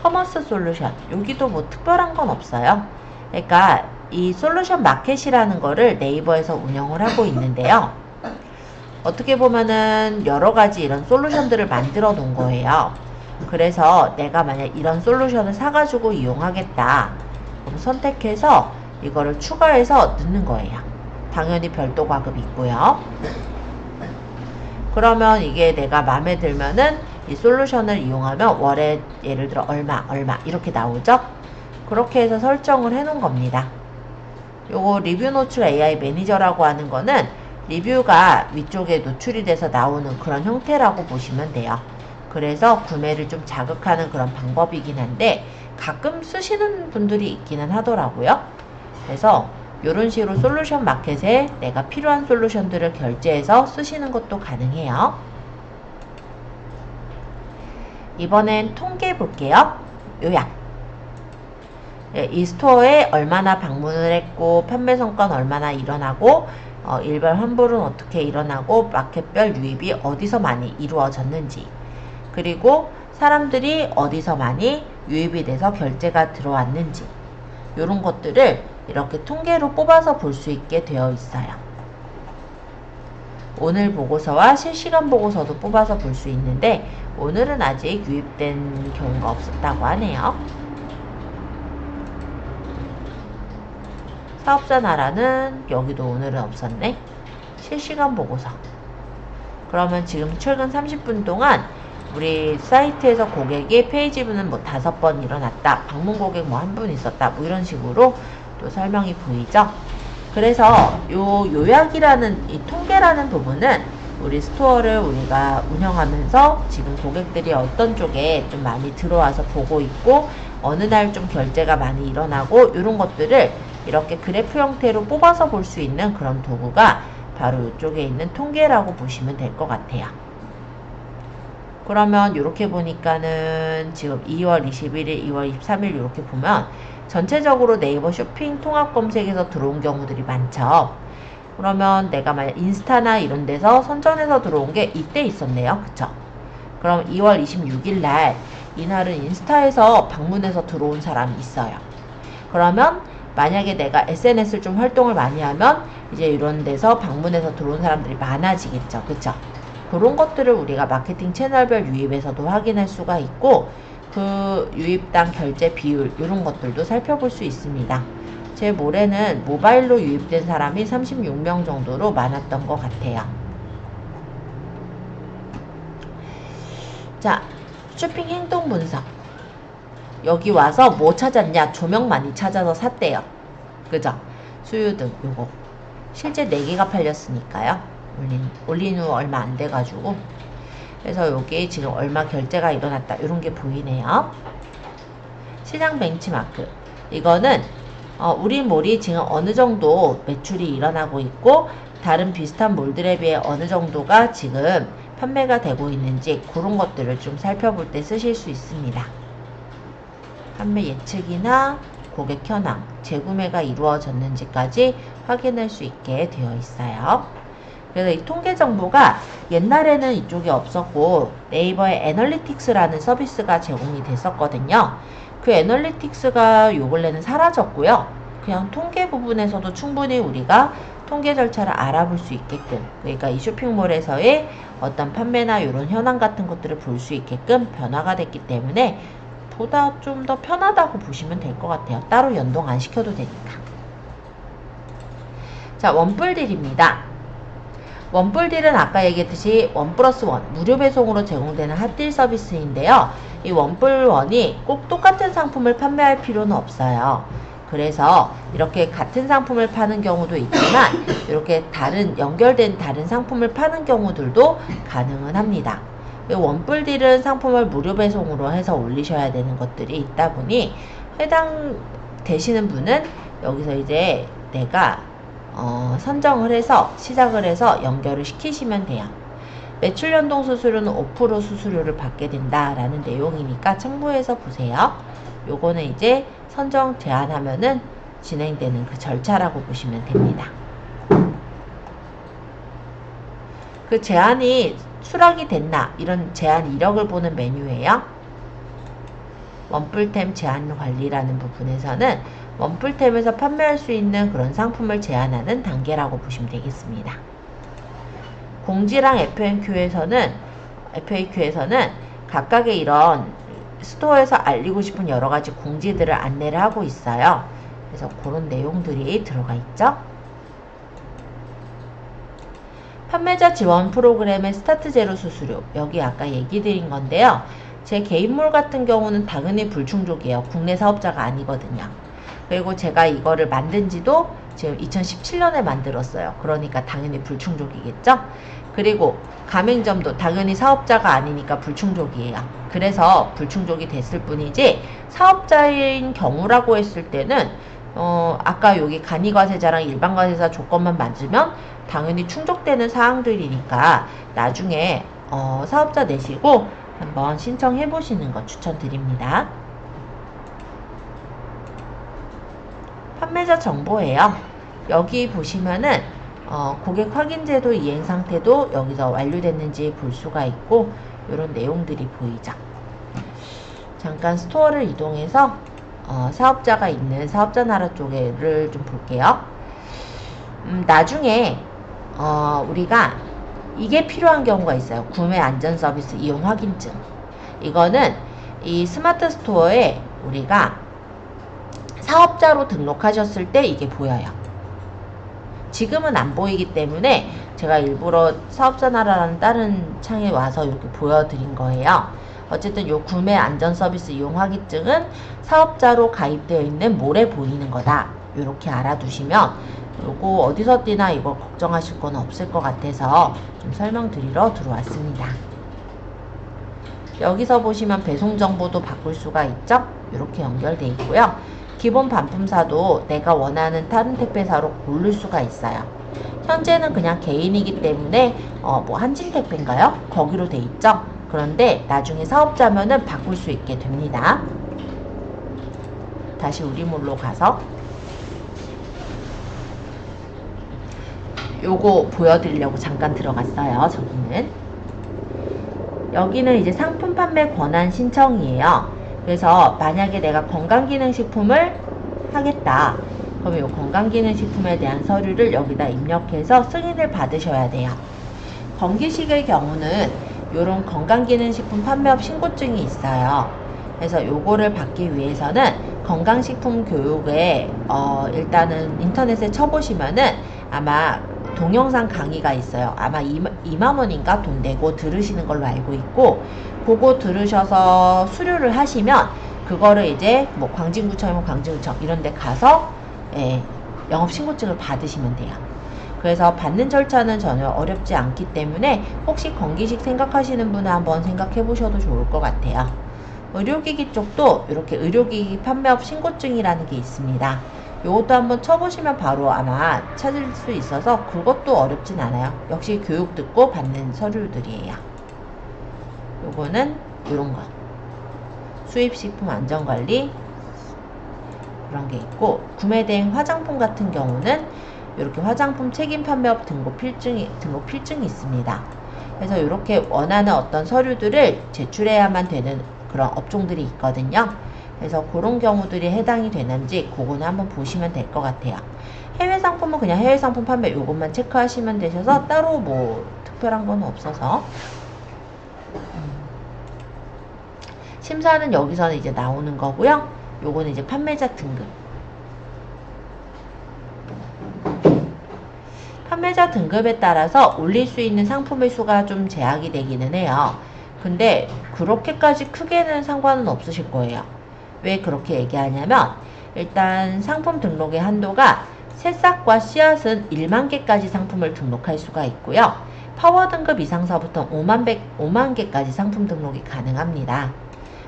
커머스 솔루션, 여기도 뭐 특별한 건 없어요. 그러니까 이 솔루션 마켓이라는 거를 네이버에서 운영을 하고 있는데요. 어떻게 보면은 여러 가지 이런 솔루션들을 만들어 놓은 거예요. 그래서 내가 만약 이런 솔루션을 사가지고 이용하겠다, 그럼 선택해서 이거를 추가해서 넣는 거예요. 당연히 별도 과금이 있고요. 그러면 이게 내가 마음에 들면은 이 솔루션을 이용하면 월에 예를 들어 얼마 이렇게 나오죠. 그렇게 해서 설정을 해 놓은 겁니다. 요거 리뷰 노출 AI 매니저라고 하는 거는 리뷰가 위쪽에 노출이 돼서 나오는 그런 형태라고 보시면 돼요. 그래서 구매를 좀 자극하는 그런 방법이긴 한데 가끔 쓰시는 분들이 있기는 하더라고요. 그래서 이런 식으로 솔루션 마켓에 내가 필요한 솔루션들을 결제해서 쓰시는 것도 가능해요. 이번엔 통계 볼게요. 요약. 이 스토어에 얼마나 방문을 했고, 판매 성과는 얼마나 일어나고, 일별 환불은 어떻게 일어나고, 마켓별 유입이 어디서 많이 이루어졌는지, 그리고 사람들이 어디서 많이 유입이 돼서 결제가 들어왔는지, 이런 것들을 이렇게 통계로 뽑아서 볼 수 있게 되어 있어요. 오늘 보고서와 실시간 보고서도 뽑아서 볼 수 있는데 오늘은 아직 유입된 경우가 없었다고 하네요. 사업자 나라는 여기도 오늘은 없었네. 실시간 보고서. 그러면 지금 최근 30분 동안 우리 사이트에서 고객이 페이지분은 뭐 5번 일어났다, 방문 고객 뭐 1분 있었다, 뭐 이런 식으로 또 설명이 보이죠. 그래서 요 요약이라는 이 통계라는 부분은 우리 스토어를 우리가 운영하면서 지금 고객들이 어떤 쪽에 좀 많이 들어와서 보고 있고, 어느 날 좀 결제가 많이 일어나고, 이런 것들을 이렇게 그래프 형태로 뽑아서 볼 수 있는 그런 도구가 바로 이쪽에 있는 통계라고 보시면 될 것 같아요. 그러면 이렇게 보니까는 지금 2월 21일, 2월 23일 이렇게 보면 전체적으로 네이버 쇼핑 통합 검색에서 들어온 경우들이 많죠. 그러면 내가 만약 인스타나 이런 데서 선전해서 들어온 게 이때 있었네요. 그쵸? 그럼 2월 26일 날, 이날은 인스타에서 방문해서 들어온 사람이 있어요. 그러면 만약에 내가 SNS를 좀 활동을 많이 하면 이제 이런 데서 방문해서 들어온 사람들이 많아지겠죠. 그쵸? 그런 것들을 우리가 마케팅 채널별 유입에서도 확인할 수가 있고, 그 유입당 결제 비율 이런 것들도 살펴볼 수 있습니다. 제 몰에는 모바일로 유입된 사람이 36명 정도로 많았던 것 같아요. 자, 쇼핑 행동 분석. 여기 와서 뭐 찾았냐? 조명 많이 찾아서 샀대요. 그죠? 수유등 요거 실제 4개가 팔렸으니까요. 올린 후 얼마 안 돼가지고. 그래서 여기 지금 얼마 결제가 일어났다 이런 게 보이네요. 시장 벤치마크 이거는 우리 몰이 지금 어느 정도 매출이 일어나고 있고 다른 비슷한 몰들에 비해 어느 정도가 지금 판매가 되고 있는지 그런 것들을 좀 살펴볼 때 쓰실 수 있습니다. 판매 예측이나 고객 현황, 재구매가 이루어졌는지까지 확인할 수 있게 되어 있어요. 그래서 이 통계 정보가 옛날에는 이쪽에 없었고 네이버의 애널리틱스라는 서비스가 제공이 됐었거든요. 그 애널리틱스가 요 근래는 사라졌고요. 그냥 통계 부분에서도 충분히 우리가 통계 절차를 알아볼 수 있게끔, 그러니까 이 쇼핑몰에서의 어떤 판매나 이런 현황 같은 것들을 볼 수 있게끔 변화가 됐기 때문에 보다 좀 더 편하다고 보시면 될 것 같아요. 따로 연동 안 시켜도 되니까. 자, 원뿔딜입니다. 원뿔딜은 아까 얘기했듯이 1+1 무료 배송으로 제공되는 핫딜 서비스인데요. 이 원뿔원이 꼭 똑같은 상품을 판매할 필요는 없어요. 그래서 이렇게 같은 상품을 파는 경우도 있지만 이렇게 연결된 다른 상품을 파는 경우들도 가능은 합니다. 원뿔딜은 상품을 무료 배송으로 해서 올리셔야 되는 것들이 있다 보니 해당 되시는 분은 여기서 이제 내가 선정을 해서 시작을 해서 연결을 시키시면 돼요. 매출 연동 수수료는 5% 수수료를 받게 된다라는 내용이니까 참고해서 보세요. 요거는 이제 선정 제한하면은 진행되는 그 절차라고 보시면 됩니다. 그 제한이 수락이 됐나 이런 제한 이력을 보는 메뉴예요. 원뿔템 제한 관리라는 부분에서는 원뿔템에서 판매할 수 있는 그런 상품을 제한하는 단계라고 보시면 되겠습니다. 공지랑 FAQ에서는 각각의 이런 스토어에서 알리고 싶은 여러 가지 공지들을 안내를 하고 있어요. 그래서 그런 내용들이 들어가 있죠. 판매자 지원 프로그램의 스타트 제로 수수료, 여기 아까 얘기 드린 건데요. 제 개인몰 같은 경우는 당연히 불충족이에요. 국내 사업자가 아니거든요. 그리고 제가 이거를 만든 지도 지금 2017년에 만들었어요. 그러니까 당연히 불충족이겠죠? 그리고 가맹점도 당연히 사업자가 아니니까 불충족이에요. 그래서 불충족이 됐을 뿐이지 사업자인 경우라고 했을 때는 아까 여기 간이과세자랑 일반과세자 조건만 맞으면 당연히 충족되는 사항들이니까 나중에 사업자 내시고 한번 신청해 보시는 거 추천드립니다. 판매자 정보예요. 여기 보시면은 고객 확인제도 이행 상태도 여기서 완료됐는지 볼 수가 있고 이런 내용들이 보이죠. 잠깐 스토어를 이동해서 사업자가 있는 사업자 나라 쪽을 좀 볼게요. 나중에 우리가 이게 필요한 경우가 있어요. 구매 안전 서비스 이용 확인증. 이거는 이 스마트 스토어에 우리가 사업자로 등록하셨을 때 이게 보여요. 지금은 안 보이기 때문에 제가 일부러 사업자 나라라는 다른 창에 와서 이렇게 보여드린 거예요. 어쨌든 요 구매 안전 서비스 이용 확인증은 사업자로 가입되어 있는 몰에 보이는 거다. 이렇게 알아두시면 요거 어디서 띄나 이거 걱정하실 건 없을 것 같아서 좀 설명드리러 들어왔습니다. 여기서 보시면 배송 정보도 바꿀 수가 있죠? 이렇게 연결되어 있고요. 기본 반품사도 내가 원하는 다른 택배사로 고를 수가 있어요. 현재는 그냥 개인이기 때문에 뭐 한진택배인가요? 거기로 돼 있죠? 그런데 나중에 사업자면은 바꿀 수 있게 됩니다. 다시 우리몰로 가서 요거 보여드리려고 잠깐 들어갔어요. 여기는 이제 상품 판매 권한 신청이에요. 그래서 만약에 내가 건강기능식품을 하겠다. 그러면 이 건강기능식품에 대한 서류를 여기다 입력해서 승인을 받으셔야 돼요. 건기식의 경우는 이런 건강기능식품 판매업 신고증이 있어요. 그래서 요거를 받기 위해서는 건강식품 교육에 일단은 인터넷에 쳐보시면은 아마 동영상 강의가 있어요. 아마 2만 원인가 돈 내고 들으시는 걸로 알고 있고 그거 들으셔서 수료를 하시면 그거를 이제 뭐 광진구청이면 광진구청 이런 데 가서 영업신고증을 받으시면 돼요. 그래서 받는 절차는 전혀 어렵지 않기 때문에 혹시 건기식 생각하시는 분은 한번 생각해 보셔도 좋을 것 같아요. 의료기기 쪽도 이렇게 의료기기 판매업 신고증이라는 게 있습니다. 요것도 한번 쳐보시면 바로 아마 찾을 수 있어서 그것도 어렵진 않아요. 역시 교육 듣고 받는 서류들이에요. 요거는 요런 거. 수입식품 안전관리 그런 게 있고, 구매된 화장품 같은 경우는 이렇게 화장품 책임 판매업 등록 필증이 있습니다. 그래서 이렇게 원하는 어떤 서류들을 제출해야만 되는 그런 업종들이 있거든요. 그래서 그런 경우들이 해당이 되는지 그거는 한번 보시면 될 것 같아요. 해외 상품은 그냥 해외 상품 판매 요것만 체크하시면 되셔서 따로 뭐 특별한 건 없어서 심사는 여기서는 이제 나오는 거고요. 요거는 이제 판매자 등급. 판매자 등급에 따라서 올릴 수 있는 상품의 수가 좀 제약이 되기는 해요. 근데 그렇게까지 크게는 상관은 없으실 거예요. 왜 그렇게 얘기하냐면 일단 상품 등록의 한도가 새싹과 씨앗은 1만 개까지 상품을 등록할 수가 있고요. 파워 등급 이상서부터 5만 개까지 상품 등록이 가능합니다.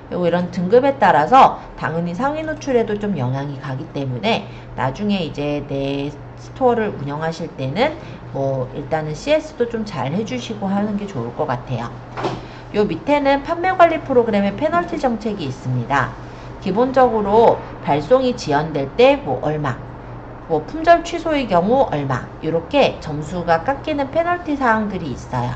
그리고 이런 등급에 따라서 당연히 상위 노출에도 좀 영향이 가기 때문에 나중에 이제 내 스토어를 운영하실 때는 뭐 일단은 CS도 좀 잘 해주시고 하는 게 좋을 것 같아요. 요 밑에는 판매관리 프로그램의 페널티 정책이 있습니다. 기본적으로 발송이 지연될 때 뭐 얼마, 뭐 품절 취소의 경우 얼마, 이렇게 점수가 깎이는 페널티 사항들이 있어요.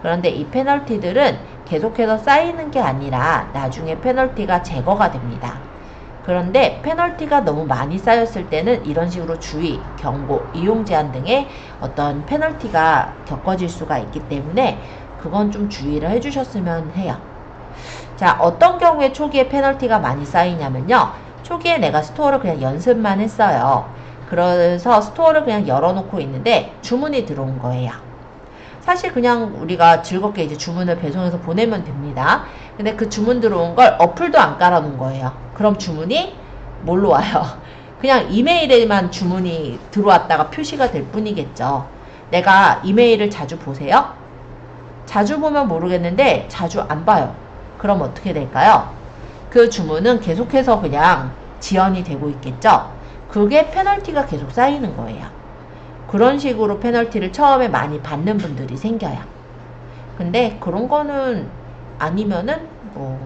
그런데 이 페널티들은 계속해서 쌓이는 게 아니라 나중에 페널티가 제거가 됩니다. 그런데 페널티가 너무 많이 쌓였을 때는 이런 식으로 주의, 경고, 이용 제한 등의 어떤 페널티가 겪어질 수가 있기 때문에 그건 좀 주의를 해주셨으면 해요. 자, 어떤 경우에 초기에 페널티가 많이 쌓이냐면요. 초기에 내가 스토어를 그냥 연습만 했어요. 그래서 스토어를 그냥 열어놓고 있는데 주문이 들어온 거예요. 사실 그냥 우리가 즐겁게 이제 주문을 배송해서 보내면 됩니다. 근데 그 주문 들어온 걸 어플도 안 깔아놓은 거예요. 그럼 주문이 뭘로 와요? 그냥 이메일에만 주문이 들어왔다가 표시가 될 뿐이겠죠. 내가 이메일을 자주 보세요? 자주 보면 모르겠는데 자주 안 봐요. 그럼 어떻게 될까요? 그 주문은 계속해서 그냥 지연이 되고 있겠죠. 그게 페널티가 계속 쌓이는 거예요. 그런 식으로 페널티를 처음에 많이 받는 분들이 생겨요. 근데 그런 거는 아니면은 뭐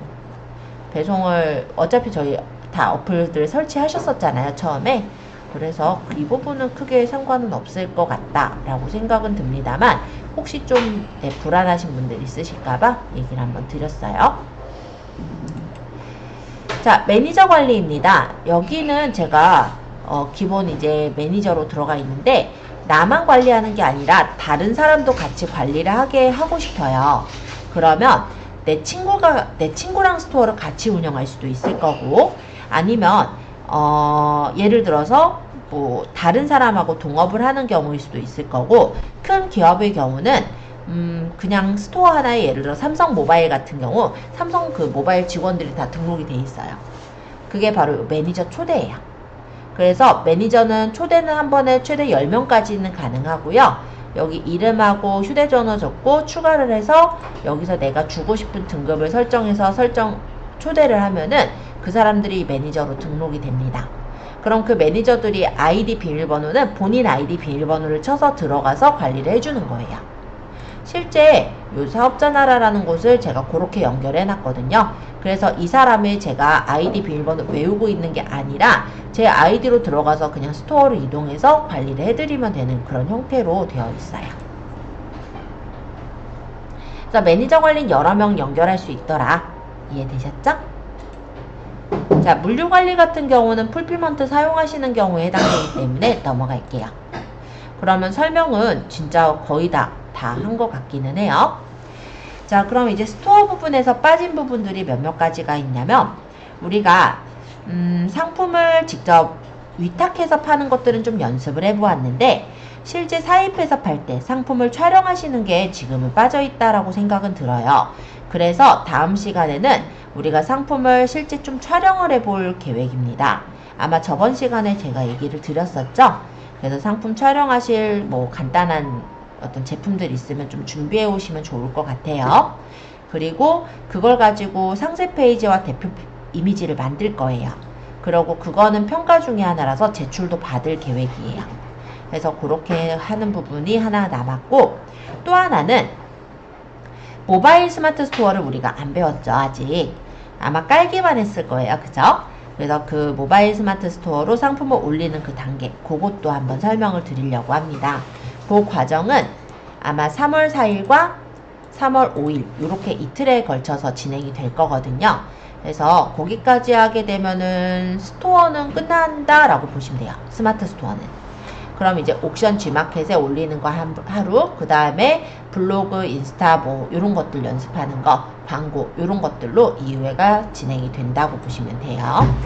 배송을 어차피 저희 다 어플들 설치하셨었잖아요, 처음에. 그래서 이 부분은 크게 상관은 없을 것 같다라고 생각은 듭니다만 혹시 좀 불안하신 분들 있으실까봐 얘기를 한번 드렸어요. 자, 매니저 관리입니다. 여기는 제가 기본 이제 매니저로 들어가 있는데 나만 관리하는 게 아니라 다른 사람도 같이 관리를 하게 하고 싶어요. 그러면 내 친구랑 스토어를 같이 운영할 수도 있을 거고, 아니면 예를 들어서 뭐 다른 사람하고 동업을 하는 경우일 수도 있을 거고, 큰 기업의 경우는 그냥 스토어 하나에 예를 들어 삼성 모바일 같은 경우 삼성 그 모바일 직원들이 다 등록이 돼 있어요. 그게 바로 매니저 초대예요. 그래서 매니저는 초대는 한 번에 최대 10명까지는 가능하고요. 여기 이름하고 휴대전화 적고 추가를 해서 여기서 내가 주고 싶은 등급을 설정해서 초대를 하면은 그 사람들이 매니저로 등록이 됩니다. 그럼 그 매니저들이 아이디 비밀번호는 본인 아이디 비밀번호를 쳐서 들어가서 관리를 해주는 거예요. 실제 요 사업자나라라는 곳을 제가 그렇게 연결해 놨거든요. 그래서 이 사람의 제가 아이디 비밀번호 외우고 있는 게 아니라 제 아이디로 들어가서 그냥 스토어를 이동해서 관리를 해드리면 되는 그런 형태로 되어 있어요. 그래서 매니저 관리는 여러 명 연결할 수 있더라. 이해되셨죠? 자, 물류 관리 같은 경우는 풀필먼트 사용하시는 경우에 해당되기 때문에 넘어갈게요. 그러면 설명은 진짜 거의 다 한 것 같기는 해요. 자, 그럼 이제 스토어 부분에서 빠진 부분들이 몇몇 가지가 있냐면 우리가 상품을 직접 위탁해서 파는 것들은 좀 연습을 해보았는데 실제 사입해서 팔 때 상품을 촬영하시는 게 지금은 빠져있다라고 생각은 들어요. 그래서 다음 시간에는 우리가 상품을 실제 좀 촬영을 해볼 계획입니다. 아마 저번 시간에 제가 얘기를 드렸었죠. 그래서 상품 촬영하실 뭐 간단한 어떤 제품들 있으면 좀 준비해 오시면 좋을 것 같아요. 그리고 그걸 가지고 상세 페이지와 대표 이미지를 만들 거예요. 그리고 그거는 평가 중에 하나라서 제출도 받을 계획이에요. 그래서 그렇게 하는 부분이 하나 남았고, 또 하나는 모바일 스마트 스토어를 우리가 안 배웠죠. 아직 아마 깔기만 했을 거예요. 그죠? 그래서 그 모바일 스마트 스토어로 상품을 올리는 그 단계, 그것도 한번 설명을 드리려고 합니다. 그 과정은 아마 3월 4일과 3월 5일 이렇게 이틀에 걸쳐서 진행이 될 거거든요. 그래서 거기까지 하게 되면은 스토어는 끝난다 라고 보시면 돼요. 스마트 스토어는. 그럼 이제 옥션 G마켓에 올리는 거 하루, 그 다음에 블로그, 인스타 뭐 이런 것들 연습하는 거, 광고 이런 것들로 이후에가 진행이 된다고 보시면 돼요.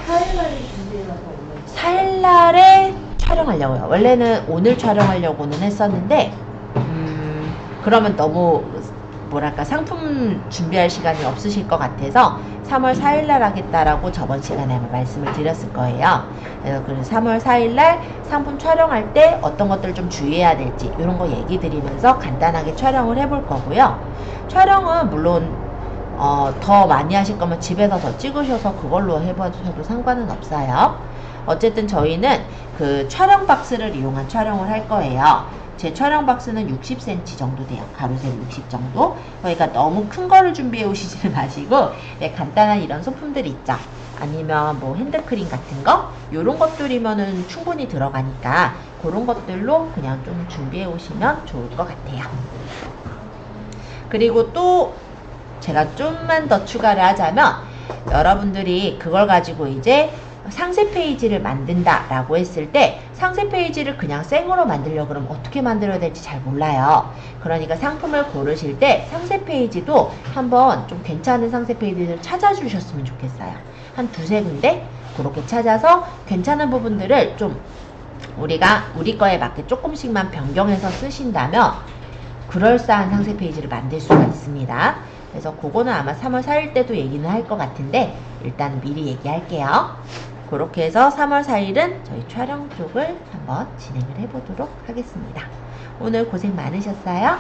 4일날에 준비해놔서 오늘 4일날에 촬영하려고요. 원래는 오늘 촬영하려고는 했었는데 그러면 너무 뭐랄까 상품 준비할 시간이 없으실 것 같아서 3월 4일날 하겠다라고 저번 시간에 말씀을 드렸을 거예요. 그래서 그 3월 4일날 상품 촬영할 때 어떤 것들을 좀 주의해야 될지 이런 거 얘기 드리면서 간단하게 촬영을 해볼 거고요. 촬영은 물론 더 많이 하실 거면 집에서 더 찍으셔서 그걸로 해봐주셔도 상관은 없어요. 어쨌든 저희는 그 촬영 박스를 이용한 촬영을 할 거예요. 제 촬영 박스는 60cm 정도 돼요. 가로세로 60 정도. 그러니까 너무 큰 거를 준비해 오시지는 마시고 간단한 이런 소품들 있죠. 아니면 뭐 핸드크림 같은 거 요런 것들이면은 충분히 들어가니까 그런 것들로 그냥 좀 준비해 오시면 좋을 것 같아요. 그리고 또 제가 좀만 더 추가를 하자면 여러분들이 그걸 가지고 이제 상세 페이지를 만든다 라고 했을 때 상세 페이지를 그냥 생으로 만들려고 그러면 어떻게 만들어야 될지 잘 몰라요. 그러니까 상품을 고르실 때 상세 페이지도 한번 좀 괜찮은 상세 페이지를 찾아주셨으면 좋겠어요. 한 두세 군데 그렇게 찾아서 괜찮은 부분들을 좀 우리가 우리 거에 맞게 조금씩만 변경해서 쓰신다면 그럴싸한 상세 페이지를 만들 수가 있습니다. 그래서 그거는 아마 3월 4일 때도 얘기는 할 것 같은데 일단 미리 얘기할게요. 그렇게 해서 3월 4일은 저희 촬영 쪽을 한번 진행을 해보도록 하겠습니다. 오늘 고생 많으셨어요.